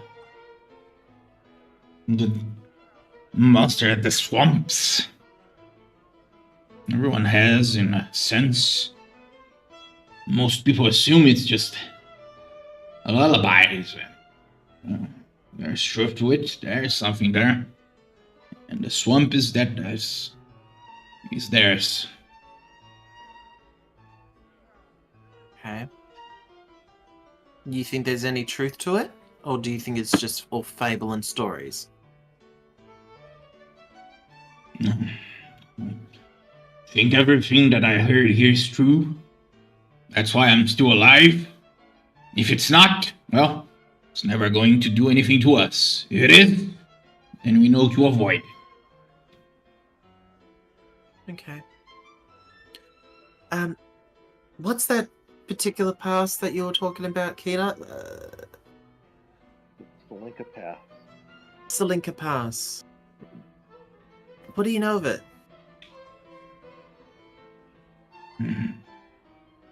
monster at the swamps. Everyone has, in a sense. Most people assume it's just a lullaby. There's truth to it. There's something there. And the swamp is theirs. Okay. Do you think there's any truth to it? Or do you think it's just all fable and stories? Think everything that I heard here is true. That's why I'm still alive. If it's not, well, it's never going to do anything to us. If it is, then we know to avoid. Okay. What's that particular pass that you were talking about, Kina? Salinka Pass. Salinka Pass. What do you know of it?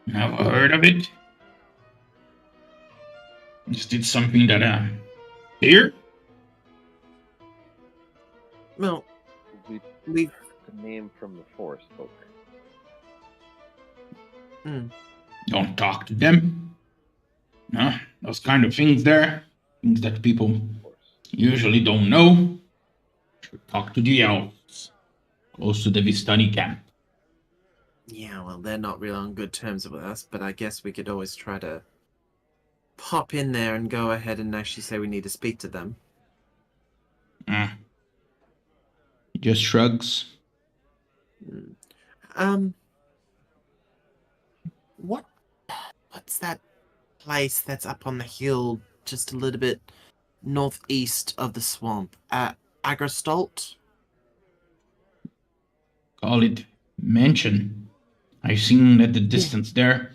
Never heard of it. Just did something that, here? Well, We we've... the name from the forest book. Don't talk to them. No, those kind of things there. Things that people usually don't know. Should talk to the elves. Close to the Vistani camp. Yeah, well, they're not really on good terms with us, but I guess we could always try to pop in there and go ahead and actually say we need to speak to them. He just shrugs. What's that place that's up on the hill just a little bit northeast of the swamp? Agrostalt? Call it mansion. I've seen at the distance there.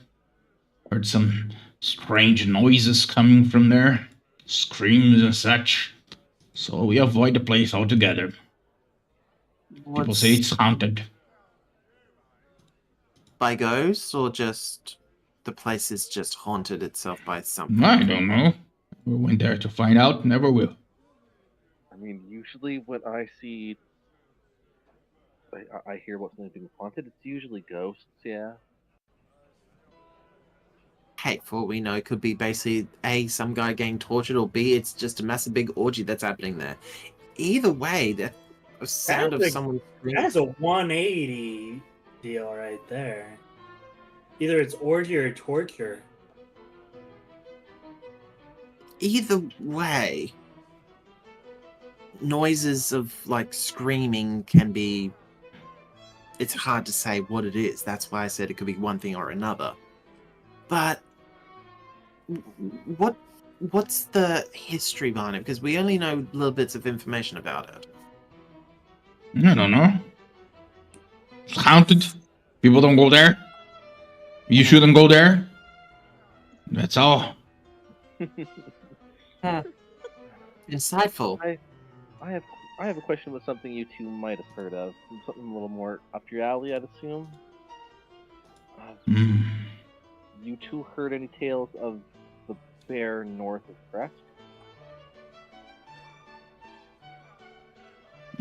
Heard some strange noises coming from there. Screams and such. So we avoid the place altogether. People say it's haunted. By ghosts, or just the place is just haunted itself by something? I don't know. We went there to find out. Never will. I mean, usually when I see, I hear what's being haunted, it's usually ghosts, yeah. Hey, for all we know, it could be basically A, some guy getting tortured, or B, it's just a massive big orgy that's happening there. Either way, the sound of someone screaming... That's a 180 deal right there. Either it's orgy or torture. Either way, noises of, like, screaming can be... It's hard to say what it is. That's why I said it could be one thing or another. But what's the history behind it? Because we only know little bits of information about it. I don't know. It's haunted. People don't go there. You shouldn't go there. That's all. Insightful. I have a question with something you two might have heard of. Something a little more up your alley, I'd assume. You two heard any tales of the bear north of Crest?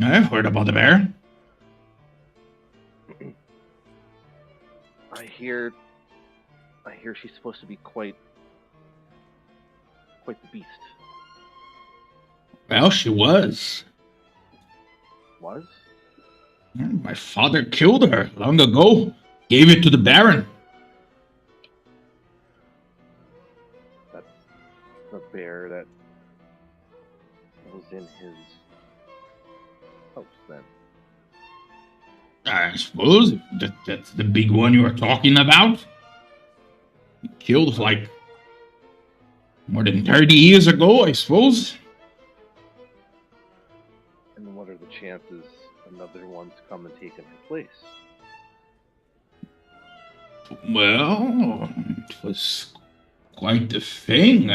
I've heard about the bear. I hear she's supposed to be quite the beast. Well, she was. Was? My father killed her long ago. Gave it to the Baron. That's the bear that was in his house then. I suppose that's the big one you were talking about. He killed like more than 30 years ago, I suppose. And what are the chances another one's come and taken her place? Well, it was quite the thing.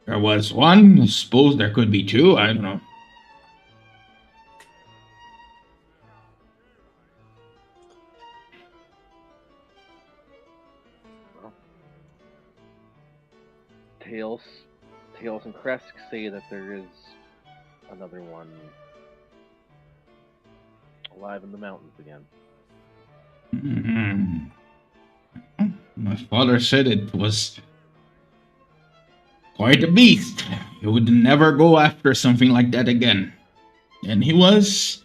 There was one. I suppose there could be two. I don't know. Well, Tails and Kresk say that there is another one alive in the mountains again. Mhm. My father said it was quite a beast. He would never go after something like that again. And he was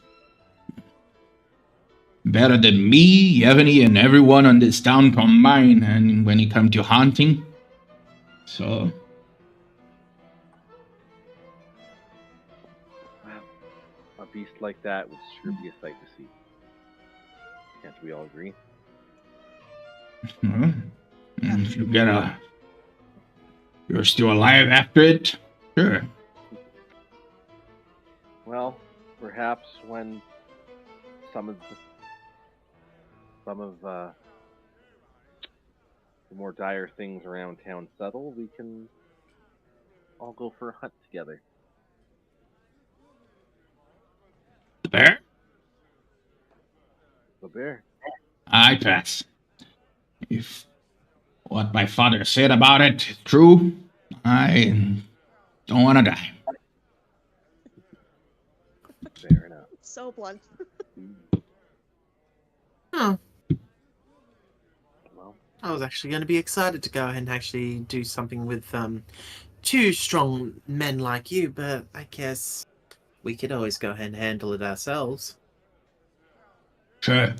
better than me, Yevony, and everyone on this town combined. And when it come to hunting, so Wow, a beast like that would sure be a sight to see. Can't we all agree? if you you're still alive after it, sure. Well, perhaps when some of the more dire things around town settle, we can all go for a hunt together. The bear? The bear. I pass. If what my father said about it is true, I don't want to die. Fair enough. So blunt. Oh, Well, I was actually going to be excited to go ahead and actually do something with two strong men like you, but I guess we could always go ahead and handle it ourselves. Sure.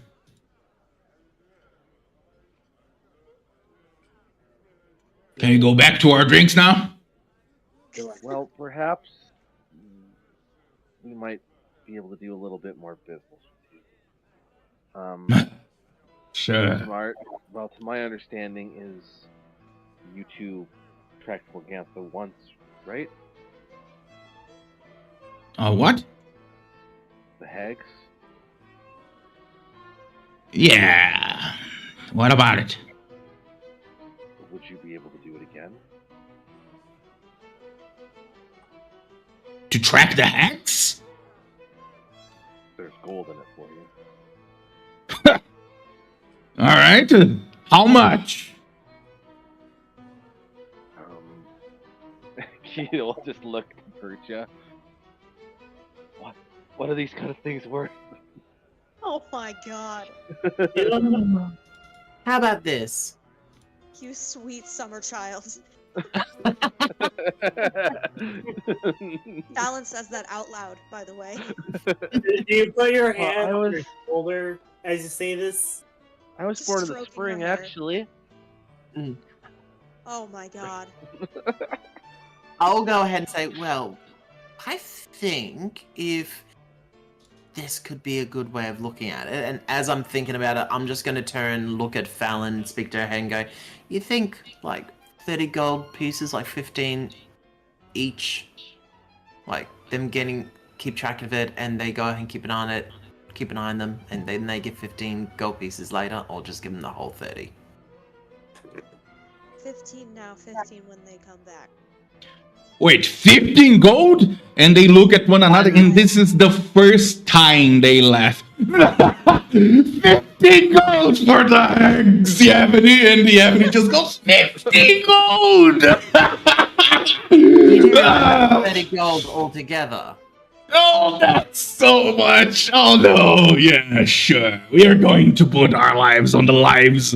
Can we go back to our drinks now? well, perhaps we might be able to do a little bit more business with you. Sure. To my understanding, is you two tracked Morgantha once, right? What? The hags? Yeah. What about it? Would you be able to do it again? To track the hacks? There's gold in it for you. All right. How much? He'll just look at Percha. What are these kind of things worth? Oh my god. How about this? You sweet summer child. Fallon says that out loud, by the way. Do you put your hand I on was- your shoulder as you say this? I was Just born in the stroking spring, her hair. actually. Oh my god. I'll go ahead and say, well, I think if this could be a good way of looking at it, and as I'm thinking about it, I'm just going to turn, look at Fallon, speak to her and go, you think like 30 gold pieces, like 15 each, like them keep track of it, and they go ahead and keep an eye on it, keep an eye on them, and then they get 15 gold pieces later, or just give them the whole 30. 15 now, 15 when they come back. Wait, 15 gold? And they look at one another, and this is the first time they laugh. 15 gold for the hags, Yevony, and the Yevony just goes, 50 gold! You do have 30 gold altogether. Oh, that's so much! Oh no, yeah, sure. We are going to put our lives on the lives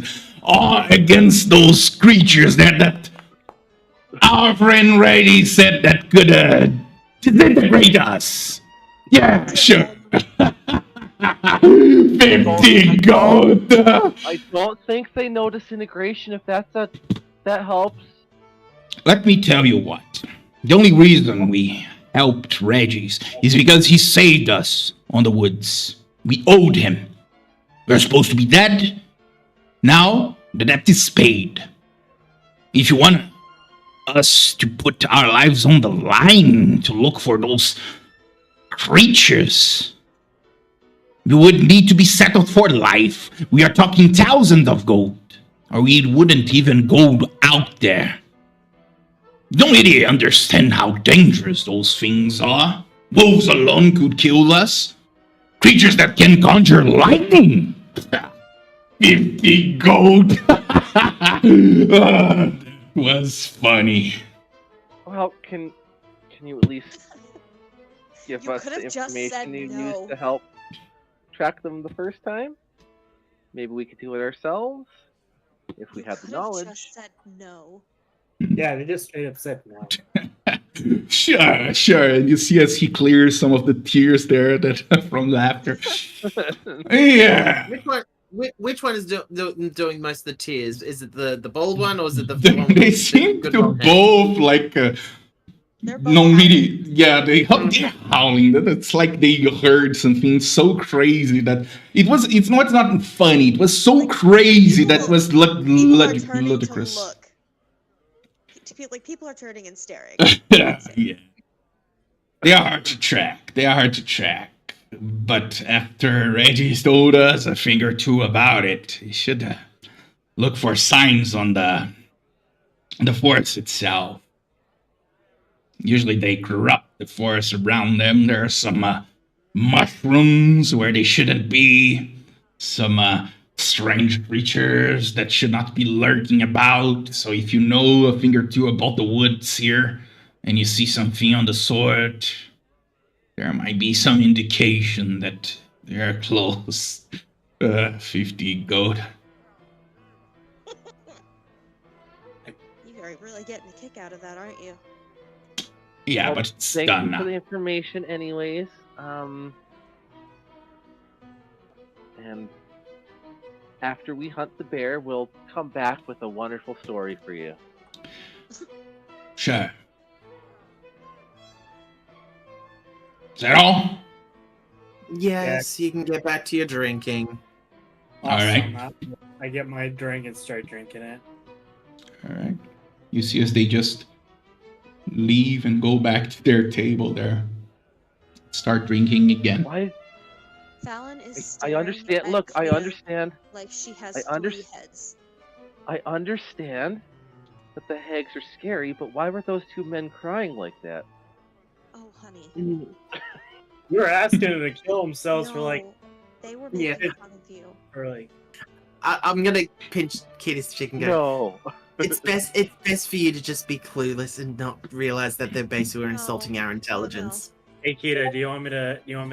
against those creatures that our friend Rady said that could Disintegrate us! Yeah, sure. 50 gold! I don't think they know disintegration. If that helps. Let me tell you what. The only reason we helped Regis is because he saved us on the woods. We owed him. We're supposed to be dead. Now, the debt is paid. If you want us to put our lives on the line to look for those creatures, we would need to be settled for life. We are talking thousands of gold, or we wouldn't even go out there. You don't really understand how dangerous those things are. Wolves alone could kill us. Creatures that can conjure lightning. 50 gold. That was funny. Well, can you at least give You us could the have just said information you no. used to help track them the first time? Maybe we could do it ourselves if we You had the could have knowledge. just said no. Yeah, they just straight up said no. Sure. And you see as he clears some of the tears there that from laughter. Yeah. Which one is doing most of the tears? Is it the bold one or is it the They, one with they the seem good to long hair? both like They're both no howling. really they're howling. It's like they heard something so crazy that it's not funny. It was so Like, crazy that people- was People are turning to ludicrous. look. People are turning and staring. Yeah. They are hard to track. But after Reggie's told us a thing or two about it, you should look for signs on the forest itself. Usually they corrupt the forest around them. There are some mushrooms where they shouldn't be. Some strange creatures that should not be lurking about. So if you know a thing or two about the woods here, and you see something on the sword, there might be some indication that they are close. 50 gold. You are really getting a kick out of that, aren't you? Yeah, Well, but it's thank done you for the now. information, anyways. And after we hunt the bear, we'll come back with a wonderful story for you. Sure. Is that all? Yes, you can get back to your drinking. Alright. Awesome. I get my drink and start drinking it. All right. You see as they just leave and go back to their table there. Start drinking again. Why? Fallon is I staring understand. at Look, I Kita understand. like she has I under- 3 heads. I understand that the hags are scary, but why were those two men crying like that? Oh, honey. You were asking them to kill themselves for like No, they were Yeah. making fun of you. early. I'm gonna pinch Kitty's cheek and go. No. It's best for you to just be clueless and not realize that they're basically No. insulting our intelligence. Hey Kita, do you want me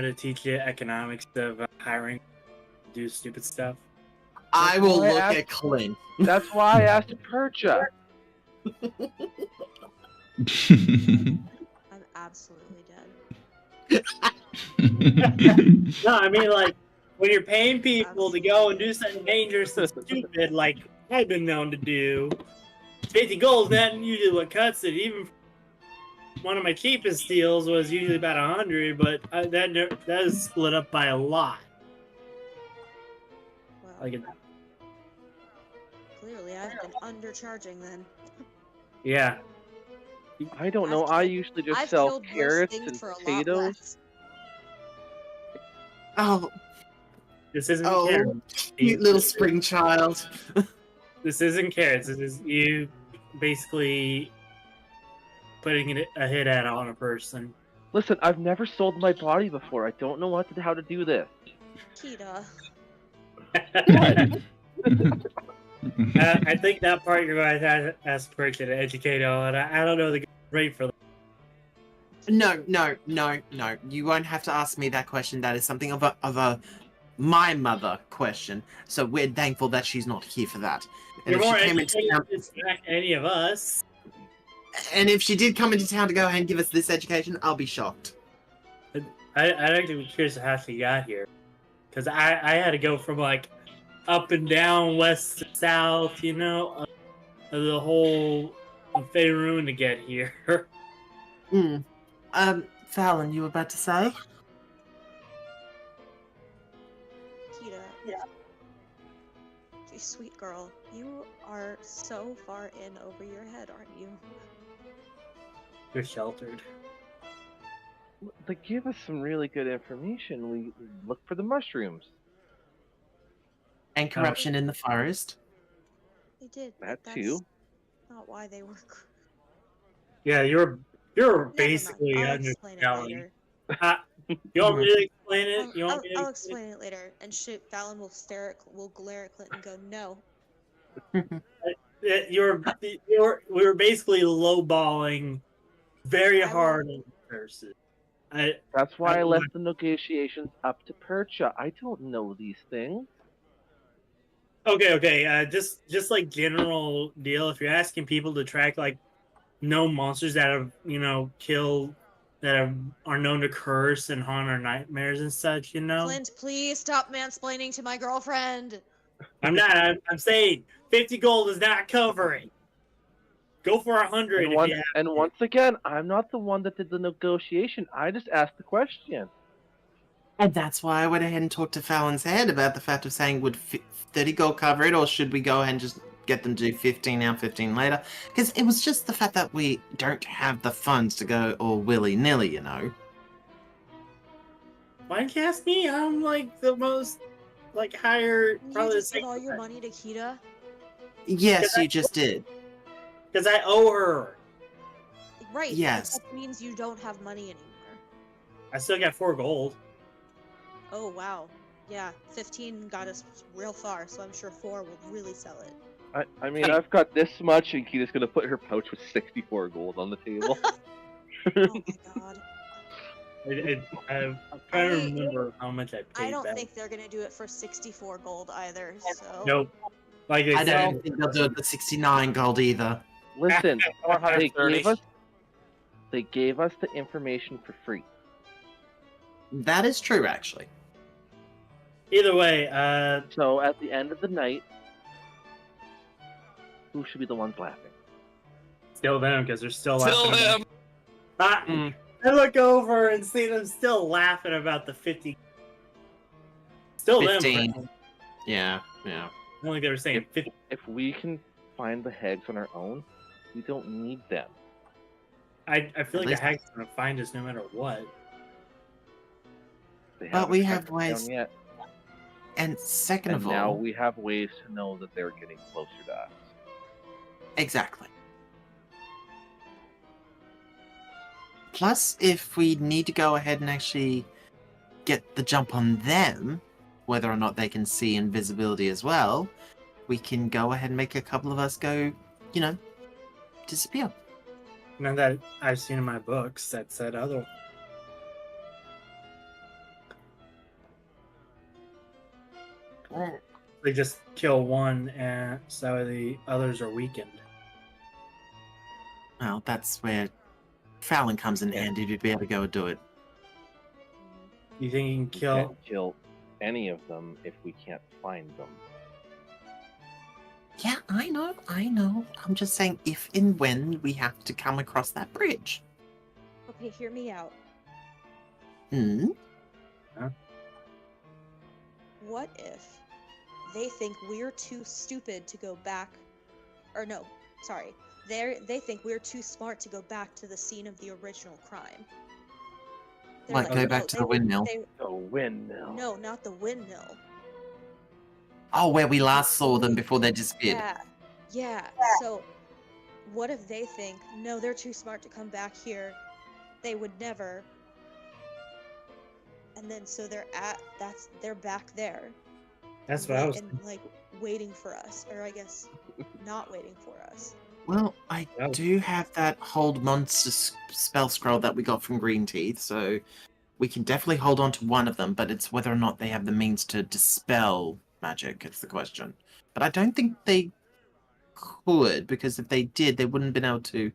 to teach you economics of hiring to do stupid stuff? I will why I look asked- at Clint. That's why I asked to Percha. I'm absolutely dead. No, I mean like when you're paying people to go and do something dangerous and stupid, like I've been known to do. 50 gold, not usually what cuts it. Even one of my cheapest deals was usually about 100, but that is split up by a lot. Well, Like, clearly I've been undercharging then. yeah. I don't know. I've I killed- usually just I've sell killed worse carrots things and for a lot potatoes. less. Oh, This isn't Oh, carrots. cute little spring child. This isn't carrots. This is you basically putting a hit out on a person. Listen, I've never sold my body before. I don't know how to do this. Kita. I think that part you're going to have to ask Percha to educate on. I don't know the rate for that. No. You won't have to ask me that question. That is something of a my mother question. So we're thankful that she's not here for that. And You're if more she came into educated town, than any of us. And if she did come into town to go ahead and give us this education, I'll be shocked. I'd actually be curious how she got here, because I had to go from like up and down, west to south, you know, the whole Faerun to get here. Hmm. Fallon, you were about to say? Kita. Yeah. You sweet girl. You are so far in over your head, aren't you? You're sheltered. They give us some really good information. We look for the mushrooms. And corruption in the forest. They did. That but too. That's not why they were. Yeah, you're Never mind. basically I'll explain it underselling. later. You want me to explain it? You want I'll, me to I'll explain it later. And Fallon will will glare at Clint and go, "No." We were basically lowballing very I hard will- on the curses. That's why I will- left the negotiations up to Percha. I don't know these things. Okay. Just like general deal. If you're asking people to track like no monsters that have killed are known to curse and haunt our nightmares and such, Clint, please stop mansplaining to my girlfriend. I'm not. I'm saying 50 gold does not cover it. Go for 100 And, if you have and to. once again, I'm not the one that did the negotiation. I just asked the question. And that's why I went ahead and talked to Fallon's head about the fact of saying, would 30 gold cover it, or should we go ahead and just get them to do 15 now, 15 later? Because it was just the fact that we don't have the funds to go all willy-nilly, you know? Why don't you ask me? I'm like the most higher. You Probably just give all your money to Kita. Yes, you just did. because I owe her. Right. Yes. But that means you don't have money anymore. I still got 4 gold. Oh, wow. Yeah, 15 got us real far, so I'm sure 4 will really sell it. I mean, I've got this much, and Kita's gonna put her pouch with 64 gold on the table. Oh my god. I'm trying to remember how much I paid I don't back. think they're gonna do it for 64 gold either, so... Nope. Like I I said, don't think they'll do it for 69 gold either. Listen, Or 130. they gave us the information for free. That is true, actually. either way, So at the end of the night, who should be the ones laughing? still them because they're still Still laughing. him. I look over and see them still laughing about the 50. Still 15. them. Yeah. Only they were saying 50. If we can find the hags on our own, we don't need them. I feel like least- the hag's gonna find us no matter what. They But haven't we tracked have us down ways- yet. And second And of now all... we have ways to know that they're getting closer to us. Exactly. Plus, if we need to go ahead and actually get the jump on them, whether or not they can see invisibility as well, we can go ahead and make a couple of us go, disappear. None that I've seen in my books that said other. They just kill one, and so the others are weakened. Well, that's where Fallon comes in handy to be able to go and do it. You think you can We kill? can't kill any of them if we can't find them. Yeah, I know. I'm just saying if and when we have to come across that bridge. Okay, hear me out. Hmm? What if they think we're too stupid to go back... Or no, sorry. They think we're too smart to go back to the scene of the original crime. They're Like, go back to the windmill? The windmill. No, not the windmill. Oh, where we last saw them before they disappeared. Yeah. So, what if they think, no, they're too smart to come back here. They would never. And then so they're back there. That's what I was. And like waiting for us, or I guess not waiting for us. Well, I Oh. do have that hold monster spell scroll that we got from Green Teeth, so we can definitely hold on to one of them, but it's whether or not they have the means to dispel magic, is the question. But I don't think they could, because if they did, they wouldn't have been able to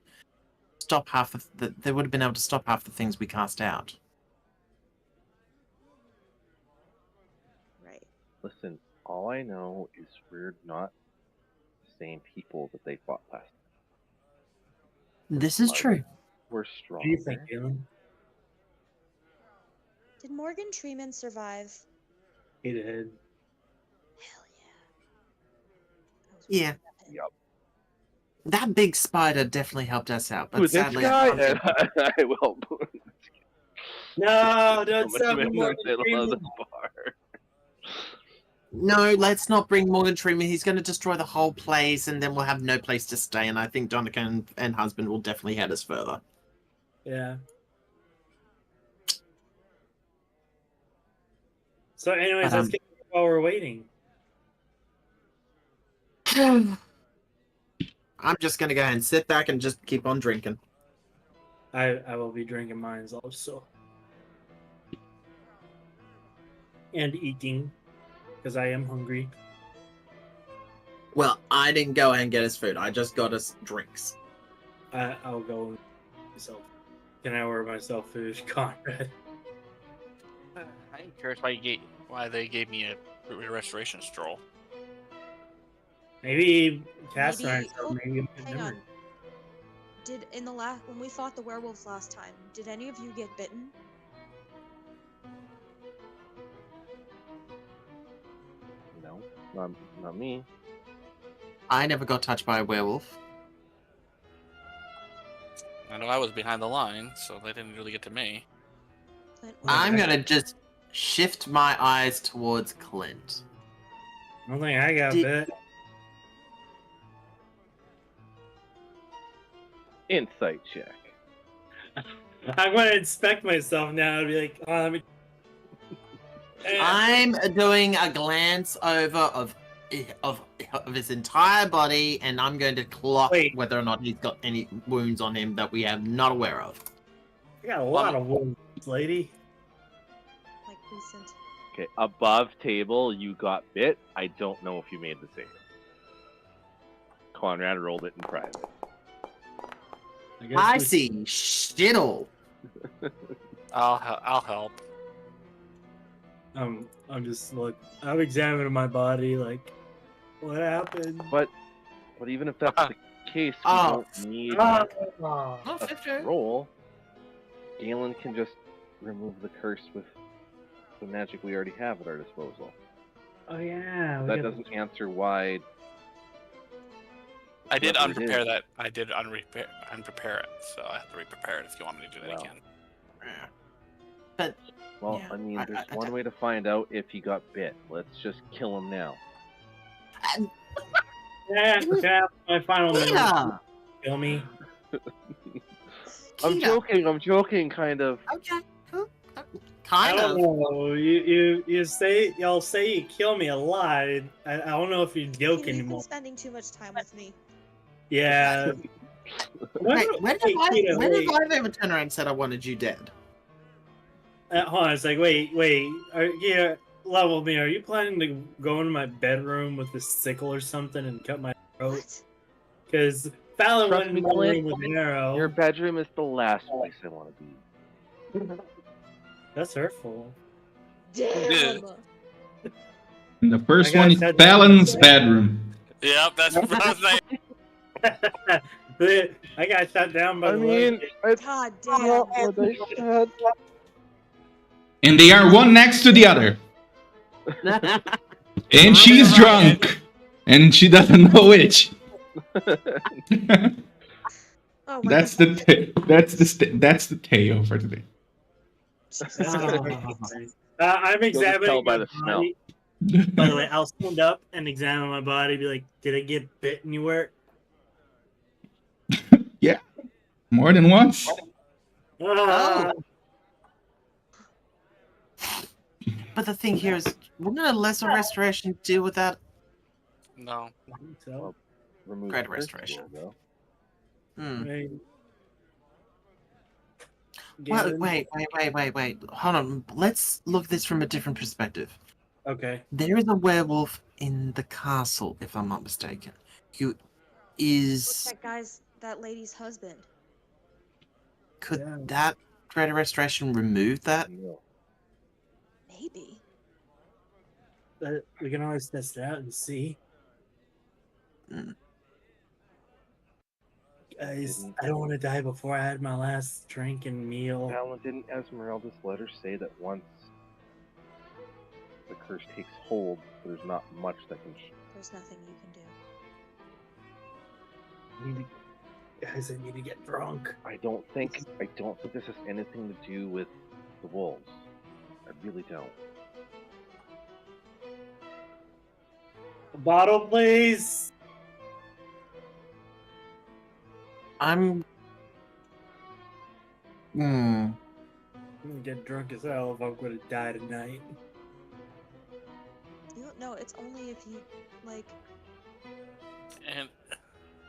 stop half of the. They would have been able to stop half the things we cast out. Right. Listen, all I know is we're not the same people that they fought last. This is true. We're What do you stronger. think, Galen? Did Morgan Treeman survive? He did. Hell yeah. I was worried Yeah. about him. Yep. That big spider definitely helped us out, but Who, this sadly, guy? I can't get- I will. No, don't Put stop him in with the Morgan middle of the Freeman. bar. No, let's not bring Morgan Freeman. He's going to destroy the whole place, and then we'll have no place to stay. And I think Donica and husband will definitely head us further. Yeah. So, anyways, But, let's get while we're waiting. I'm just going to go ahead and sit back and just keep on drinking. I will be drinking mine also. And eating, because I am hungry. Well, I didn't go ahead and get us food. I just got us drinks. I'll go myself. Can I order myself food, Conrad? I'm curious why they gave me a restoration stroll. Maybe Castor Maybe- and maybe Hang on. Did in the when we fought the werewolves last time, did any of you get bitten? No, not me. I never got touched by a werewolf. I know I was behind the line, so they didn't really get to me. Clint, what I'm did you going to just shift my eyes towards Clint. I don't think I got Did- bit. Insight check. I'm going to inspect myself now and be like, oh, let me. I'm doing a glance over of his entire body, and I'm going to clock Wait. whether or not he's got any wounds on him that we are not aware of. I got a lot of wounds, lady. like recent? Okay, above table, you got bit. I don't know if you made the save. Conrad rolled it in private. guess I we- see shittle. I'll help. I'm just like, I'm examining my body, like, what happened? But even if that's the case, we Oh. don't need Ah. a roll. Galen can just remove the curse with the magic we already have at our disposal. Oh yeah, we That got- doesn't answer why. I did Whatever it unprepare is. that. I did unprepare it, so I have to re-prepare it if you want me to do that Well. again. But Well, Yeah, I mean, I- there's I- one way to find out if he got bit. Let's just kill him now. yeah, my final minute. yeah, Kill me. I'm Kita. joking, kind of. Okay, cool. I Kind don't of. know. You say y'all say you kill me a lot. I don't know if you're joking You've been anymore. spending too much time with me. Yeah. Wait, when Wait, Kita, wait. have I ever turned around and said I wanted you dead? Hold on, it's like, wait. Level me. Are you planning to go into my bedroom with a sickle or something and cut my throat? What? Because Fallon Trust went in me, my Clint, room with an arrow. Your bedroom is the last place I want to be. That's hurtful. Damn. And the first I got one is said that. Fallon's bedroom. Yep, that's what I was saying. I got shut down by I the mean, lesbian. God not damn. what I said. And they are one next to the other. And she's drunk. And she doesn't know which. Oh my That's God. that's the tale for today. I'm just examining tell by my the smell. body. By the way, I'll stand up and examine my body. Be like, did I get bit anywhere? More than once. Ah, But the thing here is, wouldn't a lesser restoration deal with that? No. so, Remove Great the curse restoration. roll, Hmm. right. Well, Galen? wait. Hold on. Let's look at this from a different perspective. Okay. There is a werewolf in the castle, if I'm not mistaken, who is... That lady's husband. Could Yeah. that greater restoration remove that? No. Maybe. But we can always test it out and see. Mm. Guys, Didn't- I don't want to die before I had my last drink and meal. Alan, didn't Esmeralda's letter say that once the curse takes hold, there's not much that can... There's nothing you can do. Guys, I need to get drunk. I don't think this has anything to do with the wolves. I really don't. A bottle, please. I'm. Hmm. I'm gonna get drunk as hell if I'm gonna die tonight. You don't know. It's only if you like. And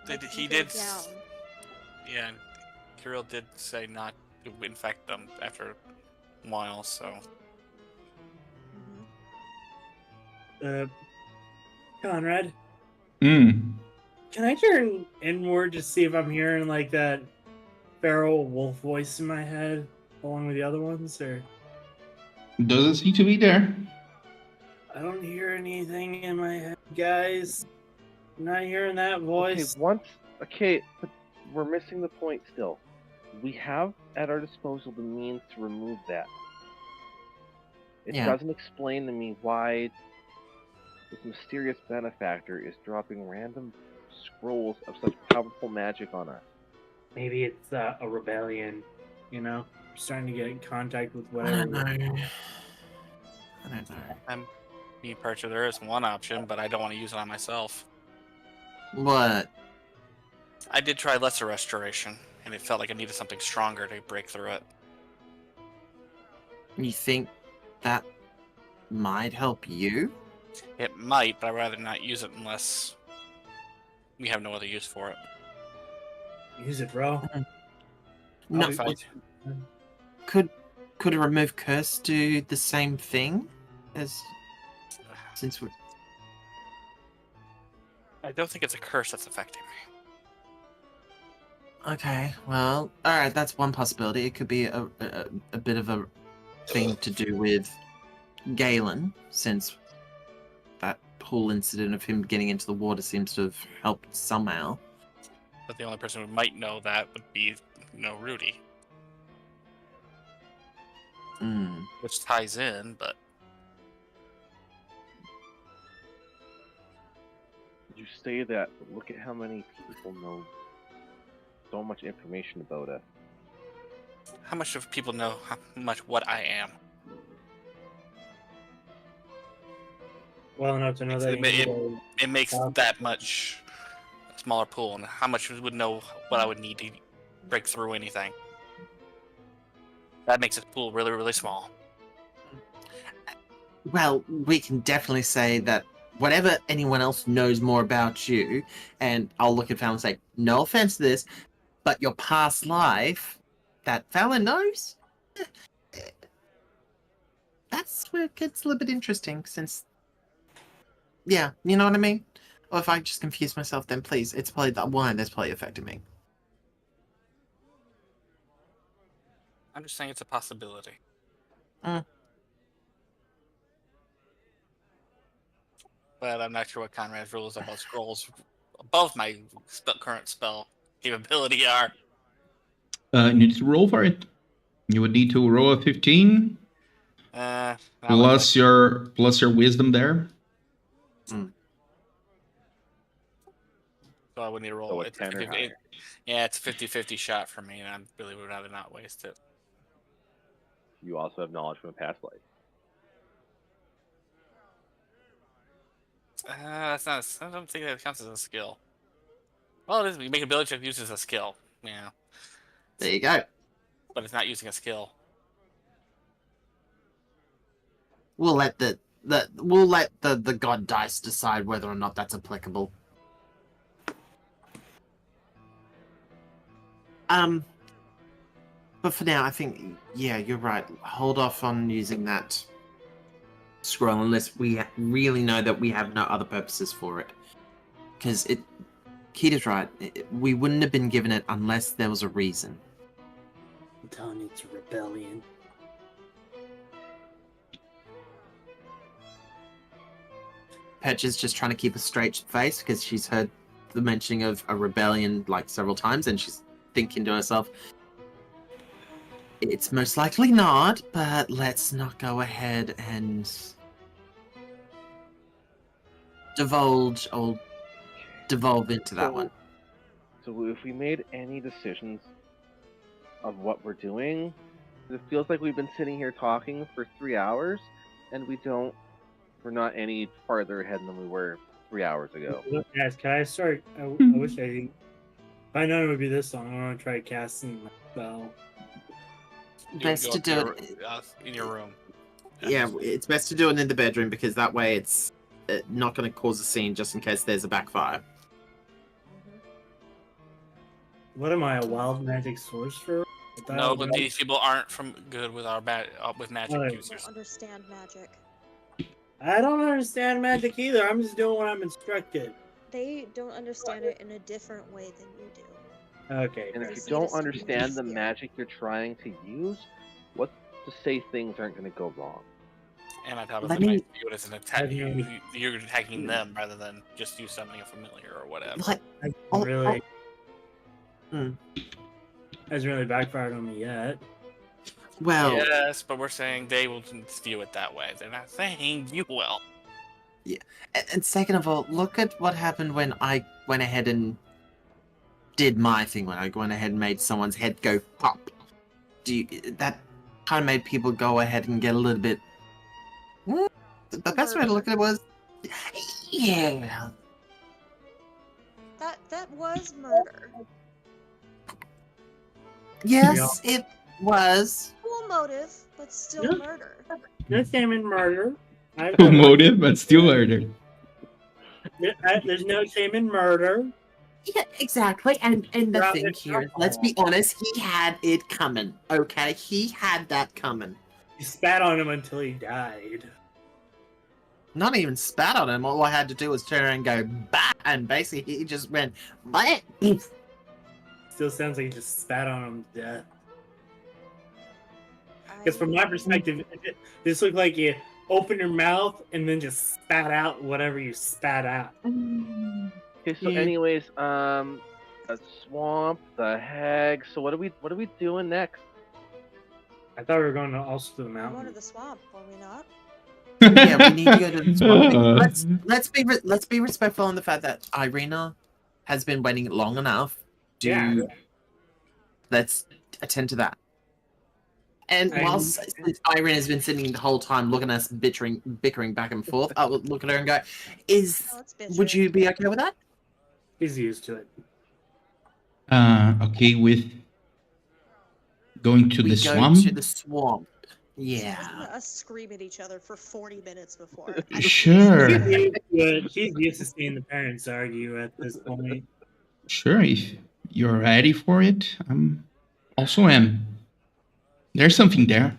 like, he you go did. down. Yeah, and Kirill did say not to infect them after a while, so. Mhm. Conrad, Hmm. can I turn inward to see if I'm hearing like that feral wolf voice in my head along with the other ones, or Doesn't seem to be there. I don't hear anything in my head, guys. I'm not hearing that voice. Okay, but we're missing the point still. We have at our disposal the means to remove that. It Yeah. doesn't explain to me why this mysterious benefactor is dropping random scrolls of such powerful magic on us. Maybe it's a rebellion, you know? We're starting to get in contact with I whatever. don't know. I don't know. Me personally, there is one option, but I don't want to use it on myself. What? I did try lesser restoration, and it felt like I needed something stronger to break through it. You think that might help you? It might, but I'd rather not use it unless we have no other use for it. Use it, bro. No. If I- Could a remove curse do the same thing as since we? I don't think it's a curse that's affecting me. Okay, well, all right. That's one possibility. It could be a bit of a thing to do with Galen, since that whole incident of him getting into the water seems to have helped somehow. But the only person who might know that would be, Rudy, Hmm. which ties in, but You say that, but look at how many people know so much information about us. how much of people know how much what I am? Well enough to know that you It- need It makes Wow. that much a smaller pool, and how much would know what I would need to break through anything. That makes this pool really, really small. Well, we can definitely say that whatever anyone else knows more about you, and I'll look at Fallon and say, no offense to this, but your past life that Fallon knows, that's where it gets a little bit interesting, since, yeah, you know what I mean? Or if I just confuse myself, then please, it's probably that one that's probably affecting me. I'm just saying it's a possibility. Mm. But I'm not sure what Conrad's rules about scrolls above my current spell capability are. You need to roll for it. You would need to roll a 15 That plus your wisdom there. so I would need to roll. So a It's 10 or 50 higher. yeah, it's a 50-50 shot for me, and I really would rather not waste it. You also have knowledge from a past life. That's not. I don't think that counts as a skill. Well, it is. You make ability check use as a skill. Yeah, There you go. but it's not using a skill. We'll let the god dice decide whether or not that's applicable. But for now, I think, yeah, you're right. Hold off on using that scroll unless we really know that we have no other purposes for it. Because Kita's right. We wouldn't have been given it unless there was a reason. I'm telling you, it's a rebellion. Petch is just trying to keep a straight face because she's heard the mentioning of a rebellion like several times, and she's thinking to herself, it's most likely not, but let's not go ahead and devolve into that one. So if we made any decisions of what we're doing, it feels like we've been sitting here talking for 3 hours, and we're not any farther ahead than we were 3 hours ago. Look, guys, can I start? I wish I didn't. If I know it would be this song, I want to try casting my spell. Best to do it in your room. Yeah, it's best to do it in the bedroom because that way it's not going to cause a scene just in case there's a backfire. What am I, a wild magic sorcerer? No, but these people aren't good with our with magic Right. I users. don't understand magic. I don't understand magic either. I'm just doing what I'm instructed. They don't understand it in a different way than you do. Okay. And They if you see don't this as understand the easier. magic you're trying to use, what's to say things aren't going to go wrong? And on top of Let it, me- might view it as an attack. I've You're attacking them rather than just you summoning a familiar or whatever. Like, Really Hmm. hasn't really backfired on me yet. Well, Yes, but we're saying they will view it that way. They're not saying you will. and second of all, look at what happened when I went ahead and did my thing, when I went ahead and made someone's head go pop. That kind of made people go ahead and get a little bit... The best way to look at it was... Yeah. That was murder. Yes, it was. Cool motive, but still Yeah. murder. No shame in murder. No motive, but still murder. There's no shame in murder. Yeah, exactly. And the Drop thing it, here, drop let's it. be honest, he had it coming. Okay, he had that coming. You spat on him until he died. Not even spat on him. All I had to do was turn around and go bah, and basically he just went bah. Still sounds like you just spat on him to death. Because from my perspective, this looked like you opened your mouth and then just spat out whatever you spat out. Okay, so Yeah. anyways, a swamp, the hag. So what are we doing next? I thought we were going to also to the We're going to mountain. the swamp, were we not? Yeah, we need to go to the swamp. Let's be respectful on the fact that Irina has been waiting long enough. Yeah. Let's attend to that. And I'm- whilst Irene has been sitting the whole time looking at us bickering back and forth, I will look at her and go, Oh, it's bitch. would you be okay with that? He's used to it. Okay with going to We the go swamp? to the swamp. Listen Yeah. to us scream at each other for 40 minutes before. Sure. He's used to seeing the parents argue at this point. Sure, if you're ready for it, also am. There's something there.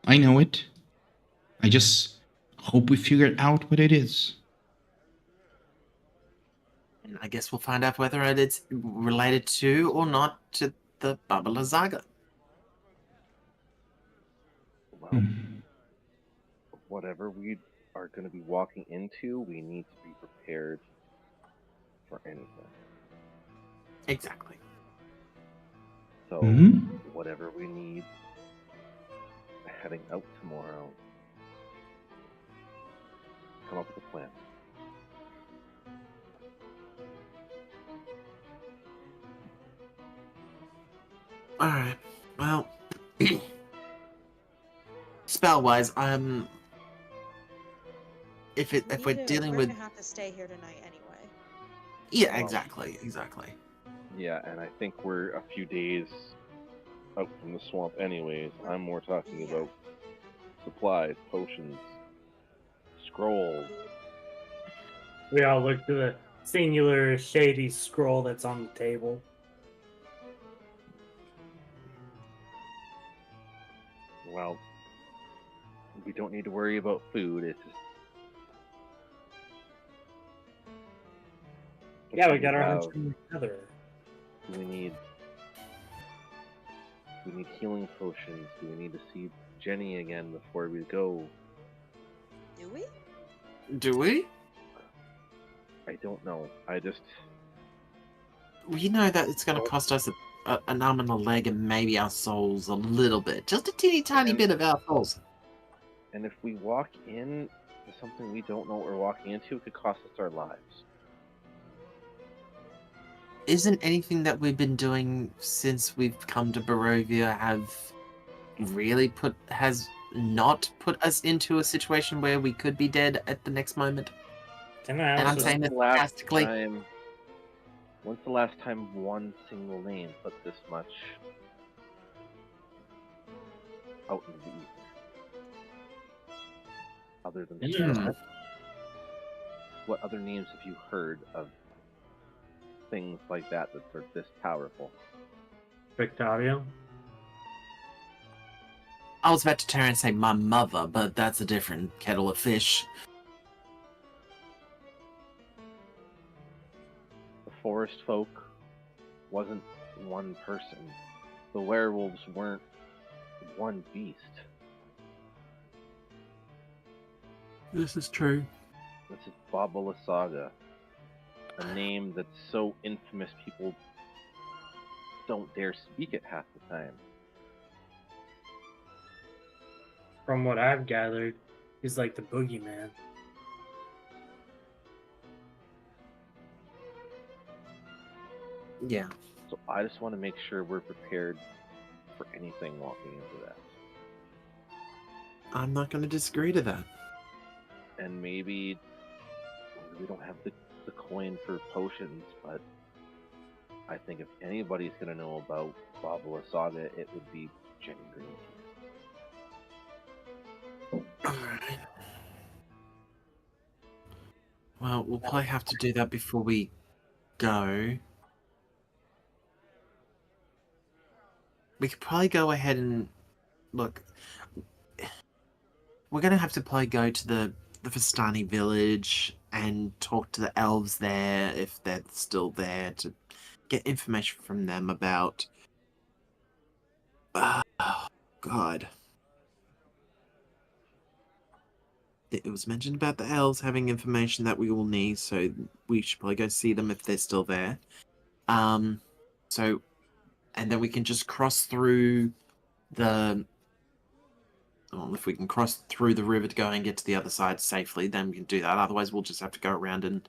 I know it. I just hope we figured out what it is. And I guess we'll find out whether it's related to or not to the Baba Lazaga. Well, Hmm. whatever we are going to be walking into, we need to be prepared for anything. Exactly. So Mhm. whatever we need heading out tomorrow, come up with a plan. Alright. Well, spell-wise, if we're dealing with... We're gonna have to stay here tonight anyway. Yeah, Well- exactly. Yeah, and I think we're a few days out from the swamp anyways. I'm more talking Yeah. about supplies, potions, scrolls. We all look to the singular shady scroll that's on the table. Well, we don't need to worry about food. It's just Yeah, we got our have- hunch together. We need we need healing potions? Do we need to see Jenny again before we go? Do we? Do we? I don't know. We know that it's going to cost us an arm and a leg and maybe our souls a little bit. Just a teeny tiny bit of our souls. And if we walk in to something we don't know what we're walking into, it could cost us our lives. Isn't anything that we've been doing since we've come to Barovia has not put us into a situation where we could be dead at the next moment? Can I And I'm also saying that sarcastically. When's the last time one single name put this much out into the ether? Other than Strahd? What other names have you heard of things like that are this powerful? Victoria? I was about to turn and say my mother, but that's a different kettle of fish. The forest folk wasn't one person. The werewolves weren't one beast. This is true. This is Babala Saga. A name that's so infamous people don't dare speak it half the time. From what I've gathered, he's like the boogeyman. Yeah. So I just want to make sure we're prepared for anything walking into that. I'm not going to disagree to that. And maybe we don't have the coin for potions, but I think if anybody's going to know about Babala Saga, it would be Jenny Green. Alright. Well, we'll probably have to do that before we go. We could probably go ahead and look. We're gonna have to probably go to the Vistani village and talk to the elves there if they're still there to get information from them about. Oh God. It was mentioned about the elves having information that we will need, so we should probably go see them if they're still there. So, and then we can just cross through the. Well, if we can cross through the river to go and get to the other side safely, then we can do that. Otherwise, we'll just have to go around and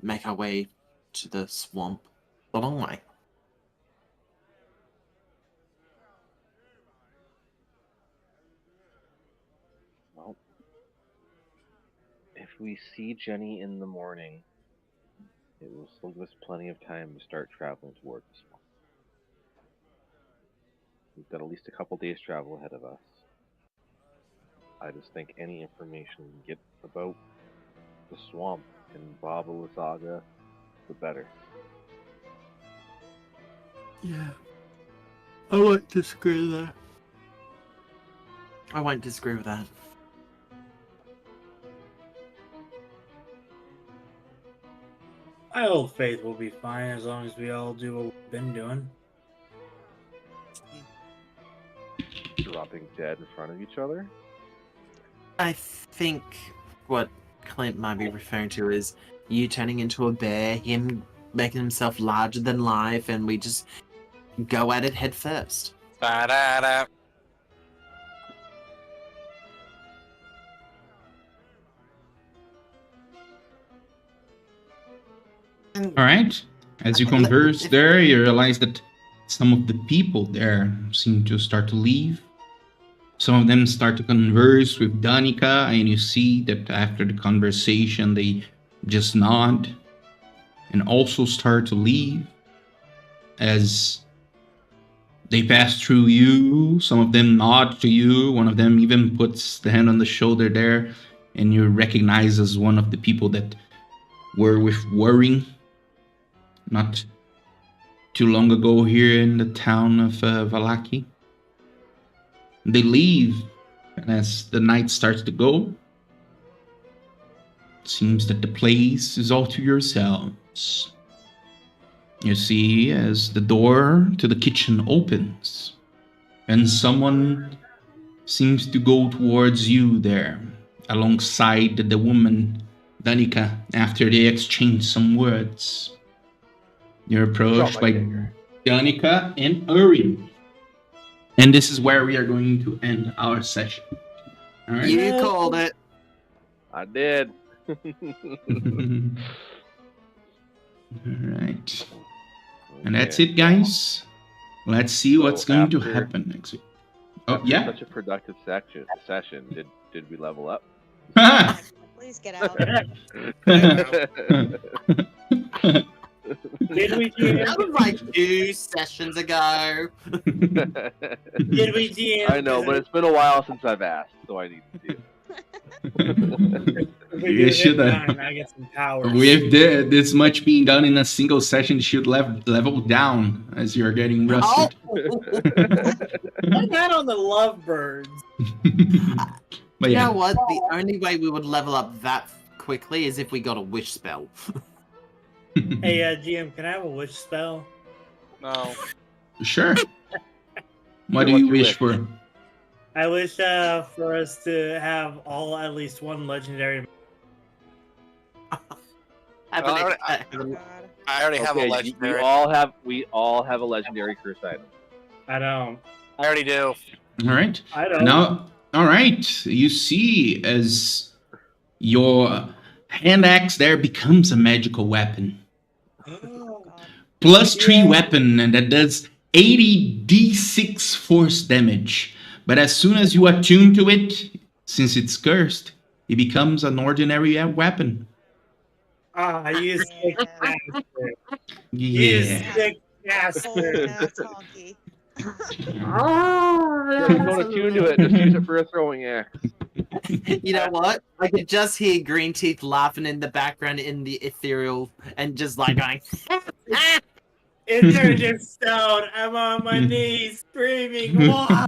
make our way to the swamp the long way. Well, if we see Jenny in the morning, it will still give us plenty of time to start traveling towards the swamp. We've got at least a couple days travel ahead of us. I just think any information we can get about the swamp and Babala Saga, the better. Yeah. I won't disagree with that. I won't disagree with that. I hold faith we'll be fine as long as we all do what we've been doing. Dropping dead in front of each other? I think what Clint might be referring to is you turning into a bear, him making himself larger than life, and we just go at it head first. Ba-da-da. All right. As you converse there, you realize that some of the people there seem to start to leave. Some of them start to converse with Danica, and you see that after the conversation, they just nod and also start to leave. As they pass through you, some of them nod to you. One of them even puts the hand on the shoulder there, and you recognize as one of the people that were with Waring not too long ago here in the town of Vallaki. They leave, and as the night starts to go, it seems that the place is all to yourselves. You see as the door to the kitchen opens, and someone seems to go towards you there, alongside the woman, Danica, after they exchange some words. You're approached my by finger. Danica and Urin. And this is where we are going to end our session. All right. You called it. I did. All right. And that's it, guys. Let's see what's going to after- happen next week. Oh, After yeah. Such a productive session. Did we level up? Please get out. Did we, That was GM? like 2 sessions ago. Did we, GM? I know, but it's been a while since I've asked, so I need to do. If we You do it should this have. time, I get some powers. With this much being done in a single session, should level down as you're getting rusted. Put that on the lovebirds. But You yeah. know what? The only way we would level up that quickly is if we got a wish spell. Hey, GM, can I have a wish spell? No. Sure. What do What's you your wish wish? for? I wish for us to have all at least one legendary. Have Well, an I- ex- Oh, God. I already have a Okay, we legendary. all have a legendary curse item. I don't. I already do. All right. I don't. Now, all right. You see as your hand axe there becomes a magical weapon. Oh, God. +3 Yeah. weapon, and that does 80 d6 force damage. But as soon as you attune to it, since it's cursed, it becomes an ordinary weapon. Ah, you sick Yeah. bastard. You Yeah. sick Oh, bastard. now it's honky. Just don't attune to it. Just use it for a throwing axe. You know what? I could just hear Green Teeth laughing in the background in the ethereal and just like going, It turned to stone. I'm on my knees screaming. Why?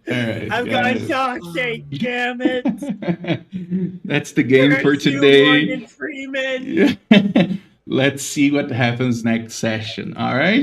Alright, I've got guys. Shawshank, damn it. That's the game for Curse you, today. Morgan Freeman. Let's see what happens next session. All right.